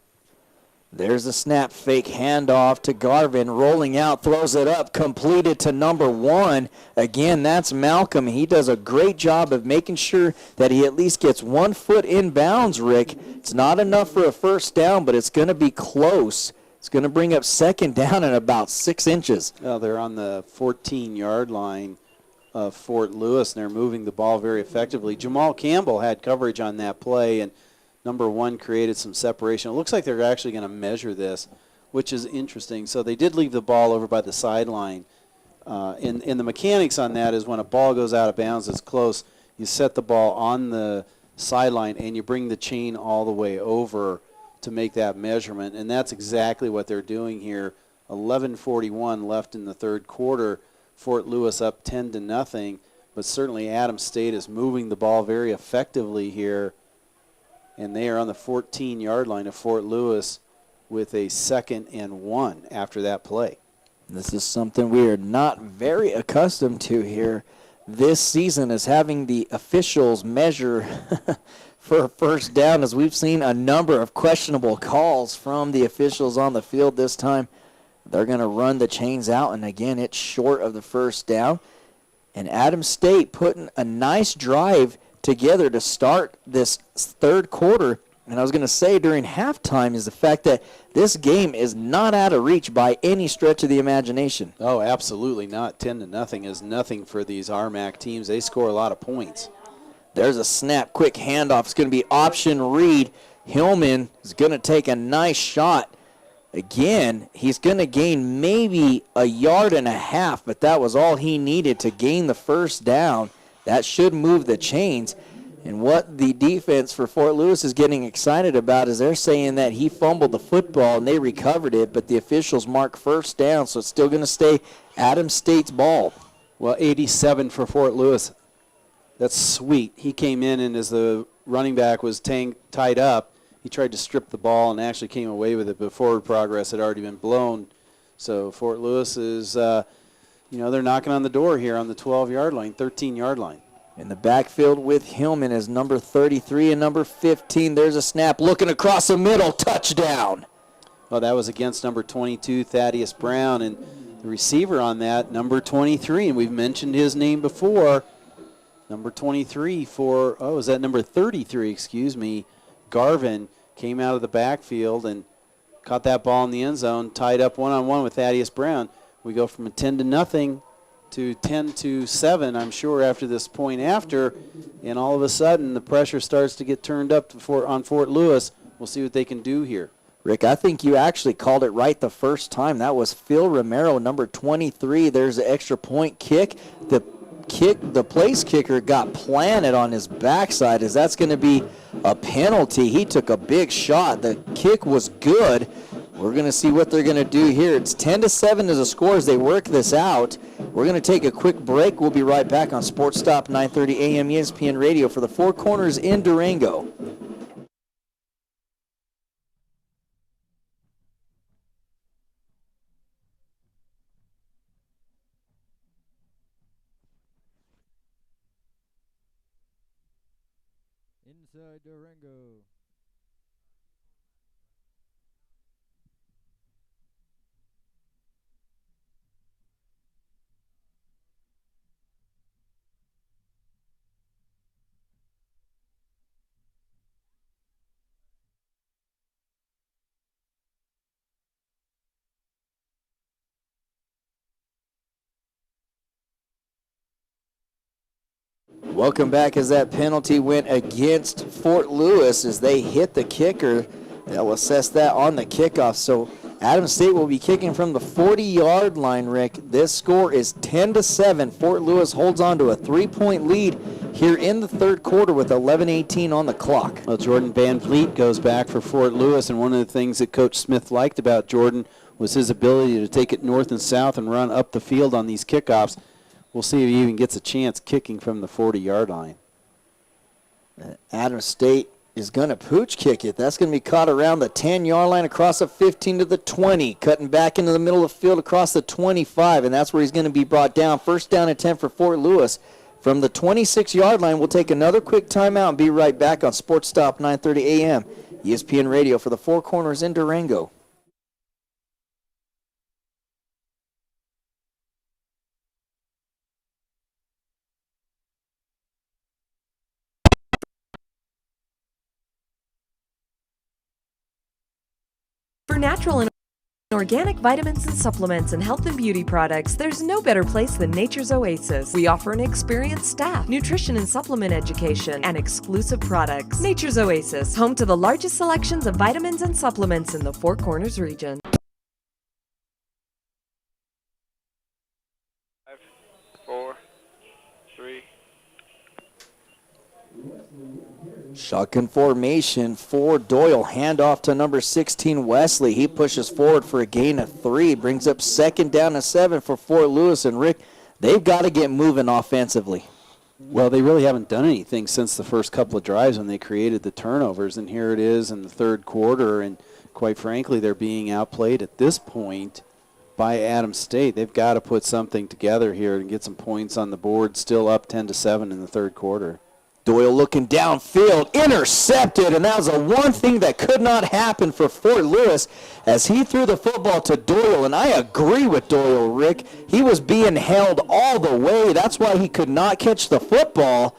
There's a snap fake handoff to Garvin, rolling out, throws it up, completed to number 1. Again, that's Malcolm. He does a great job of making sure that he at least gets 1 foot in bounds, Rick. It's not enough for a first down, but it's going to be close. It's going to bring up second down in about 6 inches. Well, they're on the 14-yard line of Fort Lewis, and they're moving the ball very effectively. Jamal Campbell had coverage on that play, and number 1 created some separation. It looks like they're actually going to measure this, which is interesting. So they did leave the ball over by the sideline. And the mechanics on that is when a ball goes out of bounds, it's close, you set the ball on the sideline and you bring the chain all the way over to make that measurement. And that's exactly what they're doing here. 11:41 left in the third quarter. Fort Lewis up 10-0. But certainly Adams State is moving the ball very effectively here. And they are on the 14-yard line of Fort Lewis with a 2nd and 1 after that play. This is something we are not very accustomed to here this season, is having the officials measure for a first down, as we've seen a number of questionable calls from the officials on the field this time. They're going to run the chains out, and again, it's short of the first down. And Adams State putting a nice drive together to start this third quarter. And I was going to say during halftime is the fact that this game is not out of reach by any stretch of the imagination. Oh, absolutely not. 10-0 is nothing for these RMAC teams. They score a lot of points. There's a snap, quick handoff. It's going to be option read. Hillman is going to take a nice shot. Again, he's going to gain maybe 1.5 yards, but that was all he needed to gain the first down. That should move the chains. And what the defense for Fort Lewis is getting excited about is they're saying that he fumbled the football and they recovered it, but the officials mark first down, so it's still going to stay Adams State's ball. Well, 87 for Fort Lewis. That's sweet. He came in, and as the running back was tied up, he tried to strip the ball and actually came away with it, but forward progress had already been blown. So Fort Lewis is, they're knocking on the door here on the 12-yard line, 13-yard line. In the backfield with Hillman is number 33 and number 15. There's a snap looking across the middle. Touchdown. Well, that was against number 22, Thaddeus Brown, and the receiver on that, number 23, and we've mentioned his name before. Number 23 is that number 33, Garvin came out of the backfield and caught that ball in the end zone, tied up one-on-one with Thaddeus Brown. We go from a 10-0 to 10-7, I'm sure, after this point after, and all of a sudden the pressure starts to get turned up on Fort Lewis. We'll see what they can do here. Rick, I think you actually called it right the first time. That was Phil Romero, number 23. There's an extra point kick. The place kicker got planted on his backside, as that's going to be a penalty. He took a big shot. The kick was good. We're going to see what they're going to do here. It's 10-7 as a score as they work this out. We're going to take a quick break. We'll be right back on Sports Stop 930 AM ESPN Radio for the Four Corners in Durango. Inside Durango. Welcome back as that penalty went against Fort Lewis as they hit the kicker. They'll assess that on the kickoff. So Adams State will be kicking from the 40-yard line, Rick. This score is 10-7. Fort Lewis holds on to a 3-point lead here in the third quarter with 11:18 on the clock. Well, Jordan Van Vliet goes back for Fort Lewis, and one of the things that Coach Smith liked about Jordan was his ability to take it north and south and run up the field on these kickoffs. We'll see if he even gets a chance kicking from the 40-yard line. Adams State is going to pooch kick it. That's going to be caught around the 10-yard line across the 15 to the 20, cutting back into the middle of the field across the 25, and that's where he's going to be brought down. First down and 10 for Fort Lewis. From the 26-yard line, we'll take another quick timeout and be right back on Sports Stop 9:30 a.m. ESPN Radio for the Four Corners in Durango. For natural and organic vitamins and supplements and health and beauty products, there's no better place than Nature's Oasis. We offer an experienced staff, nutrition and supplement education, and exclusive products. Nature's Oasis, home to the largest selections of vitamins and supplements in the Four Corners region. 5, 4, 3. Shotgun formation for Doyle. Handoff to number 16, Wesley. He pushes forward for a gain of 3. Brings up second down and 7 for Fort Lewis. And, Rick, they've got to get moving offensively. Well, they really haven't done anything since the first couple of drives when they created the turnovers. And here it is in the third quarter. And, quite frankly, they're being outplayed at this point by Adams State. They've got to put something together here and get some points on the board. Still up 10-7 in the third quarter. Doyle looking downfield, intercepted, and that was the one thing that could not happen for Fort Lewis as he threw the football to Doyle, and I agree with Doyle, Rick. He was being held all the way. That's why he could not catch the football,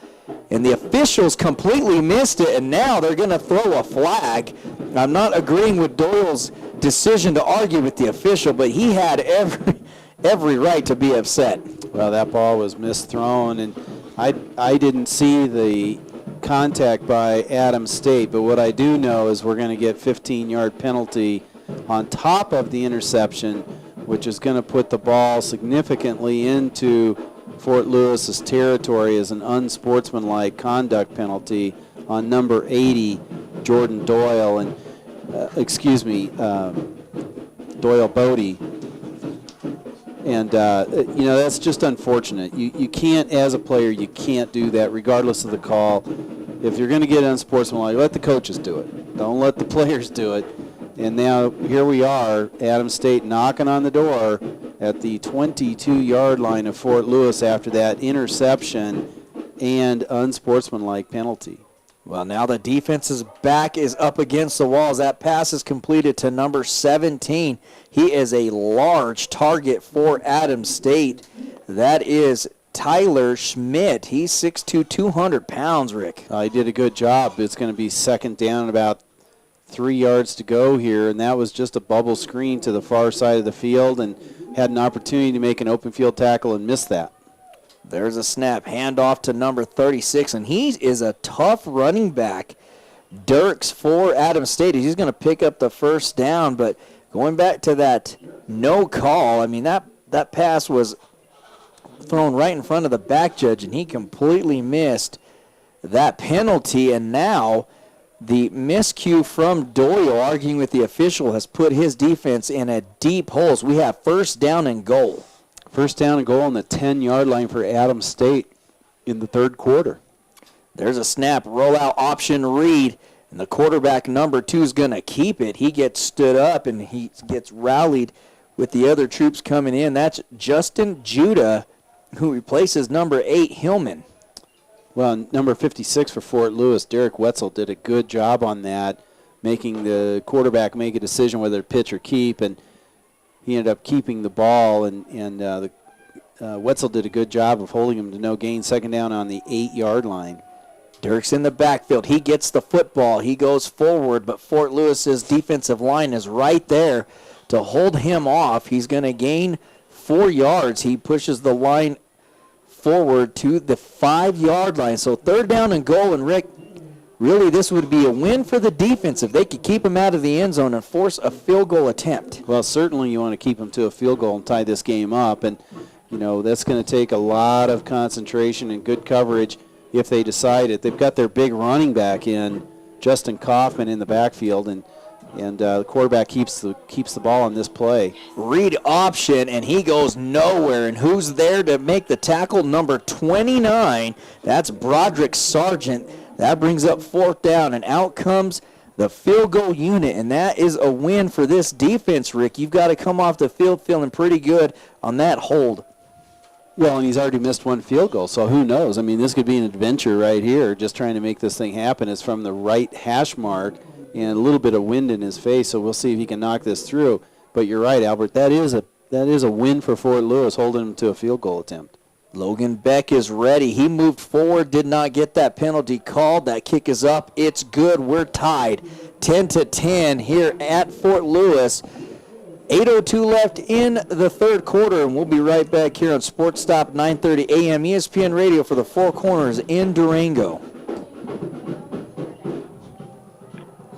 and the officials completely missed it, and now they're going to throw a flag. I'm not agreeing with Doyle's decision to argue with the official, but he had every right to be upset. Well, that ball was misthrown, and I didn't see the contact by Adams State, but what I do know is we're going to get 15-yard penalty on top of the interception, which is going to put the ball significantly into Fort Lewis's territory as an unsportsmanlike conduct penalty on number 80, Jordan Doyle, and Doyle Bodie. And, that's just unfortunate. You can't, as a player, you can't do that regardless of the call. If you're going to get unsportsmanlike, let the coaches do it. Don't let the players do it. And now here we are, Adams State knocking on the door at the 22-yard line of Fort Lewis after that interception and unsportsmanlike penalty. Well, now the defense's back is up against the walls. That pass is completed to number 17. He is a large target for Adams State. That is Tyler Schmidt. He's 6'2", 200 pounds, Rick. He did a good job. It's going to be second down, about 3 yards to go here, and that was just a bubble screen to the far side of the field, and had an opportunity to make an open field tackle and missed that. There's a snap, handoff to number 36, and he is a tough running back. Dirks for Adams State. He's going to pick up the first down, but going back to that no call, I mean, that pass was thrown right in front of the back judge, and he completely missed that penalty, and now the miscue from Doyle arguing with the official has put his defense in a deep hole. So we have first down and goal. First down and goal on the 10-yard line for Adams State in the third quarter. There's a snap, rollout option read, and the quarterback number 2 is going to keep it. He gets stood up, and he gets rallied with the other troops coming in. That's Justin Judah, who replaces number 8, Hillman. Well, number 56 for Fort Lewis, Derek Wetzel, did a good job on that, making the quarterback make a decision whether to pitch or keep, and he ended up keeping the ball, and Wetzel did a good job of holding him to no gain. Second down on the 8-yard line. Dirk's in the backfield. He gets the football. He goes forward, but Fort Lewis's defensive line is right there to hold him off. He's going to gain 4 yards. He pushes the line forward to the 5-yard line. So 3rd down and goal, and Rick, really this would be a win for the defense if they could keep him out of the end zone and force a field goal attempt. Well, certainly you want to keep them to a field goal and tie this game up, and that's going to take a lot of concentration and good coverage if they decide it. They've got their big running back in, Justin Kaufman, in the backfield, and the quarterback keeps the ball on this play. Read option, and he goes nowhere. And who's there to make the tackle? Number 29. That's Broderick Sargent. That brings up 4th down, and out comes the field goal unit, and that is a win for this defense, Rick. You've got to come off the field feeling pretty good on that hold. Well, and he's already missed 1 field goal, so who knows? I mean, this could be an adventure right here, just trying to make this thing happen. It's from the right hash mark, and a little bit of wind in his face, so we'll see if he can knock this through. But you're right, Albert. That is a win for Fort Lewis, holding him to a field goal attempt. Logan Beck is ready. He moved forward, did not get that penalty called. That kick is up. It's good. We're tied 10-10 here at Fort Lewis. 8:02 left in the 3rd quarter, and we'll be right back here on Sports Stop 930 AM ESPN Radio for the Four Corners in Durango.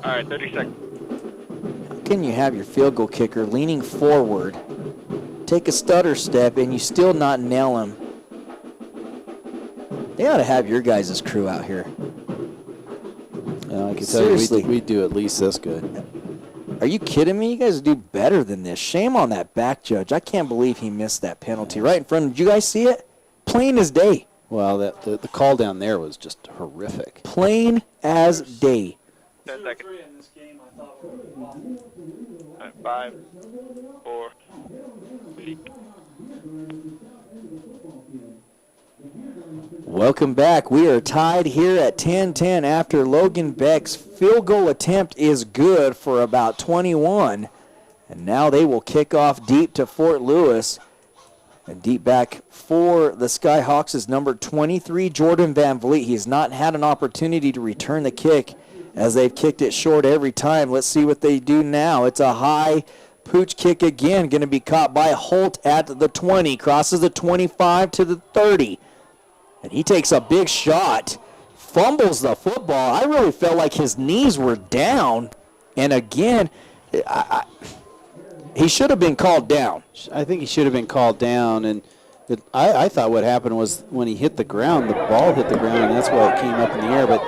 All right, 30 seconds. How can you have your field goal kicker leaning forward, take a stutter step, and you still not nail him? They ought to have your guys' crew out here. I can tell you we do at least this good. Are you kidding me? You guys do better than this. Shame on that back judge. I can't believe he missed that penalty right in front of him. Did you guys see it? Plain as day. Well, the call down there was just horrific. Plain as day. 10 seconds. 5, 4, 3. Welcome back. We are tied here at 10-10 after Logan Beck's field goal attempt is good for about 21. And now they will kick off deep to Fort Lewis. And deep back for the Skyhawks is number 23, Jordan Van Vliet. He has not had an opportunity to return the kick as they've kicked it short every time. Let's see what they do now. It's a high pooch kick again, going to be caught by Holt at the 20, crosses the 25 to the 30. And he takes a big shot, fumbles the football. I really felt like his knees were down. And again, he should have been called down. I think he should have been called down. And I thought what happened was when he hit the ground, the ball hit the ground, and that's why it came up in the air. But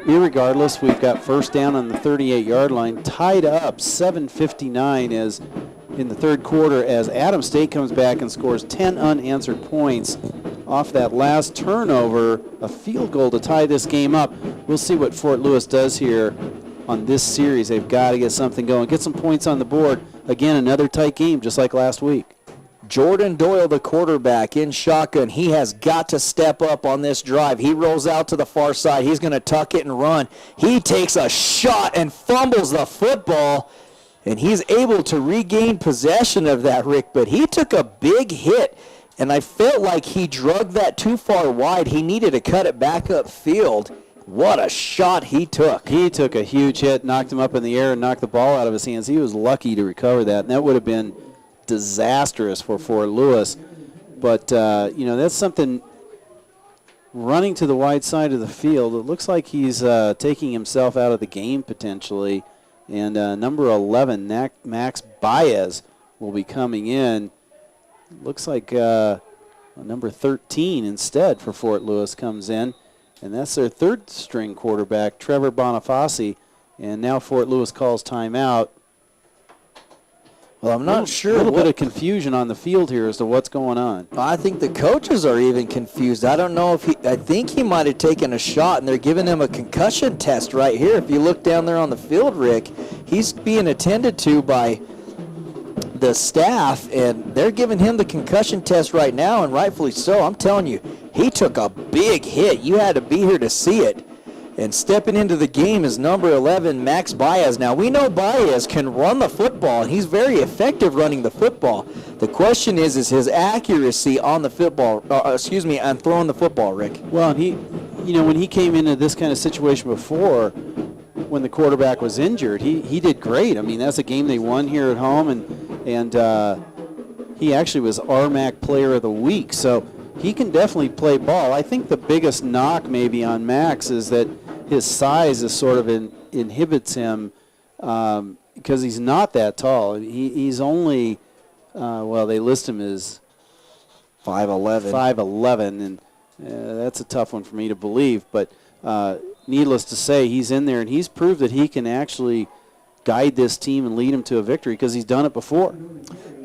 irregardless, we've got 1st down on the 38-yard line, tied up 7:59 as in the 3rd quarter as Adams State comes back and scores 10 unanswered points off that last turnover, a field goal to tie this game up. We'll see what Fort Lewis does here on this series. They've got to get something going, get some points on the board. Again, another tight game just like last week. Jordan Doyle, the quarterback, in shotgun. He has got to step up on this drive. He rolls out to the far side. He's going to tuck it and run. He takes a shot and fumbles the football, and he's able to regain possession of that, Rick, but he took a big hit, and I felt like he drugged that too far wide. He needed to cut it back upfield. What a shot he took. He took a huge hit, knocked him up in the air, and knocked the ball out of his hands. He was lucky to recover that, and that would have been disastrous for Fort Lewis. But, that's something running to the wide side of the field. It looks like he's taking himself out of the game potentially. And number 11, Max Baez, will be coming in. Looks like number 13 instead for Fort Lewis comes in. And that's their 3rd-string quarterback, Trevor Bonifaci. And now Fort Lewis calls timeout. Well, I'm not sure. A little bit of confusion on the field here as to what's going on. I think the coaches are even confused. I don't know if I think he might have taken a shot, and they're giving him a concussion test right here. If you look down there on the field, Rick, he's being attended to by the staff, and they're giving him the concussion test right now, and rightfully so. I'm telling you, he took a big hit. You had to be here to see it. And stepping into the game is number 11, Max Baez. Now, we know Baez can run the football, and he's very effective running the football. The question is his accuracy on the football, on throwing the football, Rick. Well, and when he came into this kind of situation before, when the quarterback was injured, he did great. I mean, that's a game they won here at home, and he actually was RMAC Player of the Week. So, he can definitely play ball. I think the biggest knock maybe on Max is that his size is sort of inhibits him because he's not that tall. He's only, they list him as 5'11". 5'11", and that's a tough one for me to believe. But needless to say, he's in there, and he's proved that he can actually guide this team and lead them to a victory because he's done it before.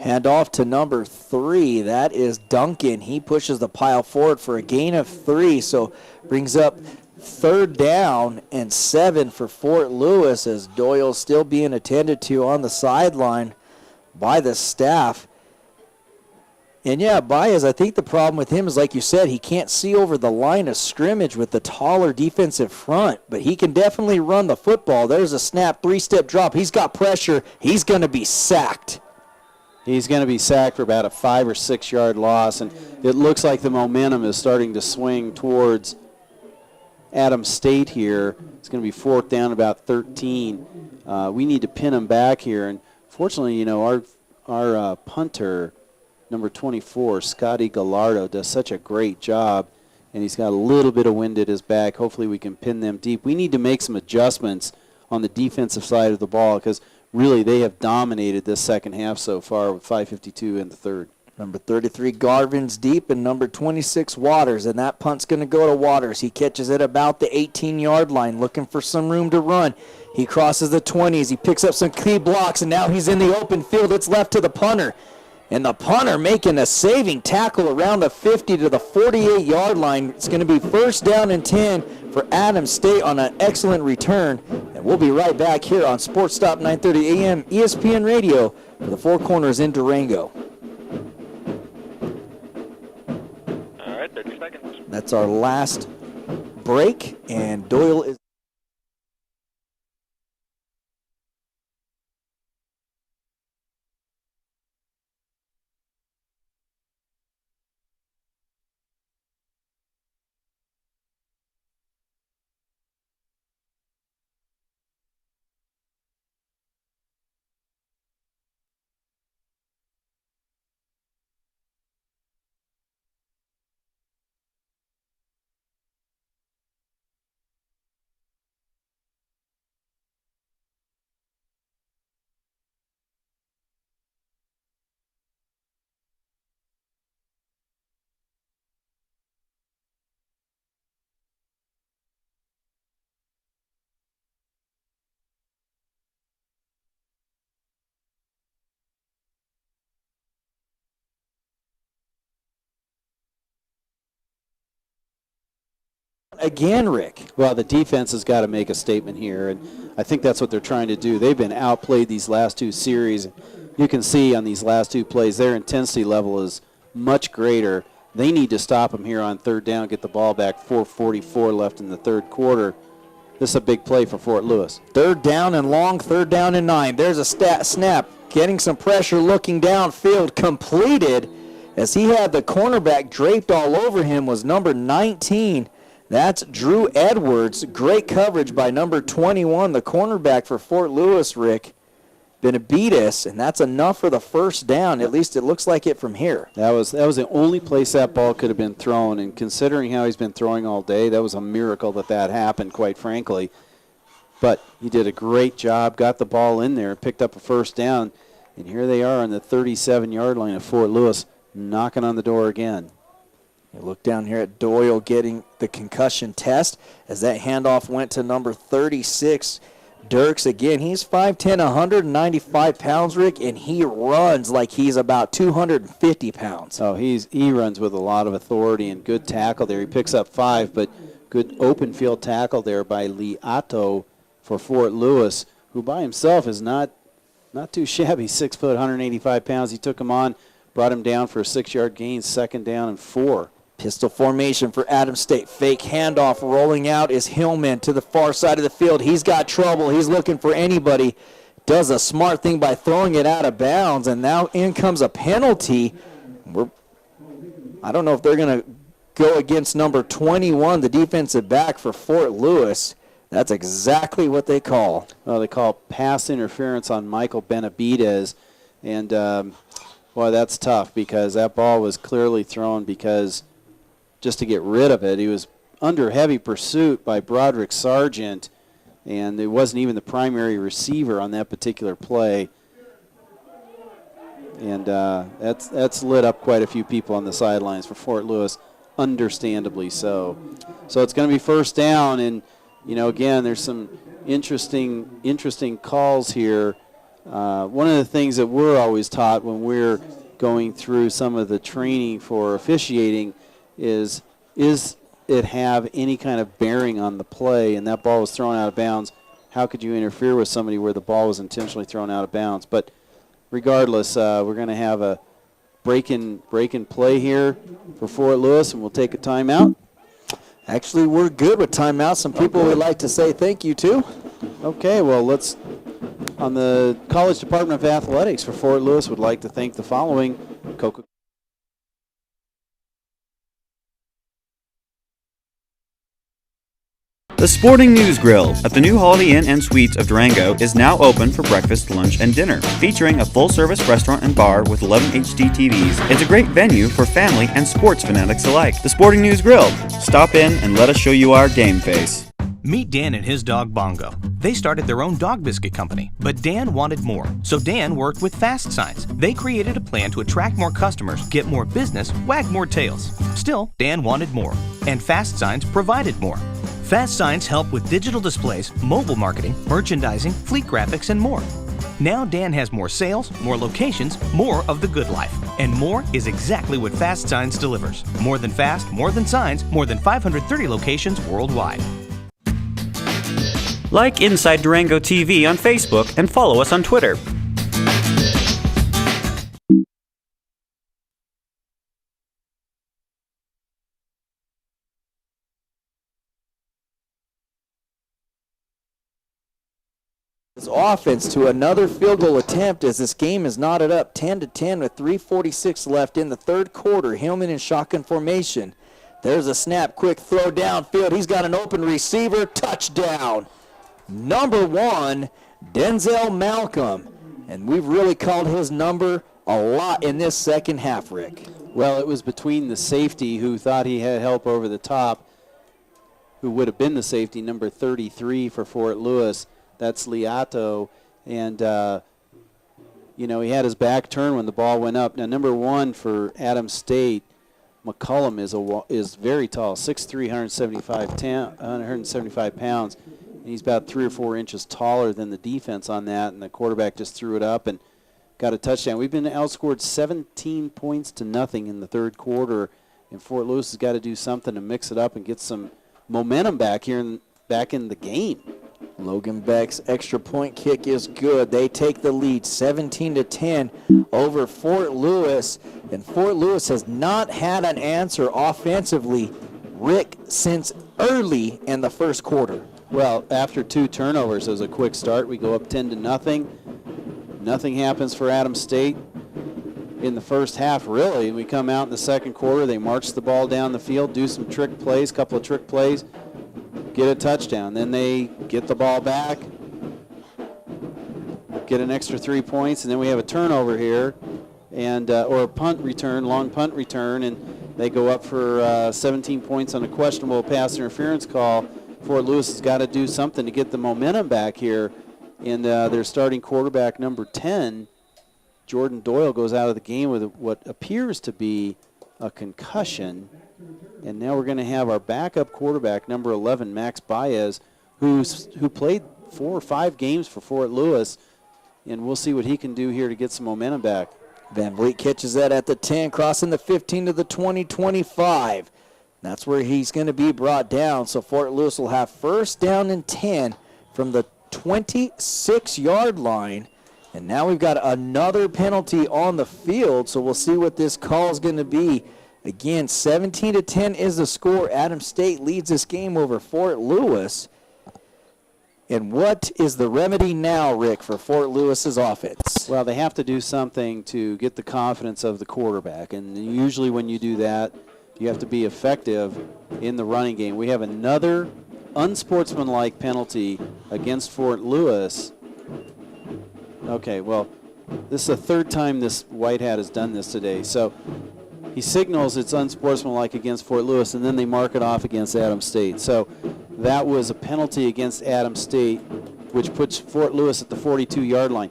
Hand off to number 3. That is Duncan. He pushes the pile forward for a gain of 3, so brings up 3rd down and 7 for Fort Lewis as Doyle's still being attended to on the sideline by the staff. And yeah, Baez, I think the problem with him is, like you said, he can't see over the line of scrimmage with the taller defensive front, but he can definitely run the football. There's a snap, 3-step drop. He's got pressure. He's going to be sacked. He's going to be sacked for about a 5 or 6 yard loss, and it looks like the momentum is starting to swing towards Adams State here. It's going to be 4th down, about 13. We need to pin him back here, and fortunately, our punter, number 24, Scotty Gallardo, does such a great job, and he's got a little bit of wind at his back. Hopefully we can pin them deep. We need to make some adjustments on the defensive side of the ball because really they have dominated this second half so far with 5:52 in the third. Number 33, Garvin's deep, and number 26, Waters, and that punt's going to go to Waters. He catches it about the 18-yard line, looking for some room to run. He crosses the 20s. He picks up some key blocks, and now he's in the open field. It's left to the punter. And the punter making a saving tackle around the 50 to the 48-yard line. It's going to be 1st down and 10 for Adams State on an excellent return. And we'll be right back here on Sports Stop 930 AM ESPN Radio for the Four Corners in Durango. All right, 30 seconds. That's our last break, and Doyle is... Again, Rick. Well, the defense has got to make a statement here, and I think that's what they're trying to do. They've been outplayed these last 2 series. You can see on these last 2 plays, their intensity level is much greater. They need to stop them here on 3rd down, get the ball back, 4:44 left in the 3rd quarter. This is a big play for Fort Lewis. 3rd down and long, 3rd down and 9. There's a snap, getting some pressure, looking downfield, completed as he had the cornerback draped all over him was number 19. That's Drew Edwards. Great coverage by number 21, the cornerback for Fort Lewis, Rick Benavides, and that's enough for the 1st down. At least it looks like it from here. That was the only place that ball could have been thrown, and considering how he's been throwing all day, that was a miracle that happened, quite frankly. But he did a great job, got the ball in there, picked up a 1st down, and here they are on the 37-yard line of Fort Lewis, knocking on the door again. You look down here at Doyle getting the concussion test as that handoff went to number 36, Dirks. Again, he's 5'10", 195 pounds, Rick, and he runs like he's about 250 pounds. Oh, he runs with a lot of authority and good tackle there. He picks up 5, but good open field tackle there by Liato for Fort Lewis, who by himself is not too shabby. 6 foot, 185 pounds. He took him on, brought him down for a 6-yard gain, 2nd down and 4. Pistol formation for Adams State. Fake handoff rolling out is Hillman to the far side of the field. He's got trouble. He's looking for anybody. Does a smart thing by throwing it out of bounds, and now in comes a penalty. I don't know if they're going to go against number 21, the defensive back for Fort Lewis. That's exactly what they call. Well, they call pass interference on Michael Benavides, and boy, that's tough because that ball was clearly thrown because just to get rid of it. He was under heavy pursuit by Broderick Sargent, and it wasn't even the primary receiver on that particular play. And that's lit up quite a few people on the sidelines for Fort Lewis, understandably so. So it's going to be first down, and again, there's some interesting calls here. One of the things that we're always taught when we're going through some of the training for officiating is it have any kind of bearing on the play, and that ball was thrown out of bounds. How could you interfere with somebody where the ball was intentionally thrown out of bounds? But regardless, we're going to have a break-in play here for Fort Lewis, and we'll take a timeout. Actually, we're good with timeout. Some people would like to say thank you to. Okay, well, let's, on the College Department of Athletics for Fort Lewis, would like to thank the following Coca-Cola. The Sporting News Grill at the new Holiday Inn and Suites of Durango is now open for breakfast, lunch, and dinner. Featuring a full-service restaurant and bar with 11 HD TVs, it's a great venue for family and sports fanatics alike. The Sporting News Grill. Stop in and let us show you our game face. Meet Dan and his dog Bongo. They started their own dog biscuit company, but Dan wanted more, so Dan worked with Fast Signs. They created a plan to attract more customers, get more business, wag more tails. Still, Dan wanted more, and Fast Signs provided more. Fast Signs help with digital displays, mobile marketing, merchandising, fleet graphics, and more. Now Dan has more sales, more locations, more of the good life. And more is exactly what Fast Signs delivers. More than fast, more than signs, more than 530 locations worldwide. Like Inside Durango TV on Facebook and follow us on Twitter. Offense to another field goal attempt as this game is knotted up 10-10 with 3:46 left in the third quarter. Hillman in shotgun formation. There's a snap, quick throw downfield. He's got an open receiver. Touchdown. Number 1, Denzel Malcolm. And we've really called his number a lot in this second half, Rick. Well, it was between the safety who thought he had help over the top, who would have been the safety, number 33 for Fort Lewis. That's Liato, and he had his back turned when the ball went up. Now, number 1 for Adams State, McCullum is very tall, 6'3", 175 pounds. And he's about 3 or 4 inches taller than the defense on that, and the quarterback just threw it up and got a touchdown. We've been outscored 17 points to nothing in the third quarter, and Fort Lewis has got to do something to mix it up and get some momentum back in the game. Logan Beck's extra point kick is good. They take the lead 17-10 over Fort Lewis. And Fort Lewis has not had an answer offensively, Rick, since early in the first quarter. Well, after 2 turnovers, it was a quick start. We go up 10-0. Nothing happens for Adams State in the first half, really. We come out in the second quarter. They march the ball down the field, do some trick plays, couple of trick plays, get a touchdown. Then they get the ball back, get an extra 3 points, and then we have a turnover here, and or a punt return, long punt return, and they go up for 17 points on a questionable pass interference call. Fort Lewis has got to do something to get the momentum back here, and their starting quarterback, number 10, Jordan Doyle, goes out of the game with what appears to be a concussion. And now we're going to have our backup quarterback, number 11, Max Baez, who played 4 or 5 games for Fort Lewis, and we'll see what he can do here to get some momentum back. Van Vliet catches that at the 10, crossing the 15 to the 20, 25. That's where he's going to be brought down. So Fort Lewis will have first down and 10 from the 26-yard line. And now we've got another penalty on the field, so we'll see what this call is going to be. Again, 17-10 is the score. Adams State leads this game over Fort Lewis. And what is the remedy now, Rick, for Fort Lewis's offense? Well, they have to do something to get the confidence of the quarterback. And usually when you do that, you have to be effective in the running game. We have another unsportsmanlike penalty against Fort Lewis. Okay, well, this is the third time this White Hat has done this today. So he signals it's unsportsmanlike against Fort Lewis, and then they mark it off against Adams State. So that was a penalty against Adams State, which puts Fort Lewis at the 42-yard line.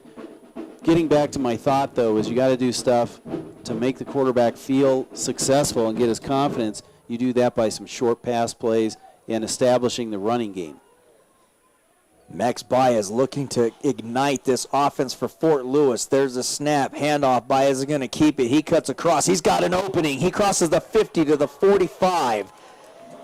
Getting back to my thought, though, is you got to do stuff to make the quarterback feel successful and get his confidence. You do that by some short pass plays and establishing the running game. Max Baez looking to ignite this offense for Fort Lewis. There's a snap, handoff. Baez is going to keep it. He cuts across. He's got an opening. He crosses the 50 to the 45.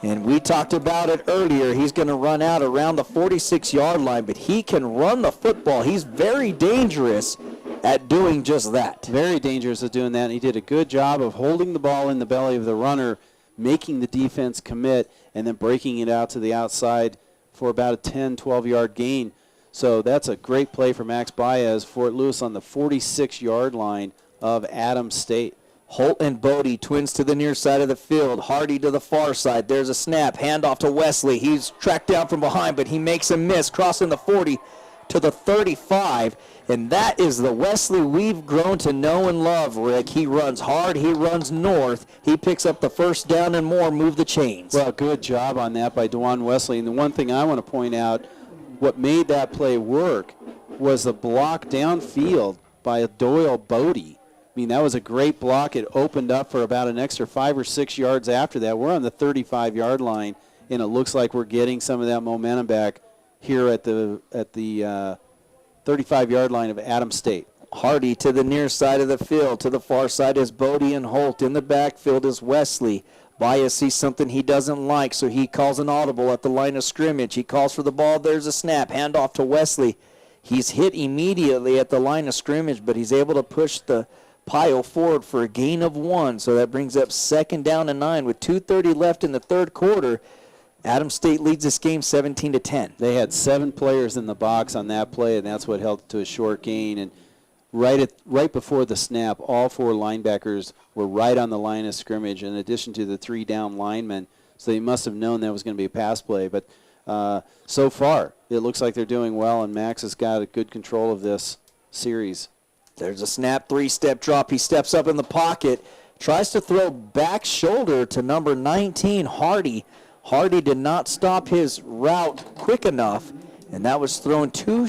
And we talked about it earlier. He's going to run out around the 46-yard line, but he can run the football. He's very dangerous at doing just that. Very dangerous at doing that. And he did a good job of holding the ball in the belly of the runner, making the defense commit, and then breaking it out to the outside for about a 10, 12-yard gain. So that's a great play for Max Baez. Fort Lewis on the 46-yard line of Adams State. Holt and Bodie, twins to the near side of the field. Hardy to the far side. There's a snap. Handoff to Wesley. He's tracked down from behind, but he makes a miss, crossing the 40 to the 35. And that is the Wesley we've grown to know and love, Rick. He runs hard. He runs north. He picks up the first down and more, move the chains. Well, good job on that by DeJuan Wesley. And the one thing I want to point out, what made that play work was the block downfield by Doyle Bodie. I mean, that was a great block. It opened up for about an extra 5 or 6 yards after that. We're on the 35-yard line, and it looks like we're getting some of that momentum back here at the 35-yard line of Adams State. Hardy to the near side of the field. To the far side is Bodie and Holt. In the backfield is Wesley. Baez sees something he doesn't like, so he calls an audible at the line of scrimmage. He calls for the ball. There's a snap. Handoff to Wesley. He's hit immediately at the line of scrimmage, but he's able to push the pile forward for a gain of 1. So that brings up 2nd down and 9 with 2:30 left in the third quarter. Adams State leads this game 17-10. They had 7 players in the box on that play, and that's what held it to a short gain. And right before the snap, all 4 linebackers were right on the line of scrimmage, in addition to the 3 down linemen. So they must have known that was going to be a pass play. But so far, it looks like they're doing well, and Max has got a good control of this series. There's a snap, 3-step drop. He steps up in the pocket, tries to throw back shoulder to number 19, Hardy. Hardy did not stop his route quick enough, and that was thrown 2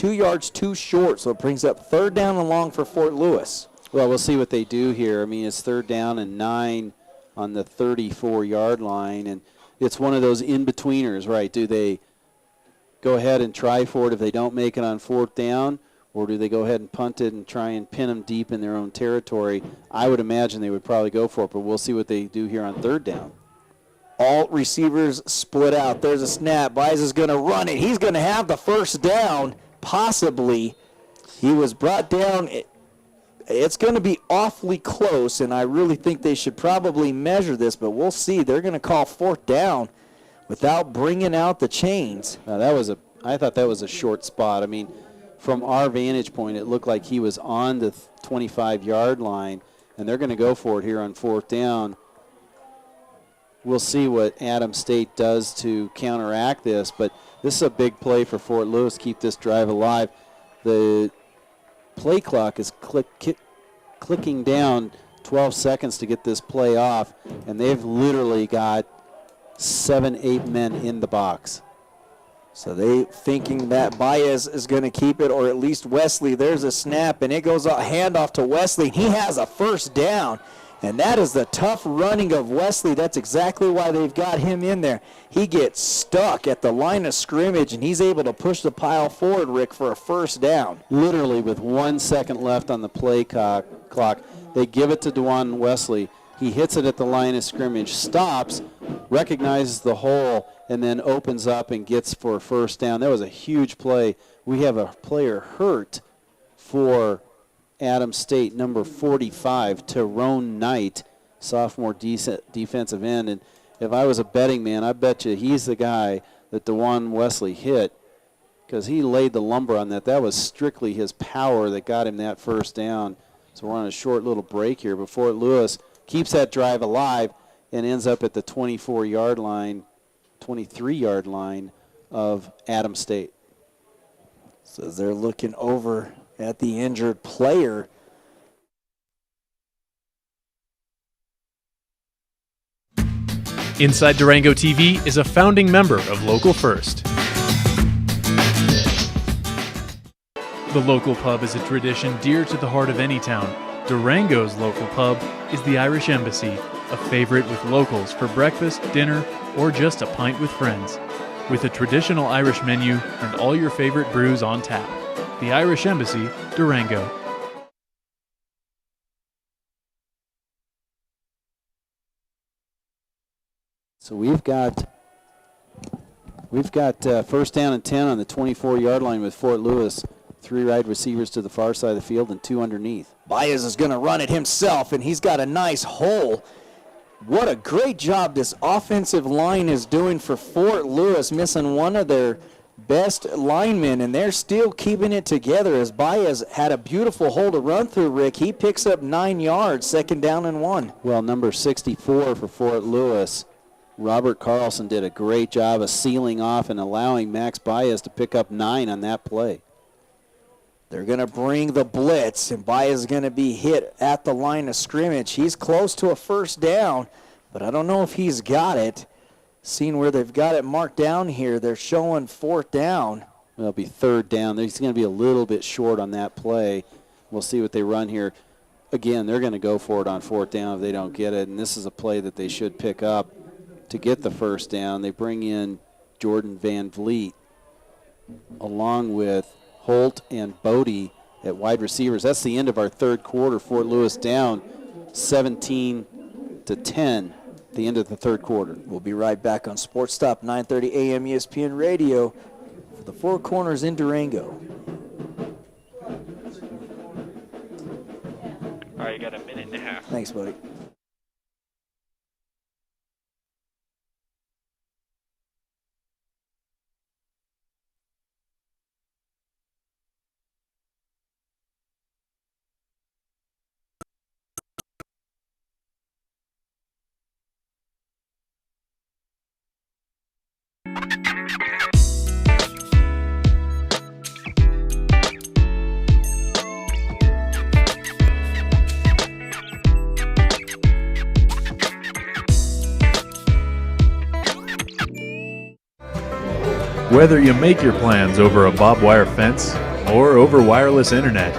yards too short, so it brings up 3rd down and long for Fort Lewis. Well, we'll see what they do here. I mean, it's 3rd down and 9 on the 34-yard line, and it's one of those in-betweeners, right? Do they go ahead and try for it if they don't make it on 4th down, or do they go ahead and punt it and try and pin them deep in their own territory? I would imagine they would probably go for it, but we'll see what they do here on 3rd down. All receivers split out. There's a snap. Baez is going to run it. He's going to have the first down, possibly. He was brought down. It's going to be awfully close, and I really think they should probably measure this, but we'll see. They're going to call 4th down without bringing out the chains. Now I thought that was a short spot. I mean, from our vantage point, it looked like he was on the 25-yard line, and they're going to go for it here on 4th down. We'll see what Adams State does to counteract this, but this is a big play for Fort Lewis, keep this drive alive. The play clock is clicking down 12 seconds to get this play off, and they've literally got 7, 8 men in the box. So they thinking that Baez is going to keep it, or at least Wesley. There's a snap, and it goes out, handoff to Wesley. He has a first down, and that is the tough running of Wesley. That's exactly why they've got him in there. He gets stuck at the line of scrimmage, and he's able to push the pile forward, Rick, for a first down. Literally with 1 second left on the play clock, they give it to DeJuan Wesley. He hits it at the line of scrimmage, stops, recognizes the hole, and then opens up and gets for a first down. That was a huge play. We have a player hurt for Adams State, number 45, Tyrone Knight, sophomore defensive end. And if I was a betting man, I bet you he's the guy that DeJuan Wesley hit, because he laid the lumber on that. That was strictly his power that got him that first down. So we're on a short little break here before Lewis keeps that drive alive and ends up at the 24-yard line, 23-yard line of Adams State. So they're looking over at the injured player. Inside Durango TV is a founding member of Local First. The local pub is a tradition dear to the heart of any town. Durango's local pub is the Irish Embassy, a favorite with locals for breakfast, dinner, or just a pint with friends. With a traditional Irish menu and all your favorite brews on tap. The Irish Embassy, Durango. So we've got first down and 10 on the 24-yard line with Fort Lewis. 3 wide receivers to the far side of the field and 2 underneath. Baez is going to run it himself, and he's got a nice hole. What a great job this offensive line is doing for Fort Lewis, missing one of their best linemen, and they're still keeping it together as Baez had a beautiful hole to run through, Rick. He picks up 9 yards, 2nd down and 1. Well, number 64 for Fort Lewis, Robert Carlson, did a great job of sealing off and allowing Max Baez to pick up 9 on that play. They're going to bring the blitz, and Baez is going to be hit at the line of scrimmage. He's close to a first down, but I don't know if he's got it. Seeing where they've got it marked down here, they're showing 4th down. It'll be 3rd down. He's going to be a little bit short on that play. We'll see what they run here. Again, they're going to go for it on 4th down if they don't get it, and this is a play that they should pick up to get the first down. They bring in Jordan Van Vliet along with Holt and Bodie at wide receivers. That's the end of our 3rd quarter. Fort Lewis down 17-10 at the end of the 3rd quarter. We'll be right back on Sports Stop 930 AM ESPN Radio for the Four Corners in Durango. All right, you got a minute and a half. Thanks, buddy. Whether you make your plans over a barbed wire fence or over wireless internet,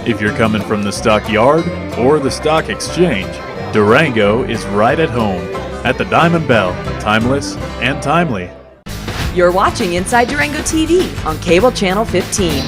if you're coming from the stockyard or the stock exchange, Durango is right at home at the Diamond Bell, timeless and timely. You're watching Inside Durango TV on Cable Channel 15.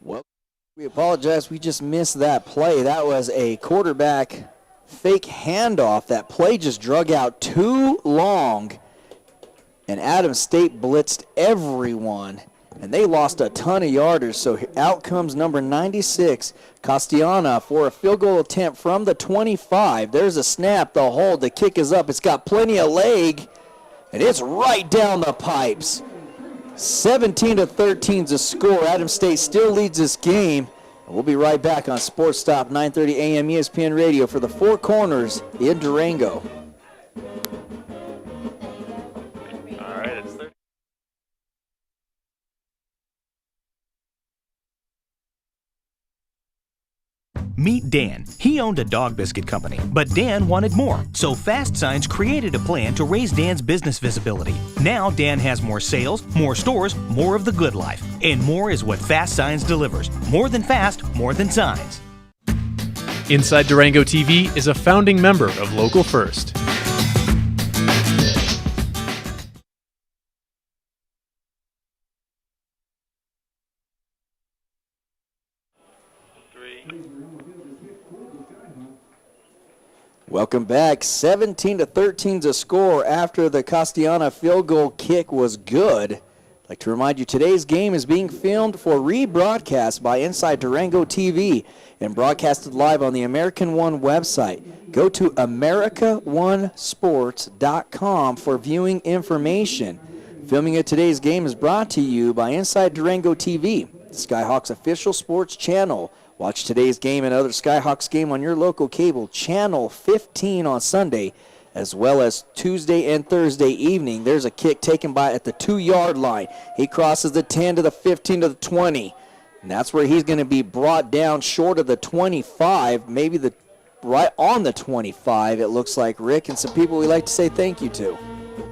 Well, we apologize. We just missed that play. That was a quarterback fake handoff. That play just drug out too long, and Adams State blitzed everyone, and they lost a ton of yarders. So out comes number 96, Castellana, for a field goal attempt from the 25. There's a snap, the hold, the kick is up. It's got plenty of leg, and it's right down the pipes. 17-13 is the score. Adams State still leads this game. We'll be right back on Sports Stop 930 AM ESPN Radio for the Four Corners in Durango. All right, it's 30. Meet Dan. He owned a dog biscuit company, but Dan wanted more. So Fast Signs created a plan to raise Dan's business visibility. Now Dan has more sales, more stores, more of the good life. And more is what Fast Signs delivers. More than fast, more than signs. Inside Durango TV is a founding member of Local First. Welcome back. 17-13 to score after the Castellana field goal kick was good. I'd like to remind you today's game is being filmed for rebroadcast by Inside Durango TV and broadcasted live on the American One website. Go to AmericaOneSports.com for viewing information. Filming of today's game is brought to you by Inside Durango TV, Skyhawks official sports channel. Watch today's game and other Skyhawks game on your local cable, Channel 15 on Sunday, as well as Tuesday and Thursday evening. There's a kick taken by at the 2-yard line. He crosses the 10 to the 15 to the 20. And that's where he's going to be brought down short of the 25, maybe right on the 25, it looks like, Rick, and some people we like to say thank you to.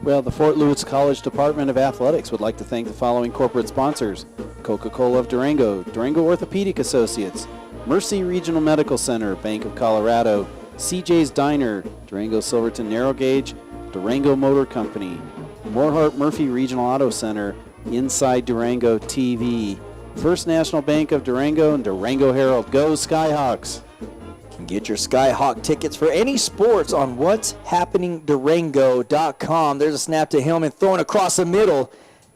Well, the Fort Lewis College Department of Athletics would like to thank the following corporate sponsors: Coca-Cola of Durango, Durango Orthopedic Associates, Mercy Regional Medical Center, Bank of Colorado, CJ's Diner, Durango Silverton Narrow Gauge, Durango Motor Company, Morehart Murphy Regional Auto Center, Inside Durango TV, First National Bank of Durango, and Durango Herald. Go Skyhawks! Get your Skyhawk tickets for any sports on whatshappeningdurango.com. There's a snap to Hillman, thrown across the middle.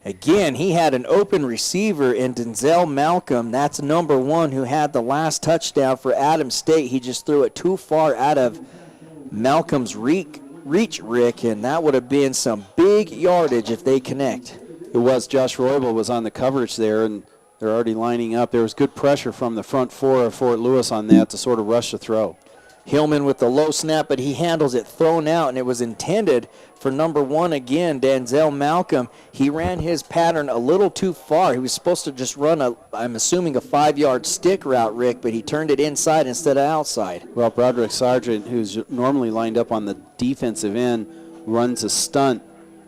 Again, he had an open receiver in Denzel Malcolm. That's number 1 who had the last touchdown for Adams State. He just threw it too far out of Malcolm's reach, Rick, and that would have been some big yardage if they connect. It was. Josh Roybal was on the coverage there, and they're already lining up. There was good pressure from the front 4 of Fort Lewis on that to sort of rush the throw. Hillman with the low snap, but he handles it, thrown out, and it was intended for number 1 again, Denzel Malcolm. He ran his pattern a little too far. He was supposed to just run, I'm assuming, a 5-yard stick route, Rick, but he turned it inside instead of outside. Well, Broderick Sargent, who's normally lined up on the defensive end, runs a stunt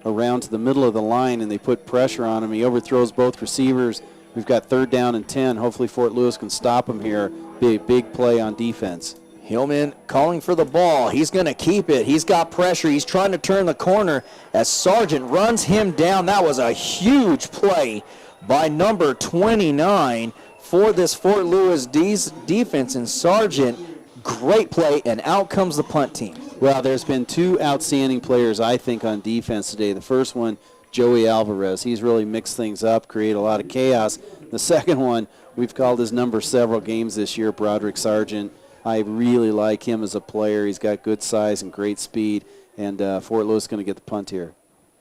around to the middle of the line, and they put pressure on him. He overthrows both receivers. We've got 3rd down and 10. Hopefully Fort Lewis can stop him here. Be a big play on defense. Hillman calling for the ball. He's going to keep it. He's got pressure. He's trying to turn the corner as Sargent runs him down. That was a huge play by number 29 for this Fort Lewis defense. And Sargent, great play, and out comes the punt team. Well, there's been 2 outstanding players, I think, on defense today. The first one, Joey Alvarez. He's really mixed things up, created a lot of chaos. The second one, we've called his number several games this year, Broderick Sargent. I really like him as a player. He's got good size and great speed, and Fort Lewis is going to get the punt here.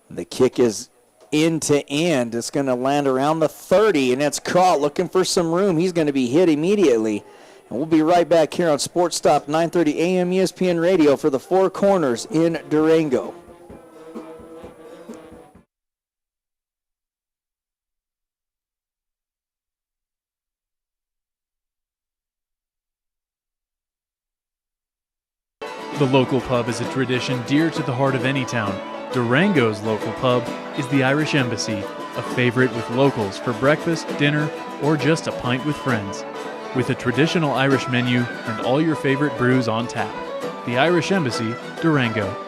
The kick is end to end. It's going to land around the 30, and it's caught. Looking for some room. He's going to be hit immediately. And we'll be right back here on Sports Stop 930 AM ESPN Radio for the Four Corners in Durango. The local pub is a tradition dear to the heart of any town. Durango's local pub is the Irish Embassy, a favorite with locals for breakfast, dinner, or just a pint with friends. With a traditional Irish menu and all your favorite brews on tap. The Irish Embassy, Durango.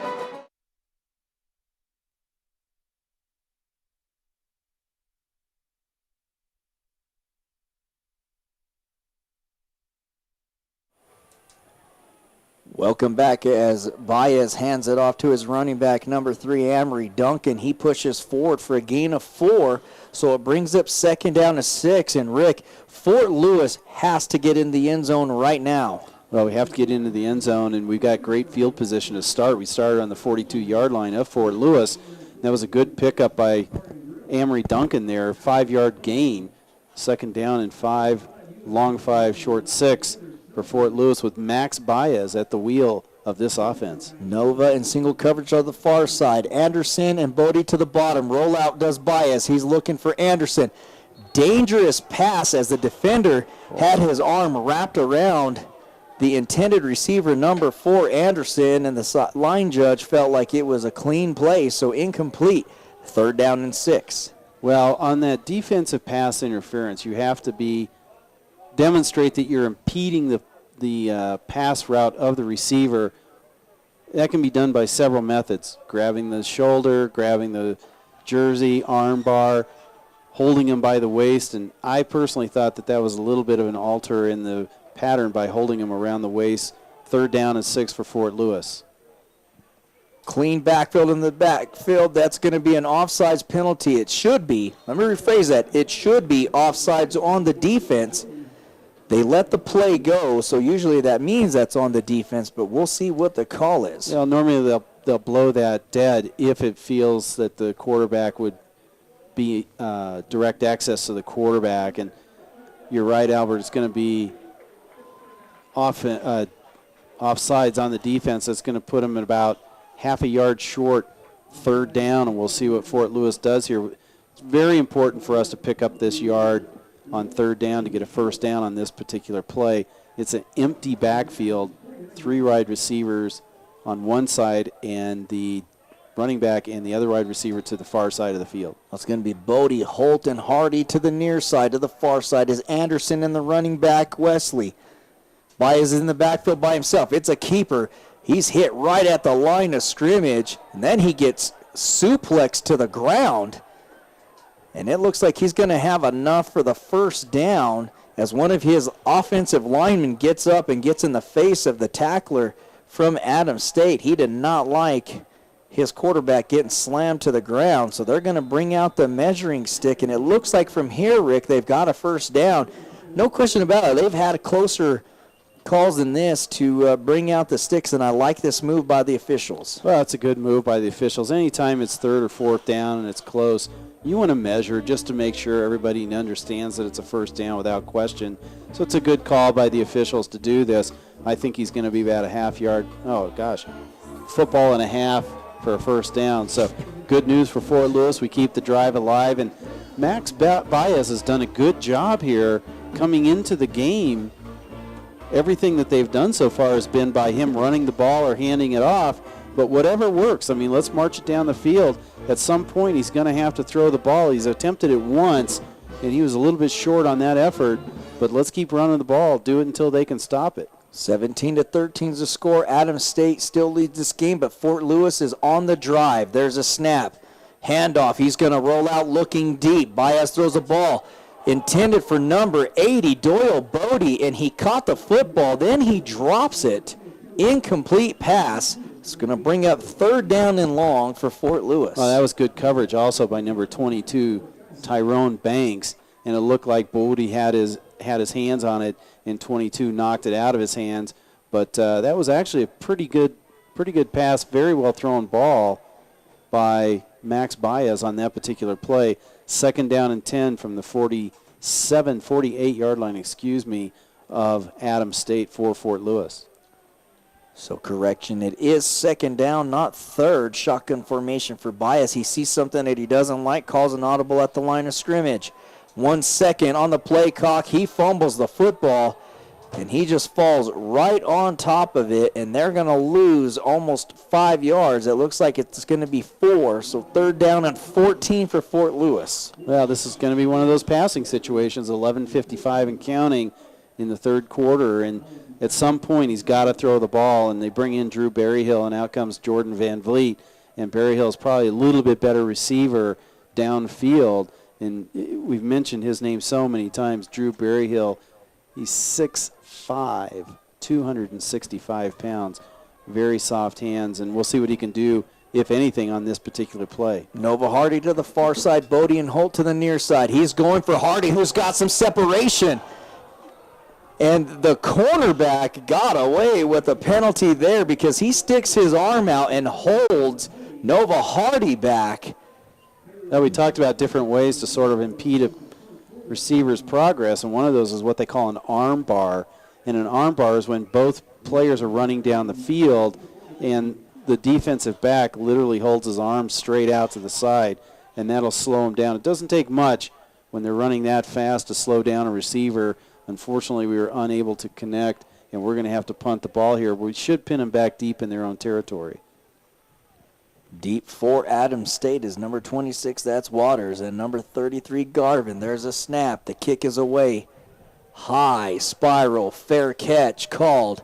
Welcome back as Baez hands it off to his running back, number 3, Amory Duncan. He pushes forward for a gain of 4, so it brings up 2nd down to 6. And, Rick, Fort Lewis has to get in the end zone right now. Well, we have to get into the end zone, and we've got great field position to start. We started on the 42-yard line of Fort Lewis. That was a good pickup by Amory Duncan there, 5-yard gain. 2nd down and 5, long 5, short 6. For Fort Lewis with Max Baez at the wheel of this offense. Nova in single coverage on the far side. Anderson and Bodie to the bottom. Rollout does Baez. He's looking for Anderson. Dangerous pass as the defender had his arm wrapped around the intended receiver, number 4, Anderson, and the line judge felt like it was a clean play, so incomplete. 3rd down and 6. Well, on that defensive pass interference, you have to demonstrate that you're impeding the pass route of the receiver. That can be done by several methods: grabbing the shoulder, grabbing the jersey, arm bar, holding him by the waist. And I personally thought that was a little bit of an alter in the pattern by holding him around the waist 3rd down and 6 for Fort Lewis. Clean backfield in the backfield. That's going to be an offsides penalty. It should be. Let me rephrase that. It should be offsides on the defense. They let the play go, so usually that means that's on the defense, but we'll see what the call is. Yeah, normally they'll blow that dead if it feels that the quarterback would be direct access to the quarterback. And you're right, Albert. It's going to be offsides on the defense. That's going to put them at about half a yard short, 3rd down, and we'll see what Fort Lewis does here. It's very important for us to pick up this yard on 3rd down to get a 1st down on this particular play. It's an empty backfield, 3 wide receivers on one side and the running back and the other wide receiver to the far side of the field. It's going to be Bodie, Holt, and Hardy to the near side. To the far side is Anderson and the running back, Wesley. Baez is in the backfield by himself. It's a keeper. He's hit right at the line of scrimmage, and then he gets suplexed to the ground. And it looks like he's going to have enough for the 1st down as one of his offensive linemen gets up and gets in the face of the tackler from Adams State. He did not like his quarterback getting slammed to the ground, so they're going to bring out the measuring stick, and it looks like from here, Rick, they've got a 1st down. No question about it. They've had closer calls than this to bring out the sticks, and I like this move by the officials. Well, it's a good move by the officials. Anytime it's 3rd or 4th down and it's close, you want to measure just to make sure everybody understands that it's a 1st down without question. So it's a good call by the officials to do this. I think he's going to be about a half yard. Oh, gosh. Football and a half for a 1st down. So good news for Fort Lewis. We keep the drive alive. And Max Baez has done a good job here coming into the game. Everything that they've done so far has been by him running the ball or handing it off. But whatever works, I mean, let's march it down the field. At some point, he's going to have to throw the ball. He's attempted it once, and he was a little bit short on that effort. But let's keep running the ball. Do it until they can stop it. 17-13 is the score. Adams State still leads this game, but Fort Lewis is on the drive. There's a snap. Handoff. He's going to roll out looking deep. Baez throws a ball intended for number 80, Doyle Bodie, and he caught the football. Then he drops it. Incomplete pass. It's going to bring up 3rd down and long for Fort Lewis. Oh, that was good coverage also by number 22, Tyrone Banks, and it looked like Bodie had his hands on it, and 22 knocked it out of his hands. But that was actually a pretty good pass, very well thrown ball by Max Baez on that particular play. 2nd down and 10 from the 48-yard line, of Adams State for Fort Lewis. So correction, it is 2nd down, not 3rd. Shotgun formation for Baez. He sees something that he doesn't like, calls an audible at the line of scrimmage. 1 second on the play clock. He fumbles the football, and he just falls right on top of it, and they're going to lose almost 5 yards. It looks like it's going to be 4, so 3rd down and 14 for Fort Lewis. Well, this is going to be one of those passing situations, 11:55 and counting in the 3rd quarter, and at some point he's got to throw the ball, and they bring in Drew Berryhill, and out comes Jordan Van Vliet, and Berryhill's probably a little bit better receiver downfield, and we've mentioned his name so many times, Drew Berryhill. He's 6'5", 265 pounds, very soft hands, and we'll see what he can do, if anything, on this particular play. Nova Hardy to the far side, Bodie and Holt to the near side. He's going for Hardy, who's got some separation. And the cornerback got away with a penalty there because he sticks his arm out and holds Nova Hardy back. Now, we talked about different ways to sort of impede a receiver's progress, and one of those is what they call an arm bar. And an arm bar is when both players are running down the field and the defensive back literally holds his arms straight out to the side, and that'll slow him down. It doesn't take much when they're running that fast to slow down a receiver. Unfortunately, we were unable to connect, and we're going to have to punt the ball here. We should pin them back deep in their own territory. Deep for Adams State is number 26, that's Waters, and number 33, Garvin. There's a snap. The kick is away. High, spiral, fair catch called.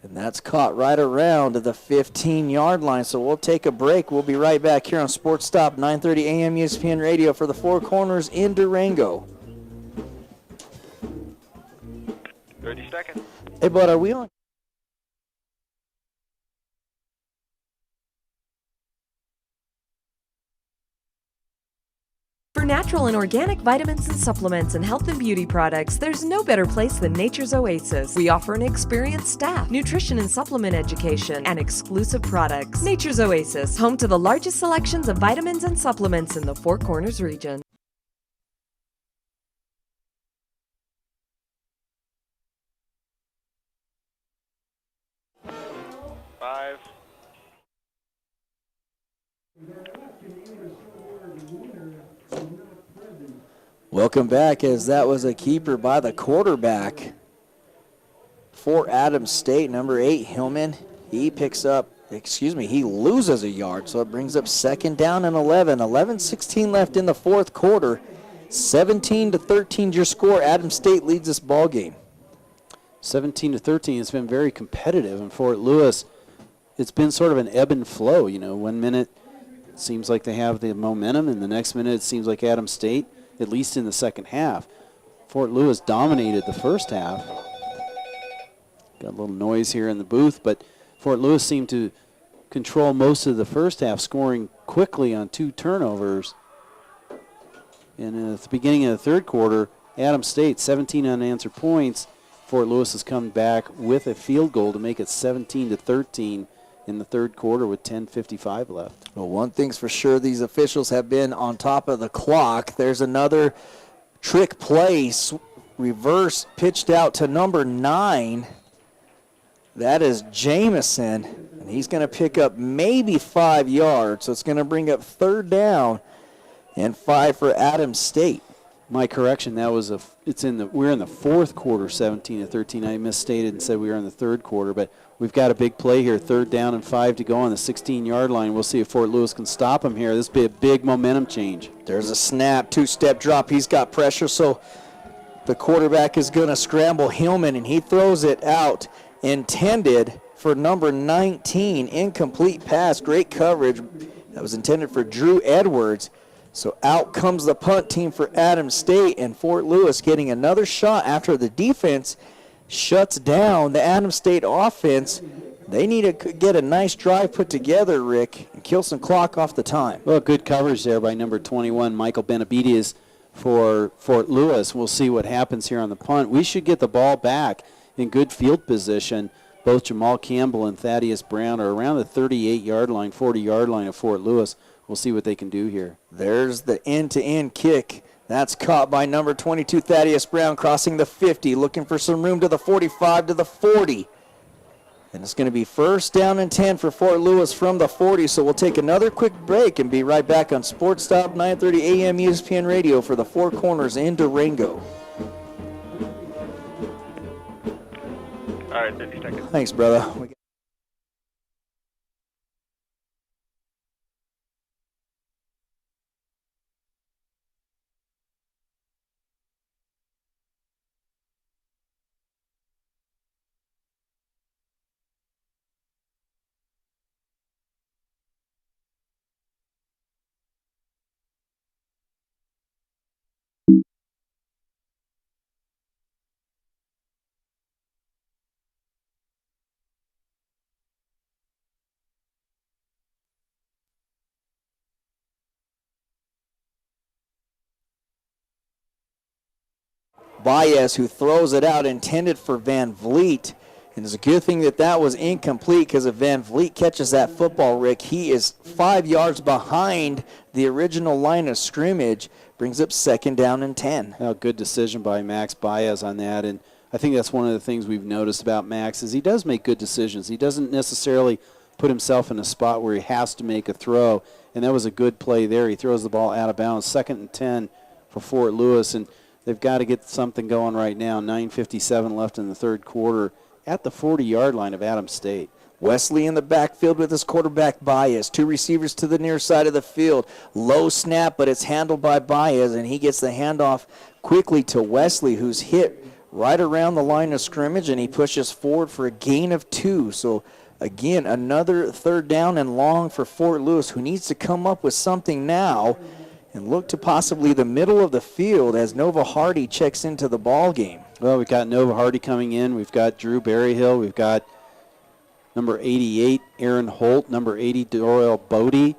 And that's caught right around the 15-yard line. So we'll take a break. We'll be right back here on Sports Stop, 930 AM ESPN Radio for the Four Corners in Durango. 30 seconds. Hey, bud, are we on? natural and organic vitamins and supplements and health and beauty products, there's no better place than Nature's Oasis. We offer an experienced staff, nutrition and supplement education, and exclusive products. Nature's Oasis, home to the largest selections of vitamins and supplements in the Four Corners region. Five. Welcome back, as that was a keeper by the quarterback for Adams State, number 8, Hillman. He loses a yard, so it brings up 2nd down and 11. 11:16 left in the fourth quarter. 17-13 your score. Adams State leads this ball game. 17-13. It's been very competitive in Fort Lewis. It's been sort of an ebb and flow. You know, 1 minute it seems like they have the momentum, and the next minute it seems like Adams State, at least in the second half. Fort Lewis dominated the first half. Got a little noise here in the booth, but Fort Lewis seemed to control most of the first half, scoring quickly on 2 turnovers. And at the beginning of the third quarter, Adams State, 17 unanswered points. Fort Lewis has come back with a field goal to make it 17-13 in the third quarter with 10:55 left. Well, one thing's for sure, these officials have been on top of the clock. There's another trick play, reverse pitched out to number 9. That is Jamison, and he's going to pick up maybe 5 yards, so it's going to bring up 3rd down and 5 for Adams State. My correction, that was we're in the fourth quarter, 17-13. I misstated and said we were in the third quarter, but we've got a big play here, 3rd down and 5 to go on the 16-yard line. We'll see if Fort Lewis can stop him here. This will be a big momentum change. There's a snap, 2-step drop. He's got pressure, so the quarterback is going to scramble Hillman, and he throws it out, intended for number 19, incomplete pass, great coverage. That was intended for Drew Edwards. So out comes the punt team for Adams State, and Fort Lewis getting another shot after the defense shuts down the Adams State offense. They need to get a nice drive put together, Rick, and kill some clock off the time. Well, good coverage there by number 21, Michael Benavides for Fort Lewis. We'll see what happens here on the punt. We should get the ball back in good field position. Both Jamal Campbell and Thaddeus Brown are around the 38-yard line, 40-yard line of Fort Lewis. We'll see what they can do here. There's the end-to-end kick. That's caught by number 22, Thaddeus Brown, crossing the 50, looking for some room to the 45, to the 40. And it's going to be 1st down and 10 for Fort Lewis from the 40, so we'll take another quick break and be right back on Sports Stop 930 AM ESPN Radio for the Four Corners in Durango. All right, 50 seconds. Thanks, brother. Baez, who throws it out, intended for Van Vliet. And it's a good thing that that was incomplete, because if Van Vliet catches that football, Rick, he is 5 yards behind the original line of scrimmage. Brings up 2nd down and 10. Well, good decision by Max Baez on that. And I think that's one of the things we've noticed about Max is he does make good decisions. He doesn't necessarily put himself in a spot where he has to make a throw. And that was a good play there. He throws the ball out of bounds. 2nd and 10 for Fort Lewis. And they've got to get something going right now. 9:57 left in the third quarter at the 40-yard line of Adams State. Wesley in the backfield with his quarterback Baez. 2 receivers to the near side of the field. Low snap, but it's handled by Baez, and he gets the handoff quickly to Wesley, who's hit right around the line of scrimmage, and he pushes forward for a gain of 2. So, again, another 3rd down and long for Fort Lewis, who needs to come up with something now and look to possibly the middle of the field as Nova Hardy checks into the ball game. Well, we've got Nova Hardy coming in. We've got Drew Berryhill. We've got number 88, Aaron Holt. Number 80, Dorrell Bodie.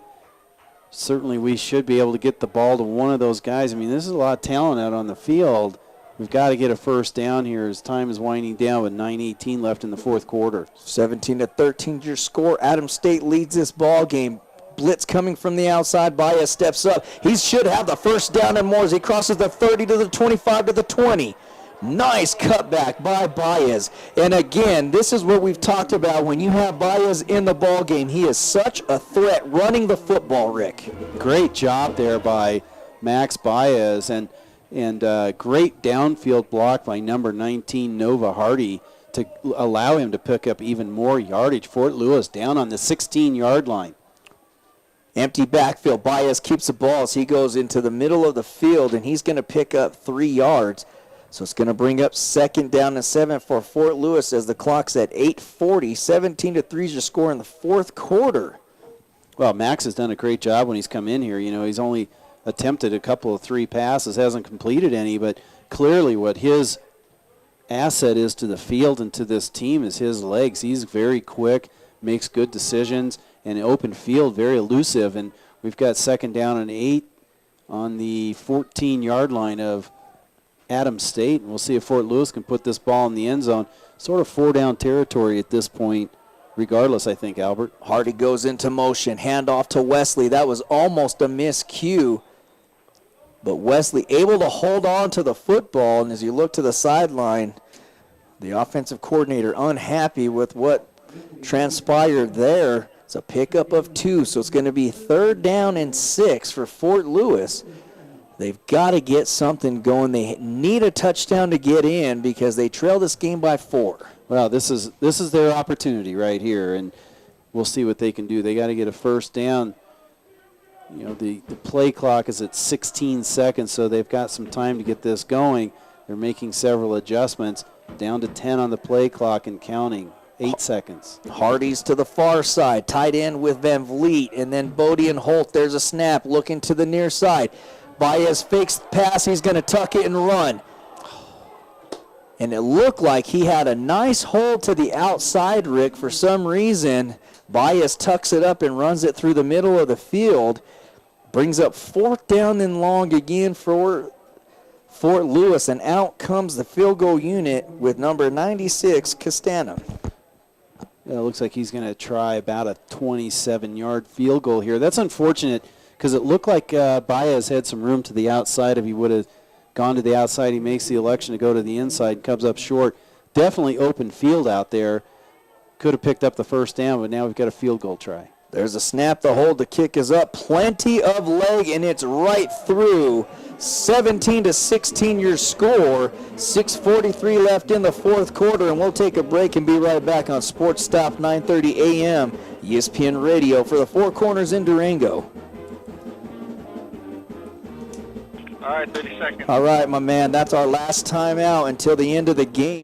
certainly we should be able to get the ball to one of those guys. I mean, this is a lot of talent out on the field. We've got to get a first down here as time is winding down with 9:18 left in the fourth quarter. 17-13 your score. Adams State leads this ball game. Blitz coming from the outside. Baez steps up. He should have the first down and more as he crosses the 30 to the 25 to the 20. Nice cutback by Baez. And again, this is what we've talked about. When you have Baez in the ball game, he is such a threat running the football, Rick. Great job there by Max Baez, and great downfield block by number 19, Nova Hardy, to allow him to pick up even more yardage. Fort Lewis down on the 16-yard line. Empty backfield. Baez keeps the ball as he goes into the middle of the field, and he's going to pick up 3 yards. So it's going to bring up second down and 7 for Fort Lewis as the clock's at 8:40. 17-3 is your score in the fourth quarter. Well, Max has done a great job when he's come in here. You know, he's only attempted a couple of 3 passes, hasn't completed any, but clearly what his asset is to the field and to this team is his legs. He's very quick, makes good decisions, and open field, very elusive. And we've got second down and 8 on the 14-yard line of Adams State, and we'll see if Fort Lewis can put this ball in the end zone. Sort of 4-down territory at this point, regardless, I think, Albert. Hardy goes into motion, handoff to Wesley. That was almost a miscue, but Wesley able to hold on to the football, and as you look to the sideline, the offensive coordinator unhappy with what transpired there. It's a pickup of 2, so it's going to be 3rd down and 6 for Fort Lewis. They've got to get something going. They need a touchdown to get in because they trail this game by 4. Well, this is their opportunity right here, and we'll see what they can do. They got to get a first down. You know, the play clock is at 16 seconds, so they've got some time to get this going. They're making several adjustments. Down to 10 on the play clock and counting. 8 seconds. Hardy's to the far side, tight end with Van Vliet, and then Bodie and Holt. There's a snap looking to the near side. Baez fakes the pass. He's going to tuck it and run. And it looked like he had a nice hold to the outside, Rick. For some reason, Baez tucks it up and runs it through the middle of the field. Brings up 4th down and long again for Fort Lewis. And out comes the field goal unit with number 96, Castana. Yeah, it looks like he's going to try about a 27-yard field goal here. That's unfortunate because it looked like Baez had some room to the outside. If he would have gone to the outside, he makes the election to go to the inside, comes up short. Definitely open field out there. Could have picked up the first down, but now we've got a field goal try. There's a snap, the hold, the kick is up. Plenty of leg, and it's right through. 17-16 your score. 6:43 left in the fourth quarter, and we'll take a break and be right back on Sports Stop 930 a.m. ESPN Radio for the Four Corners in Durango. All right, 30 seconds. All right, my man, that's our last time out until the end of the game.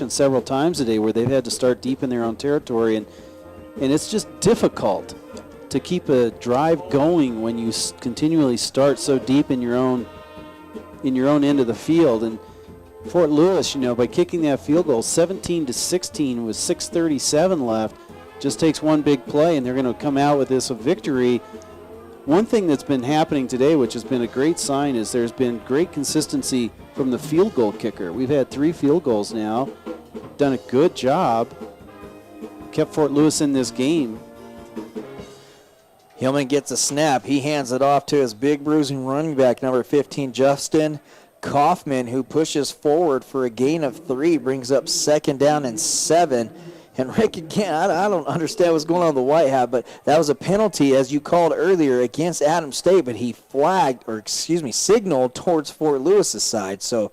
Several times today where they've had to start deep in their own territory, and it's just difficult to keep a drive going when you continually start so deep in your own end of the field. And Fort Lewis, by kicking that field goal 17-16 with 6:37 left, just takes one big play, and they're going to come out with this victory. One thing that's been happening today, which has been a great sign, is there's been great consistency from the field goal kicker. We've had 3 field goals now, done a good job, kept Fort Lewis in this game. Hillman gets a snap. He hands it off to his big bruising running back, number 15, Justin Kaufman, who pushes forward for a gain of 3, brings up 2nd down and 7. And Rick, again, I don't understand what's going on with the white hat, but that was a penalty, as you called earlier, against Adams State, but he signaled towards Fort Lewis's side. So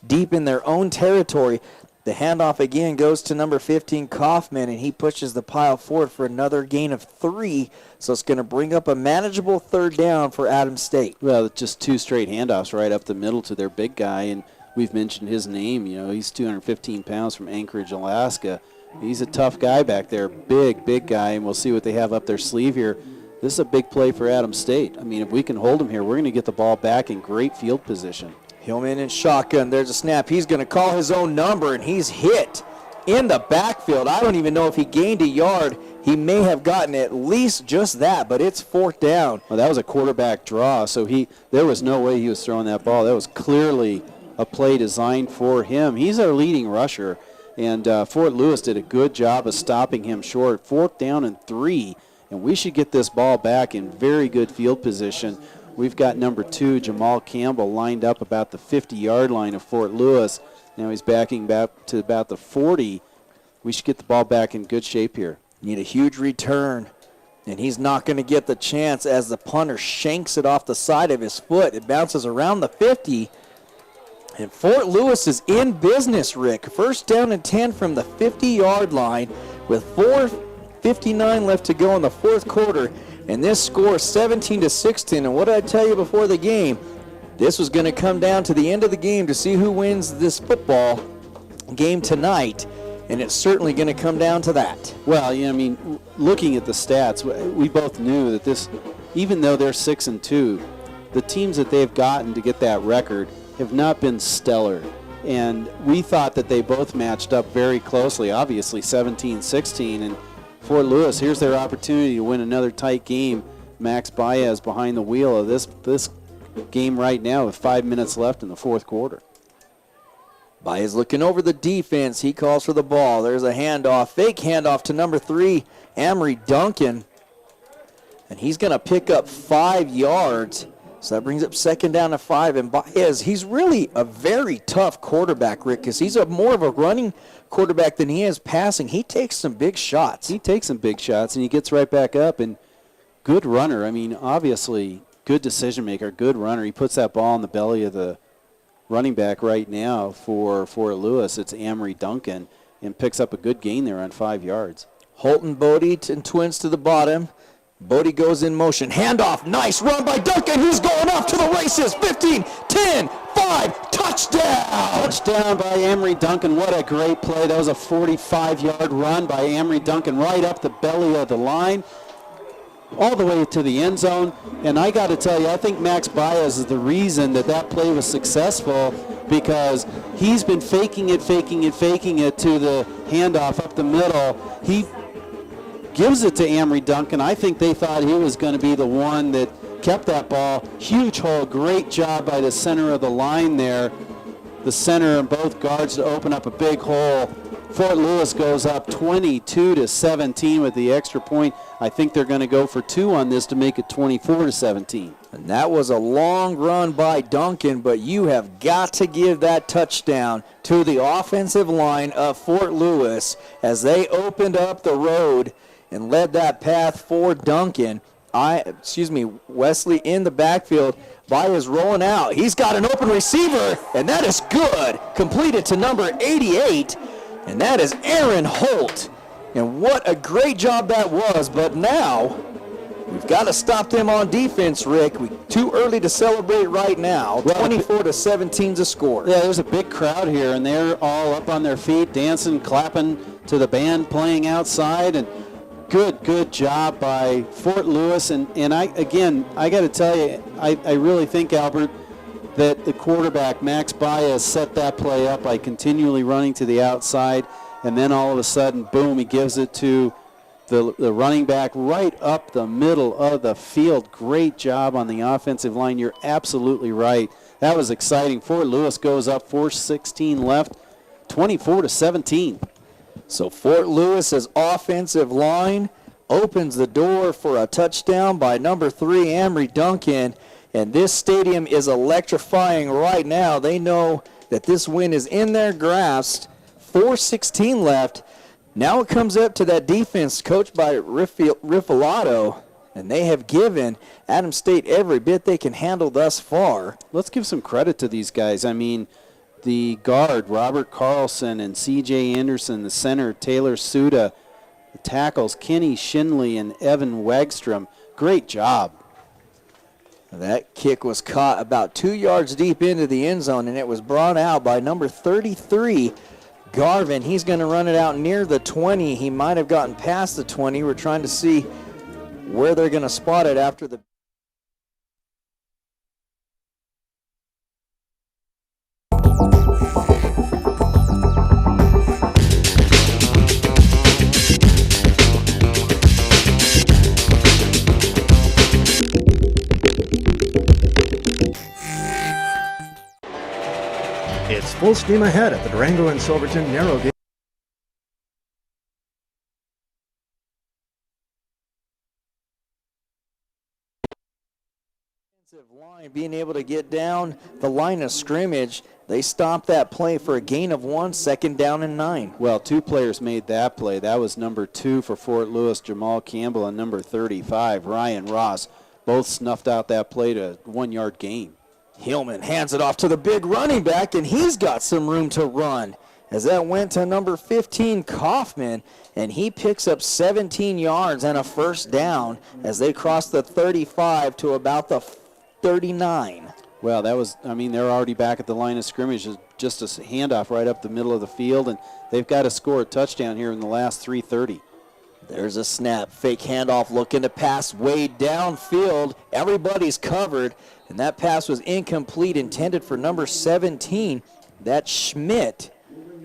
deep in their own territory, the handoff again goes to number 15, Kaufman, and he pushes the pile forward for another gain of 3. So it's going to bring up a manageable 3rd down for Adams State. Well, just 2 straight handoffs right up the middle to their big guy, and we've mentioned his name. He's 215 pounds from Anchorage, Alaska. He's a tough guy back there, big guy, and we'll see what they have up their sleeve here. This is a big play for Adams State. I mean, if we can hold him here, we're going to get the ball back in great field position. Hillman in shotgun. There's a snap. He's going to call his own number, and he's hit in the backfield. I don't even know if he gained a yard. He may have gotten at least just that, but it's 4th down. Well, that was a quarterback draw, so there was no way he was throwing that ball. That was clearly a play designed for him. He's our leading rusher. And Fort Lewis did a good job of stopping him short. 4th down and 3, and we should get this ball back in very good field position. We've got number 2, Jamal Campbell, lined up about the 50-yard line of Fort Lewis. Now he's backing back to about the 40. We should get the ball back in good shape here. Need a huge return, and he's not going to get the chance as the punter shanks it off the side of his foot. It bounces around the 50. And Fort Lewis is in business, Rick. 1st down and 10 from the 50-yard line with 4:59 left to go in the 4th quarter. And this score 17-16. And what did I tell you before the game? This was going to come down to the end of the game to see who wins this football game tonight. And it's certainly going to come down to that. Well, looking at the stats, we both knew that this, even though they're 6-2, the teams that they've gotten to get that record have not been stellar, and we thought that they both matched up very closely, obviously 17-16, and Fort Lewis, here's their opportunity to win another tight game. Max Baez behind the wheel of this game right now with 5 minutes left in the 4th quarter. Baez looking over the defense. He calls for the ball. There's a handoff, fake handoff to number 3, Amory Duncan, and he's going to pick up 5 yards. So that brings up 2nd down to 5. And Baez, he's really a very tough quarterback, Rick, because he's more of a running quarterback than he is passing. He takes some big shots. He takes some big shots, and he gets right back up. And good runner. I mean, obviously, good decision maker, good runner. He puts that ball in the belly of the running back right now for Fort Lewis. It's Amory Duncan, and picks up a good gain there on 5 yards. Holton Bodie and twins to the bottom. Bodie goes in motion. Handoff. Nice run by Duncan. He's going off to the races. 15, 10, 5. Touchdown. Touchdown by Amory Duncan. What a great play. That was a 45-yard run by Amory Duncan right up the belly of the line, all the way to the end zone. And I got to tell you, I think Max Baez is the reason that play was successful, because he's been faking it to the handoff up the middle. He gives it to Amory Duncan. I think they thought he was going to be the one that kept that ball. Huge hole. Great job by the center of the line there. The center and both guards to open up a big hole. Fort Lewis goes up 22-17 with the extra point. I think they're going to go for 2 on this to make it 24-17. And that was a long run by Duncan, but you have got to give that touchdown to the offensive line of Fort Lewis as they opened up the road and led that path for Duncan. Wesley in the backfield. Baez rolling out. He's got an open receiver, and that is good. Completed to number 88, and that is Aaron Holt. And what a great job that was, but now we've got to stop them on defense, Rick. Too early to celebrate right now. 24-17 is a score. Yeah, there's a big crowd here, and they're all up on their feet, dancing, clapping to the band playing outside, and Good job by Fort Lewis. And I got to tell you, I really think, Albert, that the quarterback, Max Baez, set that play up by continually running to the outside, and then all of a sudden, boom, he gives it to the running back right up the middle of the field. Great job on the offensive line. You're absolutely right. That was exciting. Fort Lewis goes up 4:16 left, 24-17. So Fort Lewis's offensive line opens the door for a touchdown by number 3, Amory Duncan. And this stadium is electrifying right now. They know that this win is in their grasp. 4:16 left. Now it comes up to that defense coached by Riffalato, and they have given Adams State every bit they can handle thus far. Let's give some credit to these guys. I mean, the guard, Robert Carlson, and C.J. Anderson, the center, Taylor Suda, the tackles, Kenny Shinley and Evan Wagstrom. Great job. That kick was caught about 2 yards deep into the end zone, and it was brought out by number 33, Garvin. He's going to run it out near the 20. He might have gotten past the 20. We're trying to see where they're going to spot it after the... It's full steam ahead at the Durango and Silverton narrow gauge. Line being able to get down the line of scrimmage. They stopped that play for a gain of 1, 2nd down and 9. Well, 2 players made that play. That was number 2 for Fort Lewis, Jamal Campbell, and number 35, Ryan Ross. Both snuffed out that play to 1-yard gain. Hillman hands it off to the big running back, and he's got some room to run. As that went to number 15, Kaufman, and he picks up 17 yards and a 1st down as they cross the 35 to about the 39. Well, that was, I mean, they're already back at the line of scrimmage. Just a handoff right up the middle of the field, and they've got to score a touchdown here in the last 3:30. There's a snap, fake handoff, looking to pass way downfield. Everybody's covered, and that pass was incomplete, intended for number 17. That's Schmidt.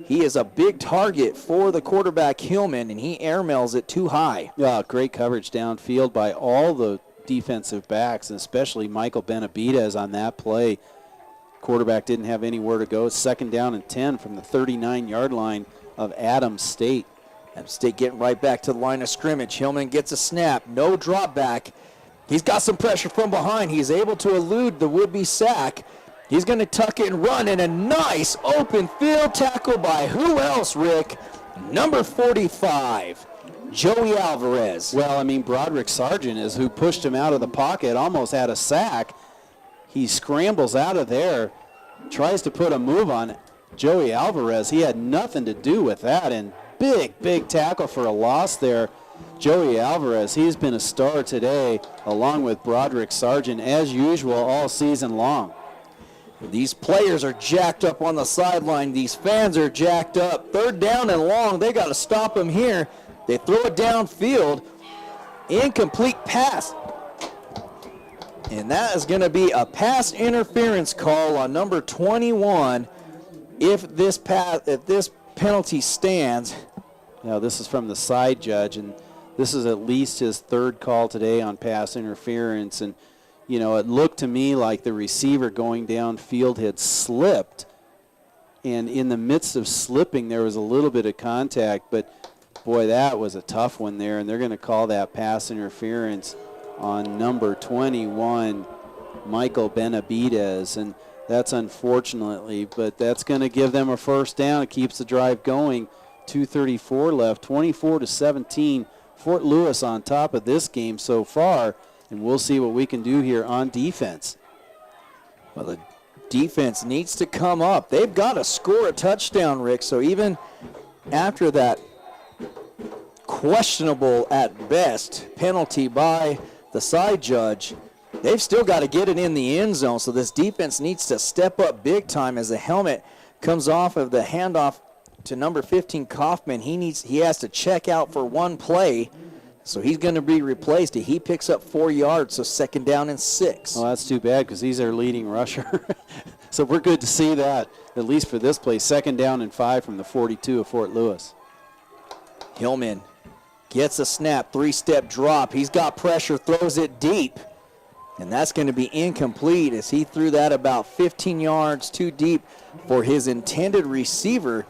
He is a big target for the quarterback, Hillman, and he airmails it too high. Yeah, great coverage downfield by all the defensive backs, and especially Michael Benavidez on that play. Quarterback didn't have anywhere to go. 2nd down and 10 from the 39-yard line of Adams State. Adams State getting right back to the line of scrimmage. Hillman gets a snap, no drop back. He's got some pressure from behind. He's able to elude the would-be sack. He's going to tuck it and run, and a nice open field tackle by who else, Rick? Number 45, Joey Alvarez. Well, I mean, Broderick Sargent is who pushed him out of the pocket, almost had a sack. He scrambles out of there, tries to put a move on Joey Alvarez. He had nothing to do with that, and big tackle for a loss there. Joey Alvarez, he's been a star today, along with Broderick Sargent, as usual, all season long. These players are jacked up on the sideline. These fans are jacked up. 3rd down and long. They got to stop them here. They throw it downfield. Incomplete pass. And that is going to be a pass interference call on number 21 if this penalty stands. Now, this is from the side judge, and this is at least his 3rd call today on pass interference. And, you know, it looked to me like the receiver going downfield had slipped. And in the midst of slipping, there was a little bit of contact. But, boy, that was a tough one there. And they're going to call that pass interference on number 21, Michael Benavidez. And that's unfortunately, but that's going to give them a 1st down. It keeps the drive going. 2:34 left, 24-17. Fort Lewis on top of this game so far, and we'll see what we can do here on defense. Well, the defense needs to come up. They've got to score a touchdown, Rick, so even after that questionable at best penalty by the side judge, they've still got to get it in the end zone, so this defense needs to step up big time as the helmet comes off of the handoff to number 15, Kaufman. He has to check out for one play So he's going to be replaced. He picks up 4 yards, so 2nd down and 6. Well, that's too bad because he's our leading rusher. So we're good to see that, at least for this play. 2nd down and 5 from the 42 of Fort Lewis. Hillman gets a snap, 3-step drop. He's got pressure, throws it deep. And that's going to be incomplete as he threw that about 15 yards too deep for his intended receiver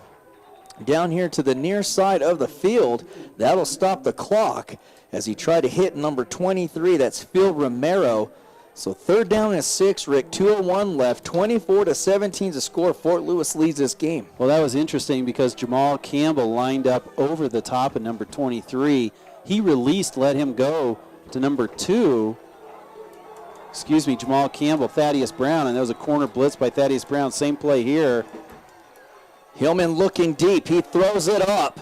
down here to the near side of the field. That'll stop the clock as he tried to hit number 23. That's Phil Romero. So 3rd down and 6, Rick. 2:01 left. 24-17 to score. Fort Lewis leads this game. Well, that was interesting because Jamal Campbell lined up over the top of number 23. He released, let him go to number 2. Jamal Campbell, Thaddeus Brown, and there was a corner blitz by Thaddeus Brown. Same play here. Hillman looking deep. He throws it up.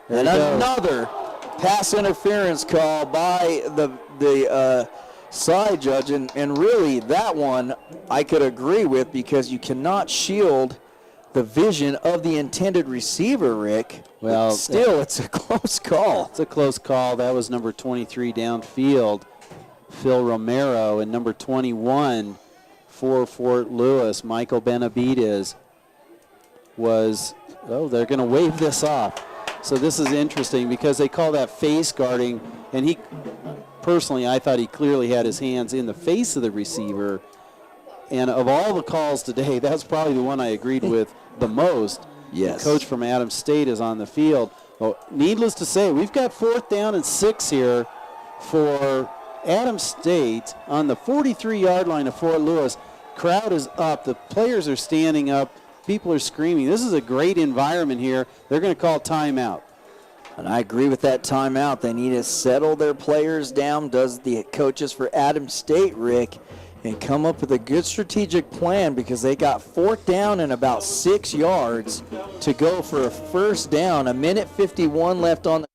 And another pass interference call by the side judge. And really, that one I could agree with because you cannot shield the vision of the intended receiver, Rick. Well, but still, it's a close call. It's a close call. That was number 23 downfield, Phil Romero, and number 21 for Fort Lewis, Michael Benavides, was, they're going to wave this off. So this is interesting because they call that face guarding, and he, personally, I thought he clearly had his hands in the face of the receiver. And of all the calls today, that's probably the one I agreed with the most. Yes. The coach from Adams State is on the field. Well, needless to say, we've got 4th down and 6 here for Adams State on the 43-yard line of Fort Lewis. Crowd is up. The players are standing up. People are screaming. This is a great environment here. They're going to call timeout. And I agree with that timeout. They need to settle their players down, does the coaches for Adams State, Rick, and come up with a good strategic plan because they got 4th down and about 6 yards to go for a 1st down. 1:51 left on the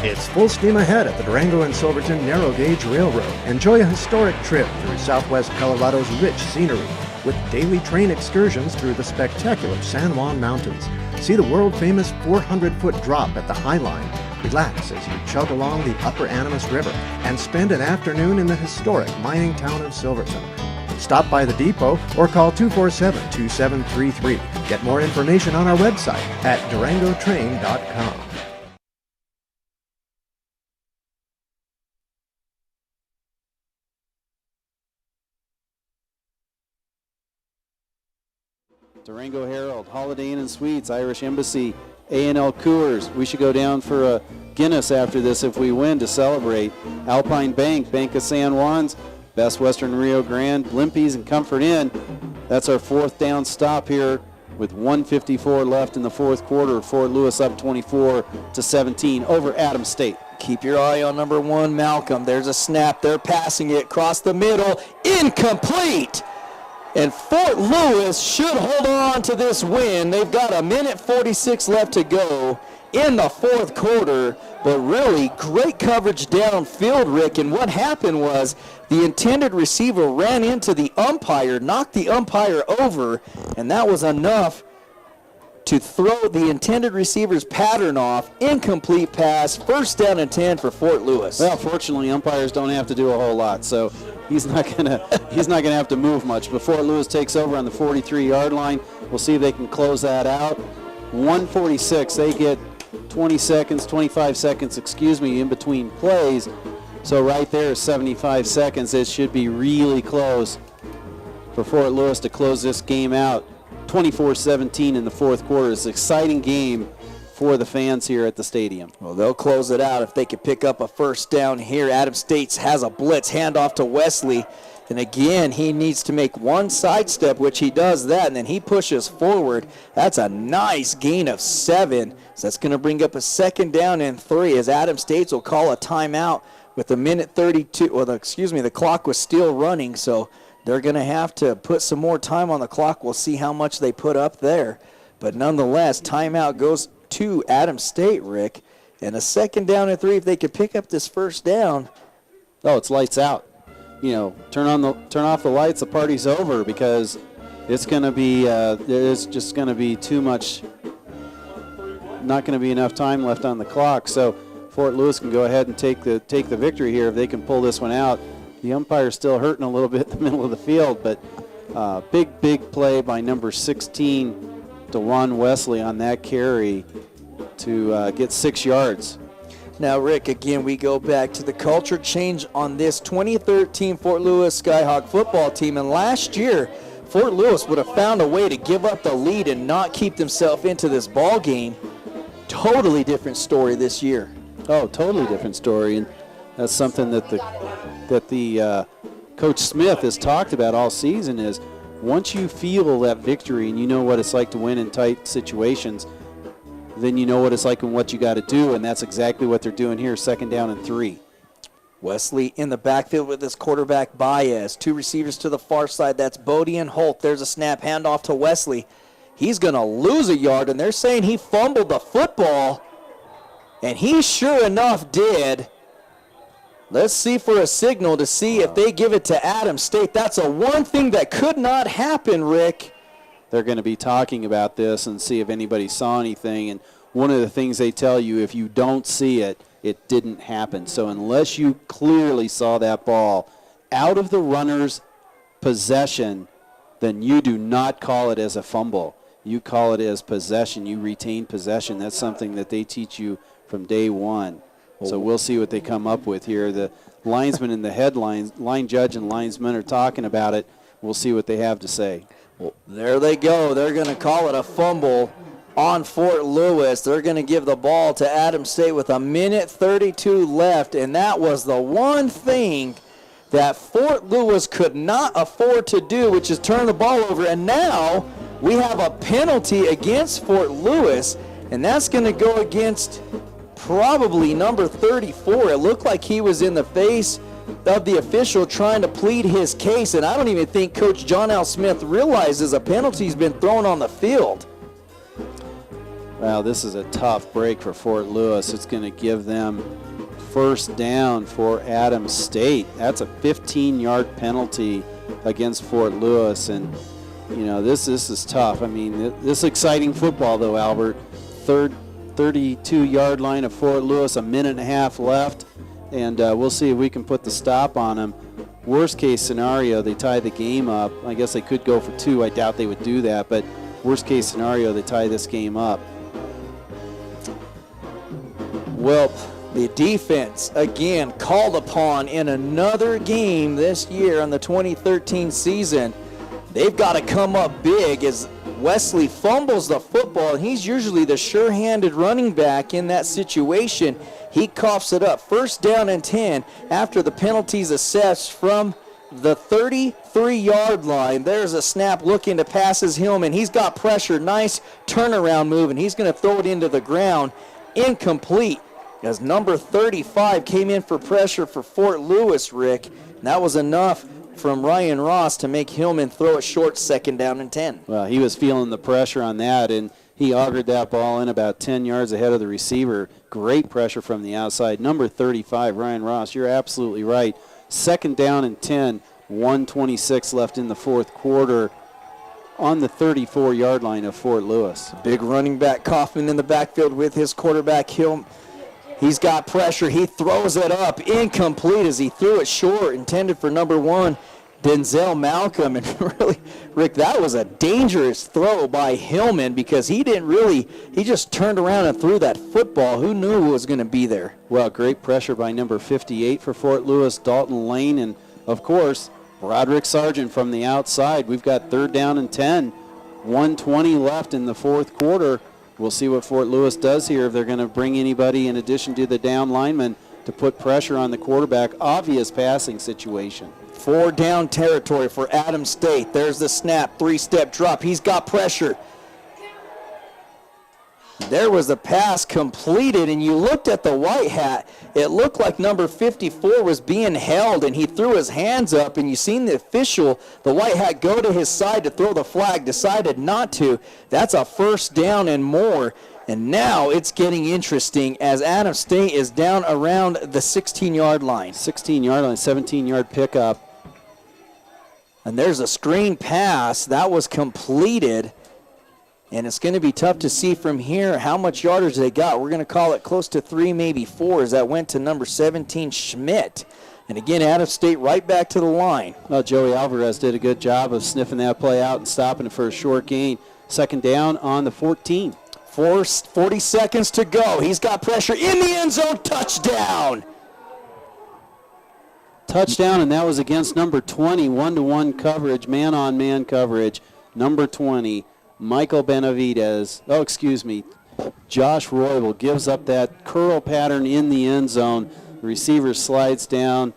It's full steam ahead at the Durango and Silverton Narrow Gauge Railroad. Enjoy a historic trip through southwest Colorado's rich scenery with daily train excursions through the spectacular San Juan Mountains. See the world-famous 400-foot drop at the High Line. Relax as you chug along the Upper Animas River and spend an afternoon in the historic mining town of Silverton. Stop by the depot or call 247-2733. Get more information on our website at durangotrain.com. Durango Herald, Holiday Inn and Suites, Irish Embassy, A&L Coors. We should go down for a Guinness after this if we win to celebrate. Alpine Bank, Bank of San Juan's, Best Western Rio Grande, Blimpies, and Comfort Inn. That's our 4th down stop here with 1:54 left in the 4th quarter. Fort Lewis up 24-17 over Adams State. Keep your eye on number 1, Malcolm. There's a snap. They're passing it across the middle. Incomplete. And Fort Lewis should hold on to this win. They've got 1:46 left to go in the 4th quarter, but really great coverage downfield, Rick. And what happened was the intended receiver ran into the umpire, knocked the umpire over, and that was enough to throw the intended receiver's pattern off. Incomplete pass, 1st down and 10 for Fort Lewis. Well, fortunately, umpires don't have to do a whole lot, so he's not gonna have to move much. But Fort Lewis takes over on the 43-yard line. We'll see if they can close that out. 1:46. They get 25 seconds, in between plays. So right there, 75 seconds. It should be really close for Fort Lewis to close this game out. 24-17 in the 4th quarter. It's an exciting game for the fans here at the stadium. Well, they'll close it out if they can pick up a 1st down here. Adams State has a blitz, handoff to Wesley. And again, he needs to make one sidestep, which he does that, and then he pushes forward. That's a nice gain of 7. So that's going to bring up a 2nd down and 3 as Adams State will call a timeout with 1:32. Well, the clock was still running, so they're going to have to put some more time on the clock. We'll see how much they put up there. But nonetheless, timeout goes to Adams State, Rick. And a 2nd down and 3, if they could pick up this 1st down. Oh, it's lights out. Turn off the lights, the party's over because it's going to be, there's just going to be too much, not going to be enough time left on the clock. So Fort Lewis can go ahead and take the victory here if they can pull this one out. The umpire's still hurting a little bit in the middle of the field, but big play by number 16, DeJuan Wesley, on that carry to get 6 yards. Now, Rick, again, we go back to the culture change on this 2013 Fort Lewis Skyhawk football team. And last year, Fort Lewis would have found a way to give up the lead and not keep themselves into this ball game. Totally different story this year. Oh, totally different story. And that's something that the Coach Smith has talked about all season is once you feel that victory and you know what it's like to win in tight situations, then you know what it's like and what you got to do, and that's exactly what they're doing here, 2nd down and 3. Wesley in the backfield with his quarterback Baez. 2 receivers to the far side. That's Bodie and Holt. There's a snap handoff to Wesley. He's going to lose a yard, and they're saying he fumbled the football, and he sure enough did. Let's see for a signal to see if they give it to Adams State. That's a one thing that could not happen, Rick. They're going to be talking about this and see if anybody saw anything. And one of the things they tell you, if you don't see it, it didn't happen. So unless you clearly saw that ball out of the runner's possession, then you do not call it as a fumble. You call it as possession. You retain possession. That's something that they teach you from day one. So we'll see what they come up with here. The linesman and the headlines, line judge and linesman are talking about it. We'll see what they have to say. Well, there they go. They're going to call it a fumble on Fort Lewis. They're going to give the ball to Adams State with 1:32 left, and that was the one thing that Fort Lewis could not afford to do, which is turn the ball over. And now we have a penalty against Fort Lewis, and that's going to go against probably number 34. It looked like he was in the face of the official trying to plead his case, and I don't even think Coach John L. Smith realizes a penalty's been thrown on the field. Wow, this is a tough break for Fort Lewis. It's going to give them 1st down for Adams State. That's a 15-yard penalty against Fort Lewis, and you know this is tough. I mean, this is exciting football though, Albert. 32-yard line of Fort Lewis, 1.5 minutes left. And we'll see if we can put the stop on them. Worst case scenario, they tie the game up. I guess they could go for 2. I doubt they would do that. But worst case scenario, they tie this game up. Well, the defense, again, called upon in another game this year on the 2013 season. They've got to come up big as Wesley fumbles the football. He's usually the sure-handed running back in that situation. He coughs it up. 1st down and 10 after the penalties assessed from the 33-yard line. There's a snap looking to pass his Hillman. He's got pressure. Nice turnaround move, and he's going to throw it into the ground. Incomplete as number 35 came in for pressure for Fort Lewis, Rick. And that was enough from Ryan Ross to make Hillman throw it short, 2nd down and 10. Well, he was feeling the pressure on that, and he augured that ball in about 10 yards ahead of the receiver. Great pressure from the outside. Number 35, Ryan Ross, you're absolutely right. 2nd down and 10, 1:26 left in the 4th quarter on the 34-yard line of Fort Lewis. Big running back Kaufman in the backfield with his quarterback Hill. He's got pressure. He throws it up. Incomplete as he threw it short, intended for number 1, Denzel Malcolm. And really, Rick, that was a dangerous throw by Hillman because he just turned around and threw that football. Who knew it was going to be there? Well, great pressure by number 58 for Fort Lewis, Dalton Lane, and, of course, Broderick Sargent from the outside. We've got 3rd down and 10, 1:20 left in the 4th quarter. We'll see what Fort Lewis does here, if they're going to bring anybody in addition to the down lineman to put pressure on the quarterback. Obvious passing situation. 4 down territory for Adams State. There's the snap, 3-step drop. He's got pressure. There was the pass completed, and you looked at the white hat. It looked like number 54 was being held, and he threw his hands up, and you seen the official, the white hat, go to his side to throw the flag, decided not to. That's a 1st down and more. And now it's getting interesting as Adams State is down around the 16-yard line. 16-yard line, 17-yard pickup. And there's a screen pass that was completed. And it's going to be tough to see from here how much yardage they got. We're going to call it close to 3, maybe 4, as that went to number 17, Schmidt. And again, out of state, right back to the line. Well, Joey Alvarez did a good job of sniffing that play out and stopping it for a short gain. Second down on the 14. 40 seconds to go. He's got pressure in the end zone. Touchdown. Touchdown, and that was against number 20, one-to-one coverage, man-on-man coverage. Number 20, Michael Benavidez. Josh Roybal gives up that curl pattern in the end zone. The receiver slides down,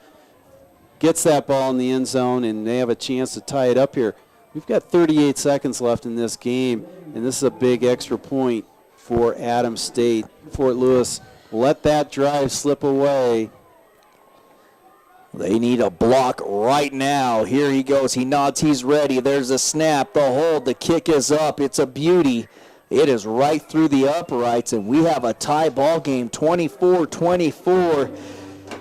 gets that ball in the end zone, and they have a chance to tie it up here. We've got 38 seconds left in this game, and this is a big extra point for Adams State. Fort Lewis let that drive slip away. They need a block right now. Here he goes. He nods. He's ready. There's a snap. The hold. The kick is up. It's a beauty. It is right through the uprights, and we have a tie ball game, 24-24.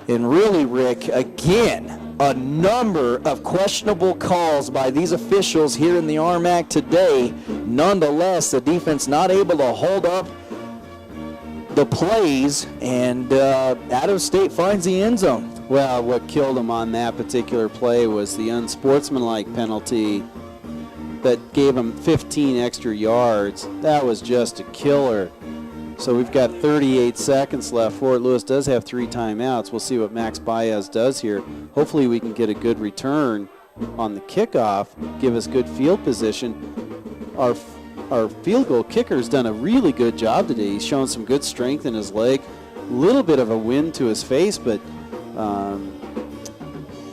And really, Rick, again, a number of questionable calls by these officials here in the RMAC today. Nonetheless, the defense not able to hold up the plays, and Adams State finds the end zone. Well, what killed him on that particular play was the unsportsmanlike penalty that gave him 15 extra yards. That was just a killer. So we've got 38 seconds left. Fort Lewis does have 3 timeouts. We'll see what Max Baez does here. Hopefully we can get a good return on the kickoff, give us good field position. Our field goal kicker's done a really good job today. He's shown some good strength in his leg. A little bit of a wind to his face, but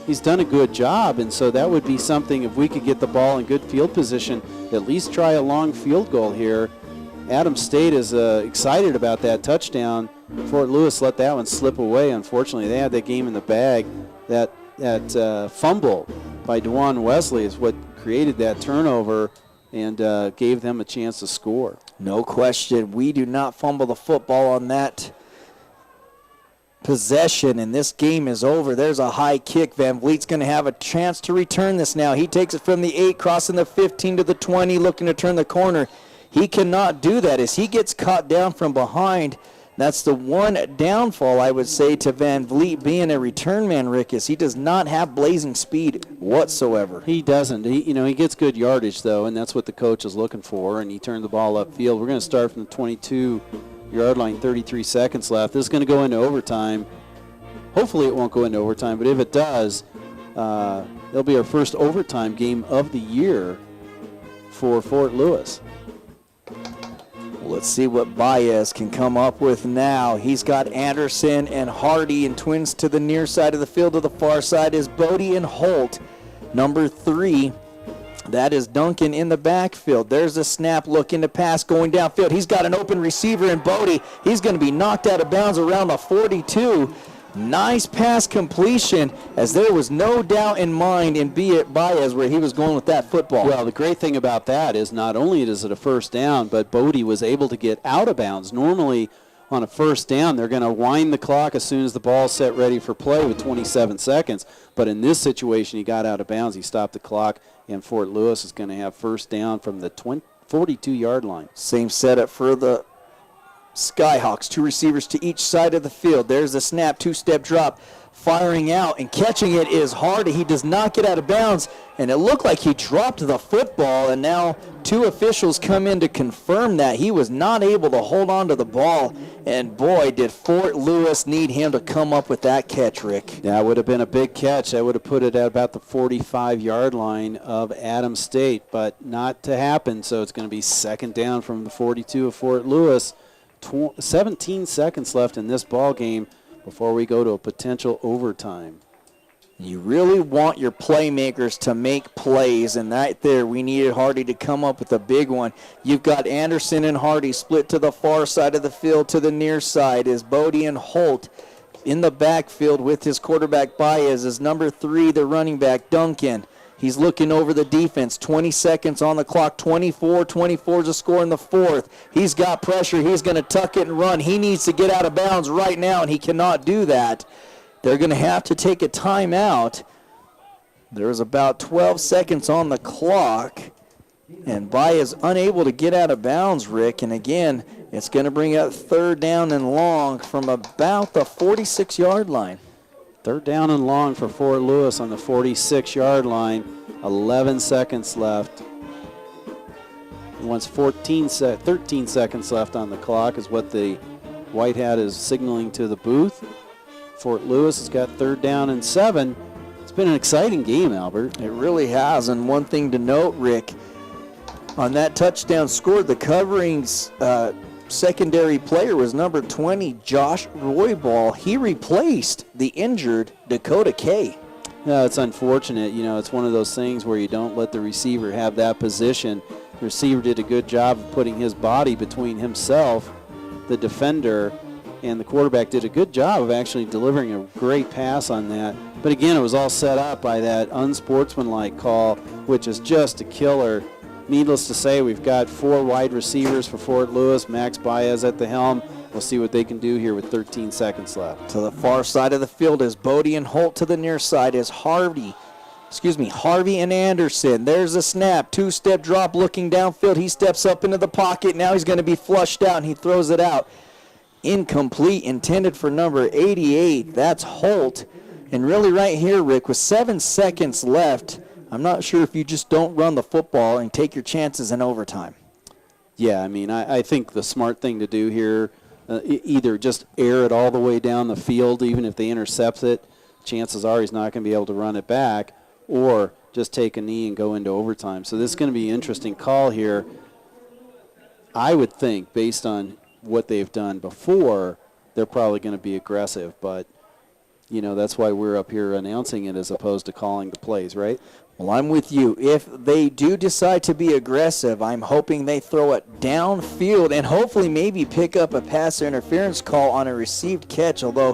he's done a good job, and so that would be something if we could get the ball in good field position, at least try a long field goal here. Adams State is excited about that touchdown. Fort Lewis let that one slip away. Unfortunately, they had that game in the bag. That fumble by DeJuan Wesley is what created that turnover and gave them a chance to score. No question. We do not fumble the football on that possession, and this game is over. There's a high kick. Van Vliet's going to have a chance to return this now. He takes it from the 8, crossing the 15 to the 20, looking to turn the corner. He cannot do that as he gets caught down from behind. That's the one downfall, I would say, to Van Vliet being a return man, Rick, is he does not have blazing speed whatsoever. He doesn't. He gets good yardage, though, and that's what the coach is looking for, and he turned the ball upfield. We're going to start from the 22-yard line, 33 seconds left. This is going to go into overtime. Hopefully it won't go into overtime, but if it does, it'll be our first overtime game of the year for Fort Lewis. Let's see what Baez can come up with now. He's got Anderson and Hardy, and twins to the near side of the field. To the far side is Bodie and Holt. Number 3, that is Duncan in the backfield. There's a snap looking to pass going downfield. He's got an open receiver in Bodie. He's going to be knocked out of bounds around the 42. Nice pass completion, as there was no doubt in mind in Baez where he was going with that football. Well, the great thing about that is not only is it a first down, but Bodie was able to get out of bounds. Normally on a first down, they're going to wind the clock as soon as the ball's set ready for play with 27 seconds. But in this situation, he got out of bounds. He stopped the clock, and Fort Lewis is going to have first down from the 42-yard line. Same setup for the Skyhawks, 2 receivers to each side of the field. There's the snap, 2-step drop, firing out, and catching it is Hardy. He does not get out of bounds, and it looked like he dropped the football, and now 2 officials come in to confirm that. He was not able to hold on to the ball, and boy, did Fort Lewis need him to come up with that catch, Rick. That would have been a big catch. That would have put it at about the 45-yard line of Adams State, but not to happen, so it's going to be second down from the 42 of Fort Lewis. 17 seconds left in this ball game before we go to a potential overtime. You really want your playmakers to make plays, and right there we needed Hardy to come up with a big one. You've got Anderson and Hardy split to the far side of the field. To the near side is Bodie and Holt. In the backfield with his quarterback Baez is number 3, the running back Duncan. He's looking over the defense. 20 seconds on the clock. 24 is a score in the 4th. He's got pressure. He's going to tuck it and run. He needs to get out of bounds right now, and he cannot do that. They're going to have to take a timeout. There's about 12 seconds on the clock, and Baez unable to get out of bounds, Rick. And again, it's going to bring up 3rd down and long from about the 46-yard line. 3rd down and long for Fort Lewis on the 46-yard line. 11 seconds left. Once 13 seconds left on the clock is what the white hat is signaling to the booth. Fort Lewis has got 3rd down and 7. It's been an exciting game, Albert. It really has. And one thing to note, Rick, on that touchdown scored, the covering secondary player was number 20, Josh Roybal. He replaced the injured Dakota Kay. No, it's unfortunate. You know, it's one of those things where you don't let the receiver have that position. The receiver did a good job of putting his body between himself, the defender, and the quarterback did a good job of actually delivering a great pass on that. But again, it was all set up by that unsportsmanlike call, which is just a killer. Needless to say, we've got 4 wide receivers for Fort Lewis. Max Baez at the helm. We'll see what they can do here with 13 seconds left. To the far side of the field is Bodie, and Holt to the near side is Harvey and Anderson. There's a snap, 2-step drop looking downfield. He steps up into the pocket. Now he's going to be flushed out, and he throws it out. Incomplete, intended for number 88. That's Holt. And really right here, Rick, with 7 seconds left, I'm not sure if you just don't run the football and take your chances in overtime. Yeah, I mean, I think the smart thing to do here, either just air it all the way down the field, even if they intercept it, chances are he's not going to be able to run it back, or just take a knee and go into overtime. So this is going to be an interesting call here. I would think, based on what they've done before, they're probably going to be aggressive, but you know, that's why we're up here announcing it as opposed to calling the plays, right? Well, I'm with you. If they do decide to be aggressive, I'm hoping they throw it downfield and hopefully maybe pick up a pass interference call on a received catch, although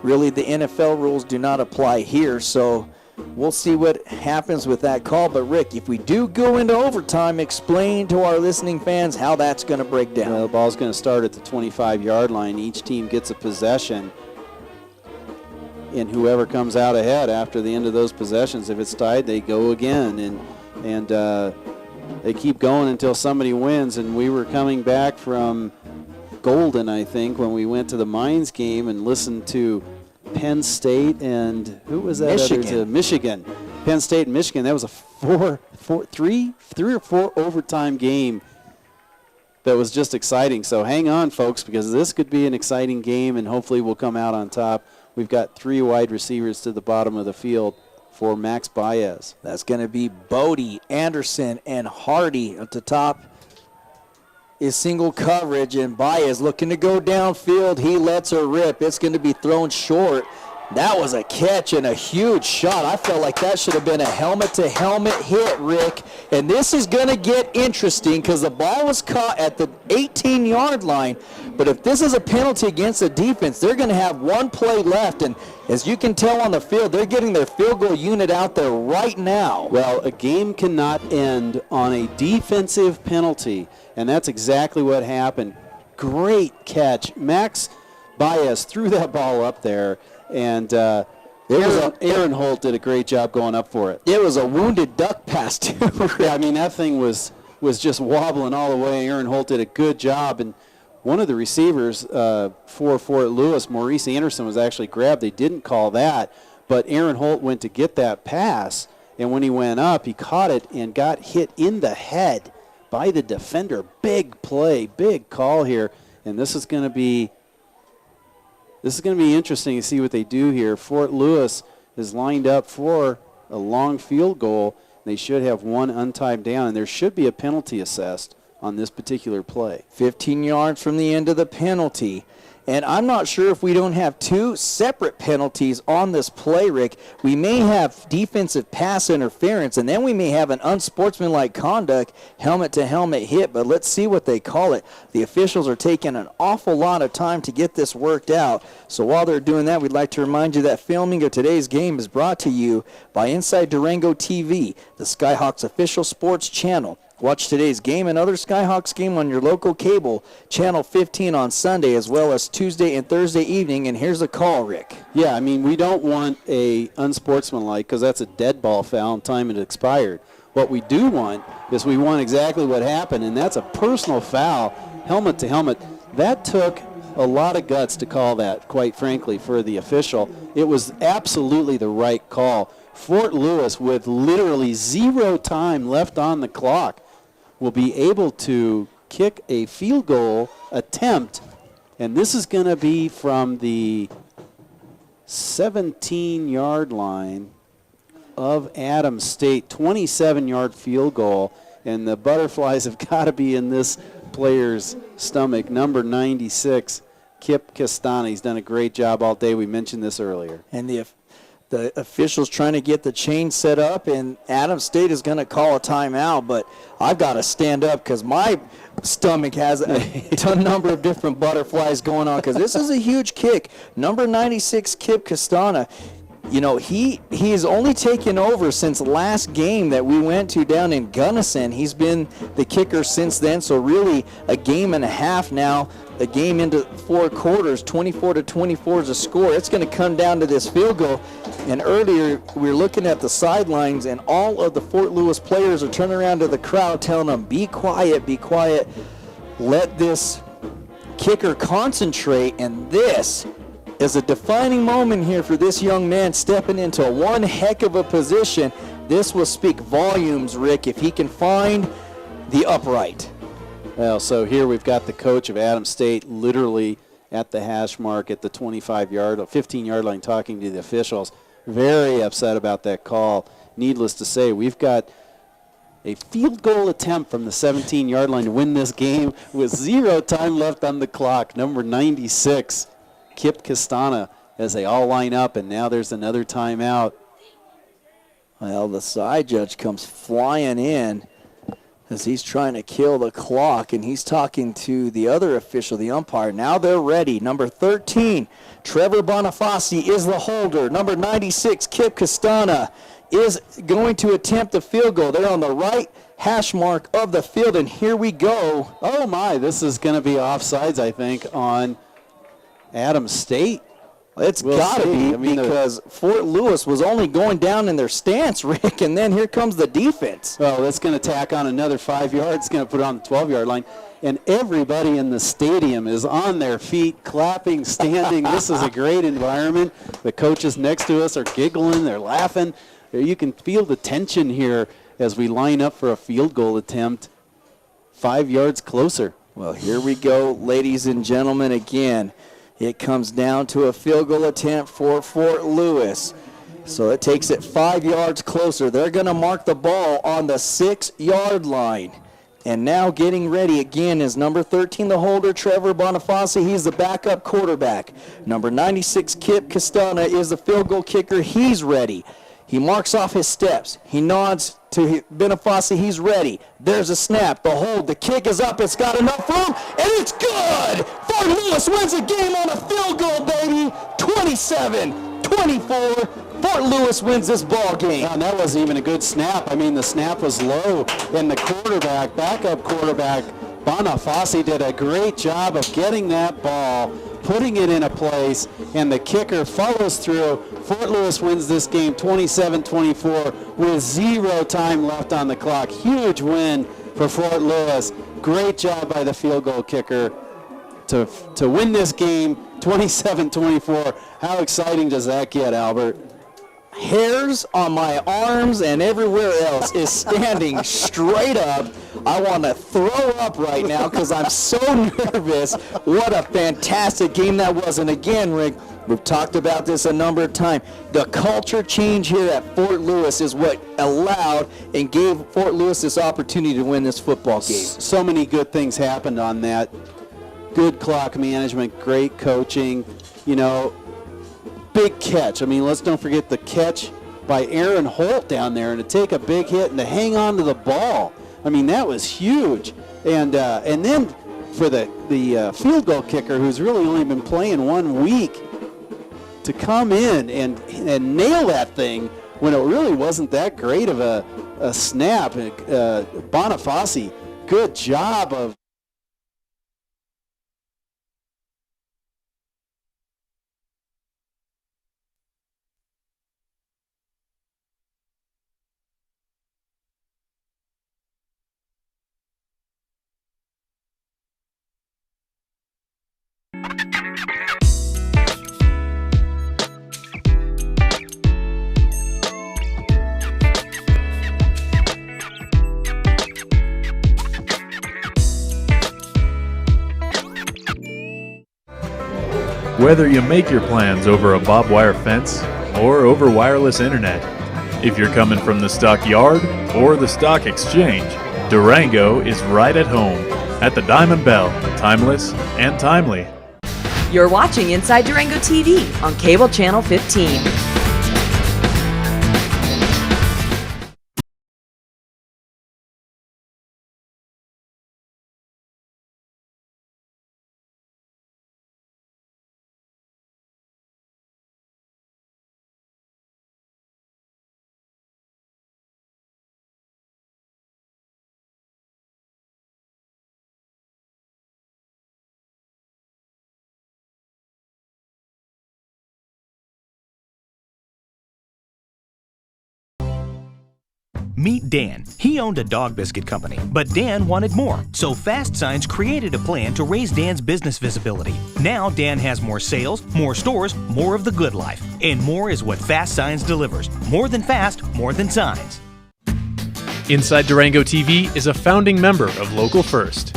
really the NFL rules do not apply here, so we'll see what happens with that call. But, Rick, if we do go into overtime, explain to our listening fans how that's going to break down. The ball's going to start at the 25-yard line. Each team gets a possession, and whoever comes out ahead after the end of those possessions, if it's tied, they go again, and they keep going until somebody wins. And we were coming back from Golden, I think, when we went to the Mines game and listened to Penn State and who was that? Michigan. Penn State and Michigan. That was a three or four overtime game that was just exciting. So hang on, folks, because this could be an exciting game, and hopefully we'll come out on top. We've got 3 wide receivers to the bottom of the field for Max Baez. That's going to be Bodie, Anderson, and Hardy. At the top is single coverage, and Baez looking to go downfield. He lets her rip. It's going to be thrown short. That was a catch and a huge shot. I felt like that should have been a helmet-to-helmet hit, Rick. And this is going to get interesting because the ball was caught at the 18-yard line. But if this is a penalty against the defense, they're going to have 1 play left. And as you can tell on the field, they're getting their field goal unit out there right now. Well, a game cannot end on a defensive penalty, and that's exactly what happened. Great catch. Max Baez threw that ball up there. And Aaron Holt did a great job going up for it. It was a wounded duck pass, too. Yeah, I mean, that thing was just wobbling all the way. Aaron Holt did a good job. And one of the receivers for Fort Lewis, Maurice Anderson, was actually grabbed. They didn't call that. But Aaron Holt went to get that pass. And when he went up, he caught it and got hit in the head by the defender. Big play, big call here. And this is going to be interesting to see what they do here. Fort Lewis is lined up for a long field goal. They should have 1 untimed down, and there should be a penalty assessed on this particular play. 15 yards from the end of the penalty. And I'm not sure if we don't have 2 separate penalties on this play, Rick. We may have defensive pass interference, and then we may have an unsportsmanlike conduct, helmet-to-helmet hit, but let's see what they call it. The officials are taking an awful lot of time to get this worked out. So while they're doing that, we'd like to remind you that filming of today's game is brought to you by Inside Durango TV, the Skyhawks official sports channel. Watch today's game and other Skyhawks game on your local cable, Channel 15 on Sunday, as well as Tuesday and Thursday evening. And here's a call, Rick. Yeah, I mean, we don't want a unsportsmanlike because that's a dead ball foul and time had expired. What we do want is we want exactly what happened, and that's a personal foul, helmet to helmet. That took a lot of guts to call that, quite frankly, for the official. It was absolutely the right call. Fort Lewis, with literally 0 time left on the clock, will be able to kick a field goal attempt, and this is going to be from the 17-yard line of Adams State, 27-yard field goal, and the butterflies have got to be in this player's stomach. Number 96, Kip Castana. He's done a great job all day. We mentioned this earlier. And the officials trying to get the chain set up, and Adams State is going to call a timeout, but I've got to stand up because my stomach has a number of different butterflies going on because this is a huge kick. Number 96, Kip Castana, you know, he's only taken over since last game that we went to down in Gunnison. He's been the kicker since then, so really a game and a half now. The game into 4 quarters, 24-24 is a score. It's going to come down to this field goal. And earlier, we were looking at the sidelines, and all of the Fort Lewis players are turning around to the crowd, telling them, be quiet, be quiet. Let this kicker concentrate. And this is a defining moment here for this young man stepping into one heck of a position. This will speak volumes, Rick, if he can find the upright. Well, so here we've got the coach of Adams State literally at the hash mark at the 15-yard line talking to the officials. Very upset about that call. Needless to say, we've got a field goal attempt from the 17-yard line to win this game with 0 time left on the clock. Number 96, Kip Castana, as they all line up, and now there's another timeout. Well, the side judge comes flying in as he's trying to kill the clock, and he's talking to the other official, the umpire. Now they're ready. Number 13, Trevor Bonifaci is the holder. Number 96, Kip Castana, is going to attempt a field goal. They're on the right hash mark of the field, and here we go. Oh, my, this is going to be offsides, I think, on Adams State. It's got to be, because Fort Lewis was only going down in their stance, Rick, and then here comes the defense. Well, that's going to tack on another 5 yards. It's going to put it on the 12-yard line. And everybody in the stadium is on their feet, clapping, standing. This is a great environment. The coaches next to us are giggling. They're laughing. You can feel the tension here as we line up for a field goal attempt 5 yards closer. Well, here we go, ladies and gentlemen, again. It comes down to a field goal attempt for Fort Lewis. So it takes it 5 yards closer. They're going to mark the ball on the 6-yard line. And now getting ready again is number 13, the holder, Trevor Bonifaci. He's the backup quarterback. Number 96, Kip Castana, is the field goal kicker. He's ready. He marks off his steps. He nods to Bonifaci. He's ready. There's a snap. The hold. The kick is up. It's got enough room, and it's good. Fort Lewis wins the game on a field goal, baby. 27-24. Fort Lewis wins this ball game. And that wasn't even a good snap. I mean, the snap was low, and the quarterback, backup quarterback, Bonifaci, did a great job of getting that ball, putting it in a place, and the kicker follows through. Fort Lewis wins this game 27-24 with 0 time left on the clock. Huge win for Fort Lewis. Great job by the field goal kicker to win this game 27-24. How exciting does that get, Albert? Hairs on my arms and everywhere else is standing straight up. I want to throw up right now because I'm so nervous. What a fantastic game that was. And again, Rick, we've talked about this a number of times. The culture change here at Fort Lewis is what allowed and gave Fort Lewis this opportunity to win this football game. So many good things happened on that. Good clock management, great coaching, big catch. I mean, let's don't forget the catch by Aaron Holt down there, and to take a big hit and to hang on to the ball. I mean, that was huge. And then for the field goal kicker, who's really only been playing 1 week, to come in and nail that thing when it really wasn't that great of a a snap. Bonifaci, good job of Whether you make your plans over a barbed wire fence or over wireless internet, if you're coming from the stockyard or the stock exchange, Durango is right at home at the Diamond Bell, timeless and timely. You're watching Inside Durango TV on Cable Channel 15. Meet Dan. He owned a dog biscuit company, but Dan wanted more, so Fast Signs created a plan to raise Dan's business visibility. Now Dan has more sales, more stores, more of the good life, and more is what Fast Signs delivers. More than fast, more than signs. Inside Durango TV is a founding member of Local First.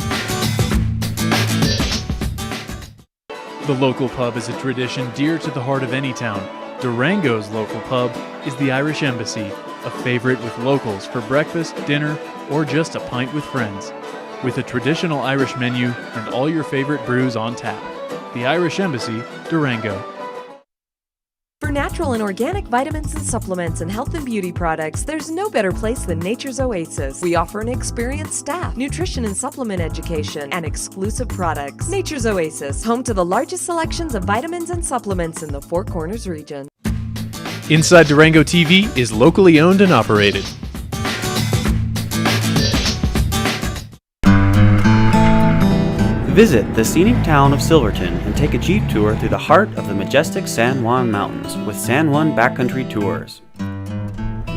The local pub is a tradition dear to the heart of any town. Durango's local pub is the Irish Embassy, a favorite with locals for breakfast, dinner, or just a pint with friends. With a traditional Irish menu and all your favorite brews on tap. The Irish Embassy, Durango. For natural and organic vitamins and supplements and health and beauty products, there's no better place than Nature's Oasis. We offer an experienced staff, nutrition and supplement education, and exclusive products. Nature's Oasis, home to the largest selections of vitamins and supplements in the Four Corners region. Inside Durango TV is locally owned and operated. Visit the scenic town of Silverton and take a Jeep tour through the heart of the majestic San Juan Mountains with San Juan Backcountry Tours.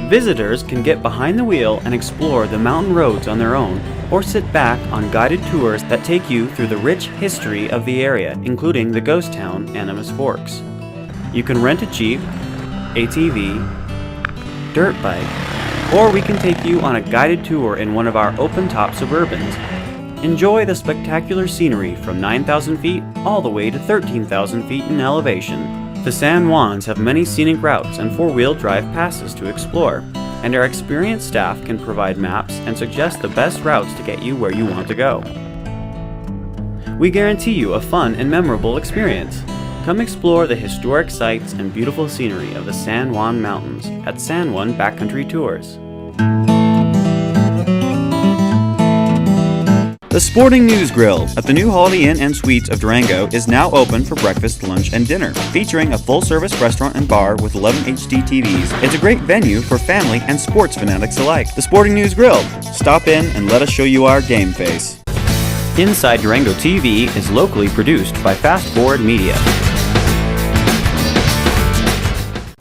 Visitors can get behind the wheel and explore the mountain roads on their own, or sit back on guided tours that take you through the rich history of the area, including the ghost town Animas Forks. You can rent a Jeep, ATV, dirt bike, or we can take you on a guided tour in one of our open-top Suburbans. Enjoy the spectacular scenery from 9,000 feet all the way to 13,000 feet in elevation. The San Juans have many scenic routes and four-wheel drive passes to explore, and our experienced staff can provide maps and suggest the best routes to get you where you want to go. We guarantee you a fun and memorable experience. Come explore the historic sights and beautiful scenery of the San Juan Mountains at San Juan Backcountry Tours. The Sporting News Grill at the new Holiday Inn and Suites of Durango is now open for breakfast, lunch, and dinner, featuring a full-service restaurant and bar with 11 HD TVs. It's a great venue for family and sports fanatics alike. The Sporting News Grill. Stop in and let us show you our game face. Inside Durango TV is locally produced by Fast Forward Media.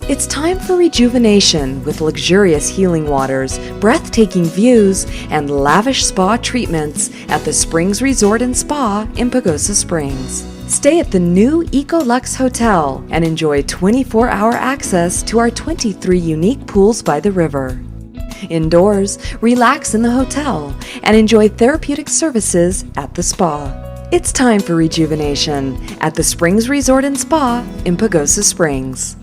It's time for rejuvenation with luxurious healing waters, breathtaking views, and lavish spa treatments at the Springs Resort and Spa in Pagosa Springs. Stay at the new EcoLux Hotel and enjoy 24-hour access to our 23 unique pools by the river. Indoors, relax in the hotel and enjoy therapeutic services at the spa. It's time for rejuvenation at the Springs Resort and Spa in Pagosa Springs.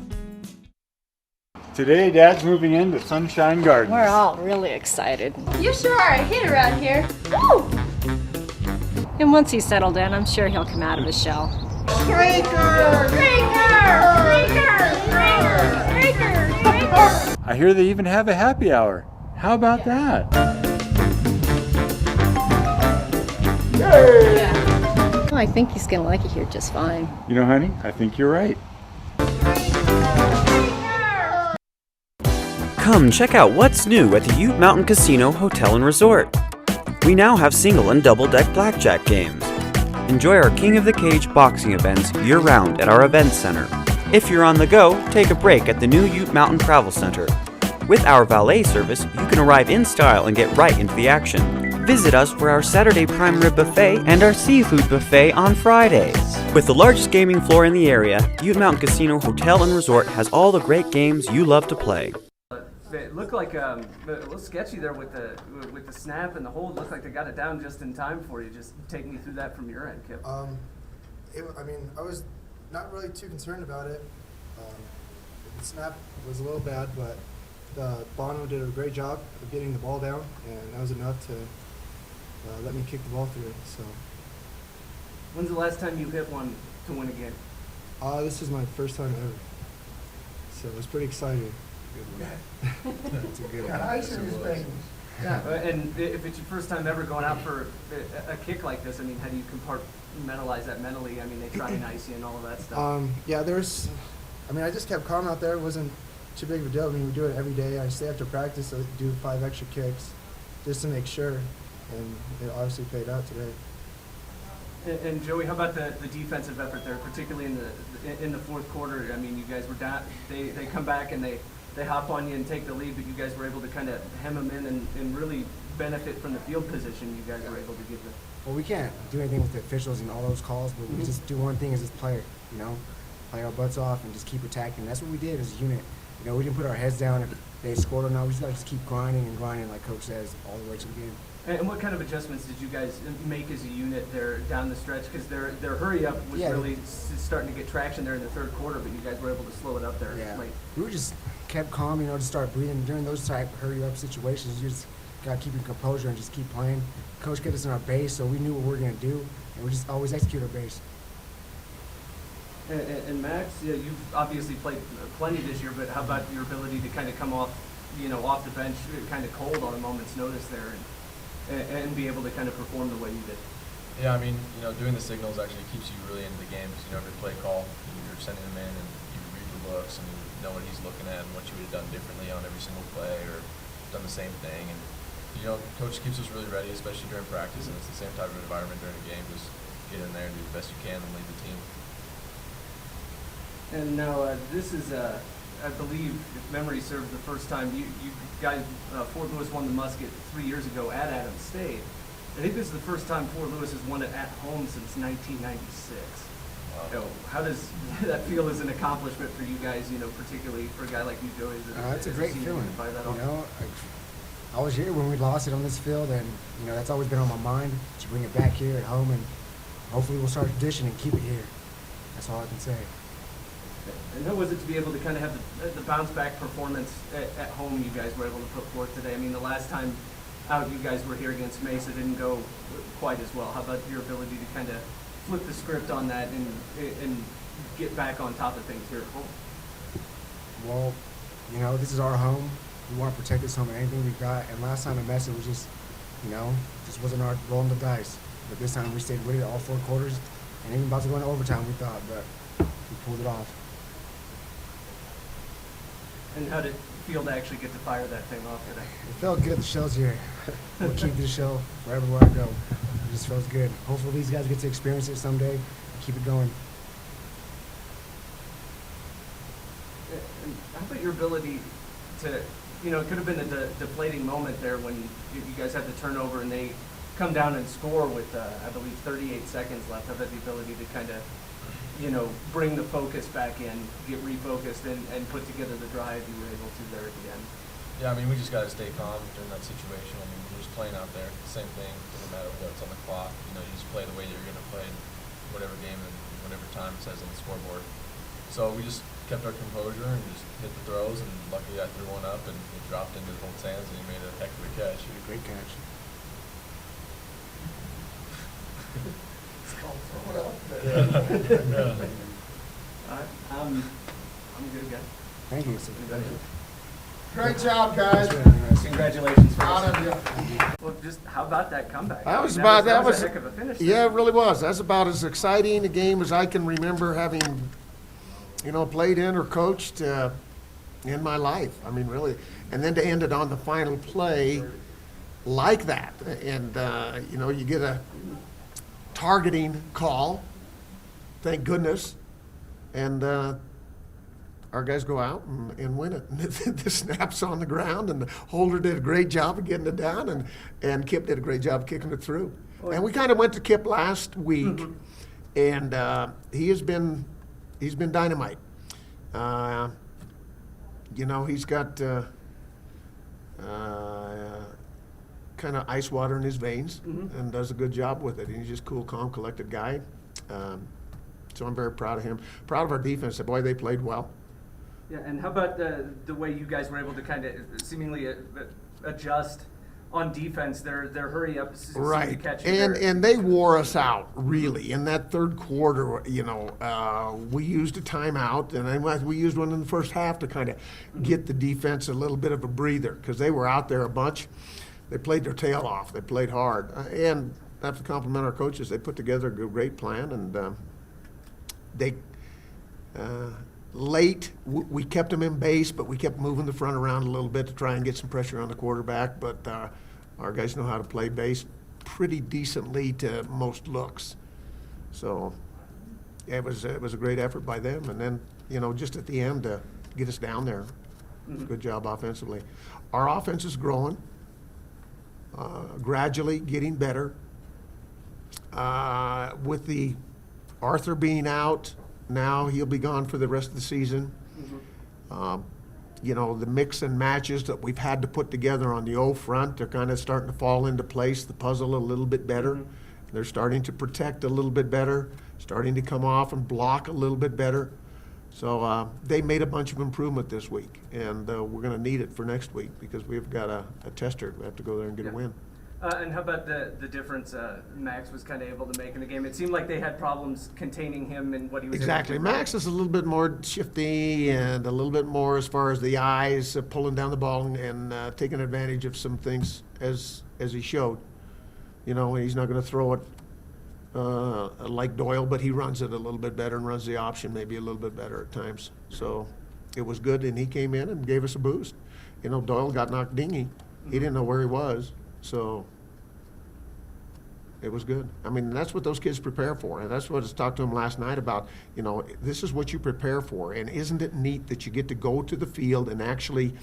Today, Dad's moving into Sunshine Gardens. We're all really excited. You sure are a hit around here. Woo! And once he's settled in, I'm sure he'll come out of his shell. I hear they even have a happy hour. How about that? Yeah. Well, I think he's going to like it here just fine. You know, honey, I think you're right. Come check out what's new at the Ute Mountain Casino Hotel and Resort. We now have single and double deck blackjack games. Enjoy our King of the Cage boxing events year-round at our events center. If you're on the go, take a break at the new Ute Mountain Travel Center. With our valet service, you can arrive in style and get right into the action. Visit us for our Saturday prime rib buffet and our seafood buffet on Fridays. With the largest gaming floor in the area, Ute Mountain Casino Hotel and Resort has all the great games you love to play. It looked like a little sketchy there with the snap and the hold. Looked like they got it down just in time for you. Just take me through that from your end, Kip. I mean, I was not really too concerned about it. The snap was a little bad, but Bono did a great job of getting the ball down, and that was enough to let me kick the ball through it. So. When's the last time you hit one to win a game? This is my first time ever, so it was pretty exciting. It's a good one. Yeah, and if it's your first time ever going out for a kick like this, I mean, how do you compartmentalize that mentally? I mean, they try and ice you and all of that stuff. Yeah, I just kept calm out there. It wasn't too big of a deal. I mean, we do it every day. I stay after practice, so do 5 extra kicks just to make sure, and it obviously paid out today. And Joey, how about the defensive effort there, particularly in the fourth quarter? I mean, you guys were down. They come back and they hop on you and take the lead, but you guys were able to kind of hem them in and really benefit from the field position you guys were able to give them. Well, we can't do anything with the officials and all those calls, but we just do one thing as just play our butts off and just keep attacking. That's what we did as a unit. We didn't put our heads down if they scored or not. We just got to just keep grinding and grinding, like Coach says, all the way to the game. And what kind of adjustments did you guys make as a unit there down the stretch? Because their hurry up was really starting to get traction there in the third quarter, but you guys were able to slow it up there late. We were just kept calm, just start breathing. During those type hurry up situations, you just got to keep your composure and just keep playing. Coach kept us in our base, so we knew what we were going to do, and we just always execute our base. And Max, you've obviously played plenty this year, but how about your ability to kind of come off the bench kind of cold on a moment's notice there and be able to kind of perform the way you did? Yeah, I mean, doing the signals actually keeps you really into the game because every play call, you're sending him in and you read the looks and you know what he's looking at and what you would have done differently on every single play or done the same thing. And, Coach keeps us really ready, especially during practice, and it's the same type of environment during a game. Just get in there and do the best you can and lead the team. And now this is, I believe, if memory serves, the first time you guys, Fort Lewis won the Musket 3 years ago at Adams State. I think this is the first time Fort Lewis has won it at home since 1996. Wow. How does that feel as an accomplishment for you guys, particularly for a guy like you, Joey? It's a great feeling. I was here when we lost it on this field, and that's always been on my mind to bring it back here at home, and hopefully we'll start a tradition and keep it here. That's all I can say. And how was it to be able to kind of have the bounce back performance at home you guys were able to put forth today? I mean, the last time out you guys were here against Mesa didn't go quite as well. How about your ability to kind of flip the script on that and get back on top of things here at home? Well, this is our home. We want to protect this home and anything we got. And last time at Mesa was just, just wasn't our rolling the dice. But this time we stayed with it all 4 quarters. And even about to go into overtime, we thought, but we pulled it off. And how did it feel to actually get to fire that thing off today? It felt good. The show's here. We'll keep this show wherever I go. It just feels good. Hopefully these guys get to experience it someday and keep it going. And how about your ability to, it could have been a deflating moment there when you guys had the turnover and they come down and score with, I believe, 38 seconds left. How about the ability to kind of, bring the focus back in, get refocused, and put together the drive you were able to there at the end? Yeah, I mean, we just got to stay calm during that situation. I mean, we're just playing out there. Same thing. Doesn't matter what's on the clock. You just play the way you're going to play whatever game and whatever time it says on the scoreboard. So we just kept our composure and just hit the throws, and luckily I threw one up and it dropped into both hands and he made a heck of a catch. A great catch. I'm good, guys. Thank you. Great job, guys. Congratulations. Proud of you. Well, just how about that comeback? That was a heck of a finish. Yeah, it really was. That's about as exciting a game as I can remember having, played in or coached. in my life. I mean, really. And then to end it on the final play like that, and you get a targeting call, thank goodness, and our guys go out and win it. The snap's on the ground, and the holder did a great job of getting it down, and Kip did a great job of kicking it through. And we kind of went to Kip last week, and he's been dynamite. He's got kind of ice water in his veins, and does a good job with it. He's just cool, calm, collected guy. So I'm very proud of him. Proud of our defense. Boy, they played well. Yeah, and how about the way you guys were able to kind of seemingly adjust on defense, their hurry up, right? Catch and they wore us out really in that third quarter. We used a timeout, and we used one in the first half to kind of get the defense a little bit of a breather because they were out there a bunch. They played their tail off. They played hard, and I have to compliment our coaches. They put together a great plan, and they. Late, we kept them in base, but we kept moving the front around a little bit to try and get some pressure on the quarterback. But our guys know how to play base pretty decently to most looks. So it was a great effort by them. And then, just at the end to get us down there, good job offensively. Our offense is growing, gradually getting better. With the Arthur being out, now he'll be gone for the rest of the season. The mix and matches that we've had to put together on the O front are kind of starting to fall into place, the puzzle a little bit better. They're starting to protect a little bit better, starting to come off and block a little bit better. So they made a bunch of improvement this week, and we're going to need it for next week because we've got a tester. We have to go there and get a win. And how about the difference Max was kind of able to make in the game? It seemed like they had problems containing him and what he was exactly. able to do. Max is a little bit more shifty and a little bit more as far as the eyes, pulling down the ball and taking advantage of some things as he showed. He's not going to throw it like Doyle, but he runs it a little bit better and runs the option maybe a little bit better at times. So it was good, and he came in and gave us a boost. Doyle got knocked dingy. He didn't know where he was. So it was good. I mean, that's what those kids prepare for. And that's what I talked to them last night about, this is what you prepare for. And isn't it neat that you get to go to the field and actually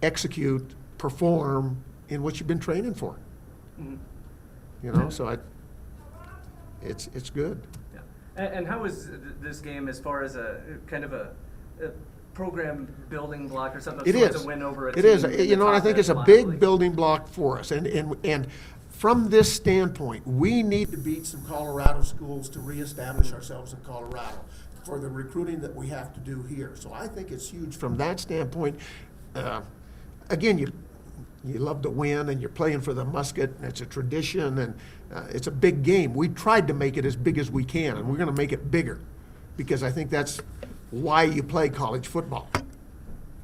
execute, perform in what you've been training for? So it's good. Yeah. And how was this game as far as a kind of a program building block or something? It is. A win over a it team is. I think it's a big building block for us. And from this standpoint, we need to beat some Colorado schools to reestablish ourselves in Colorado for the recruiting that we have to do here. So I think it's huge from that standpoint. Again, you love to win, and you're playing for the musket, and it's a tradition, and it's a big game. We tried to make it as big as we can, and we're going to make it bigger because I think that's why you play college football,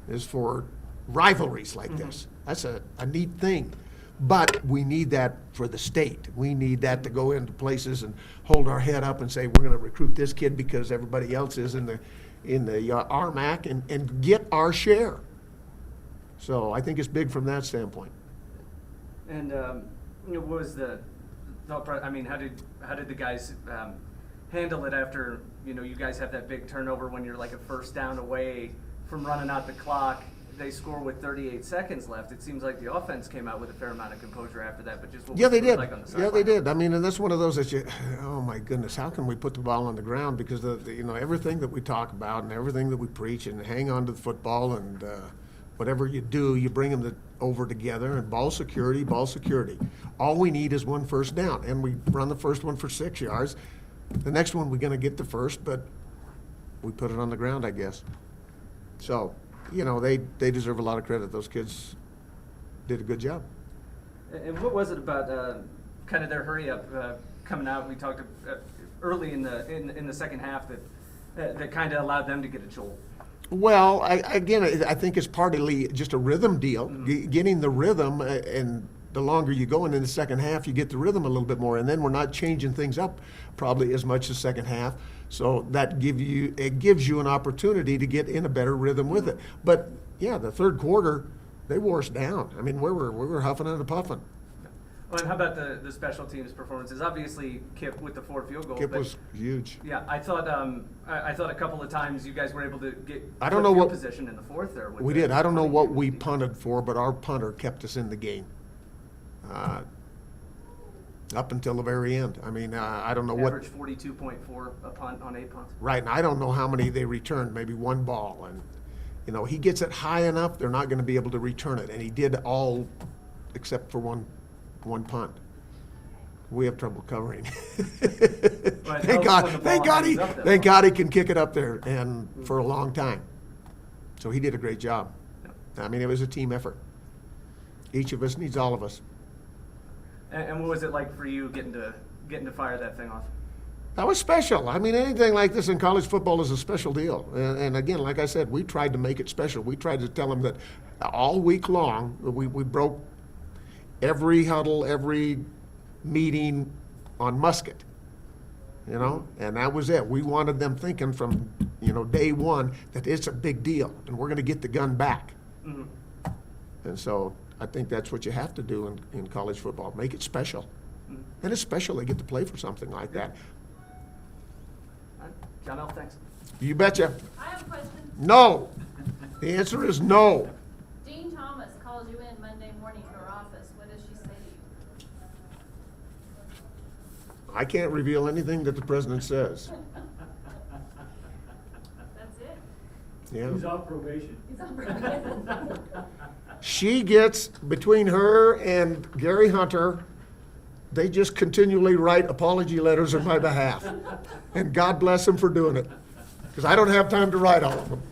is for rivalries like this. That's a neat thing. But we need that for the state. We need that to go into places and hold our head up and say, we're going to recruit this kid because everybody else is in the RMAC and get our share. So I think it's big from that standpoint. And what was the thought process? I mean, how did the guys handle it after you guys have that big turnover when you're like a first down away from running out the clock? They score with 38 seconds left. It seems like the offense came out with a fair amount of composure after that, but just what they did. Like on the sideline? Yeah, they did. I mean, and that's one of those that oh my goodness, how can we put the ball on the ground? Because everything that we talk about and everything that we preach and hang on to the football and whatever you do, you bring them over together and ball security. All we need is one first down, and we run the first one for 6 yards. The next one we're going to get the first, but we put it on the ground, I guess. So, they deserve a lot of credit. Those kids did a good job. And what was it about kind of their hurry up coming out? We talked early in the second half that kind of allowed them to get a jolt. Well, I think it's partly just a rhythm deal, getting the rhythm and the longer you go, and in the second half, you get the rhythm a little bit more, and then we're not changing things up probably as much the second half. So that gives you an opportunity to get in a better rhythm with it. But yeah, the third quarter, they wore us down. I mean, we were huffing and puffing. Well, and how about the special teams performances? Obviously, Kip with the 4 field goal. Kip was huge. Yeah, I thought a couple of times you guys were able to get I don't know what position in the fourth there. We did. I don't know what we punted for, but our punter kept us in the game. Up until the very end. I mean, I don't know what. Average 42.4 a punt on 8 punts. Right, and I don't know how many they returned. Maybe one ball, and you know, he gets it high enough, they're not going to be able to return it, and he did all except for one punt. We have trouble covering. Thank God he can kick it up there, and for a long time. So he did a great job. I mean, it was a team effort. Each of us needs all of us. And what was it like for you getting to fire that thing off? That was special. I mean, anything like this in college football is a special deal. And again, like I said, we tried to make it special. We tried to tell them that all week long, we broke every huddle, every meeting on musket, you know, and that was it. We wanted them thinking from, you know, day one that it's a big deal and we're going to get the gun back. Mm-hmm. And so I think that's what you have to do in college football, make it special. Mm-hmm. And it's special they get to play for something like that. All right. John L., thanks. You betcha. I have a question. No. The answer is no. Dean Thomas calls you in Monday morning to her office. What does she say to you? I can't reveal anything that the president says. That's it? Yeah. He's off probation. He's on probation. She gets, between her and Gary Hunter, they just continually write apology letters on my behalf. And God bless them for doing it, because I don't have time to write all of them.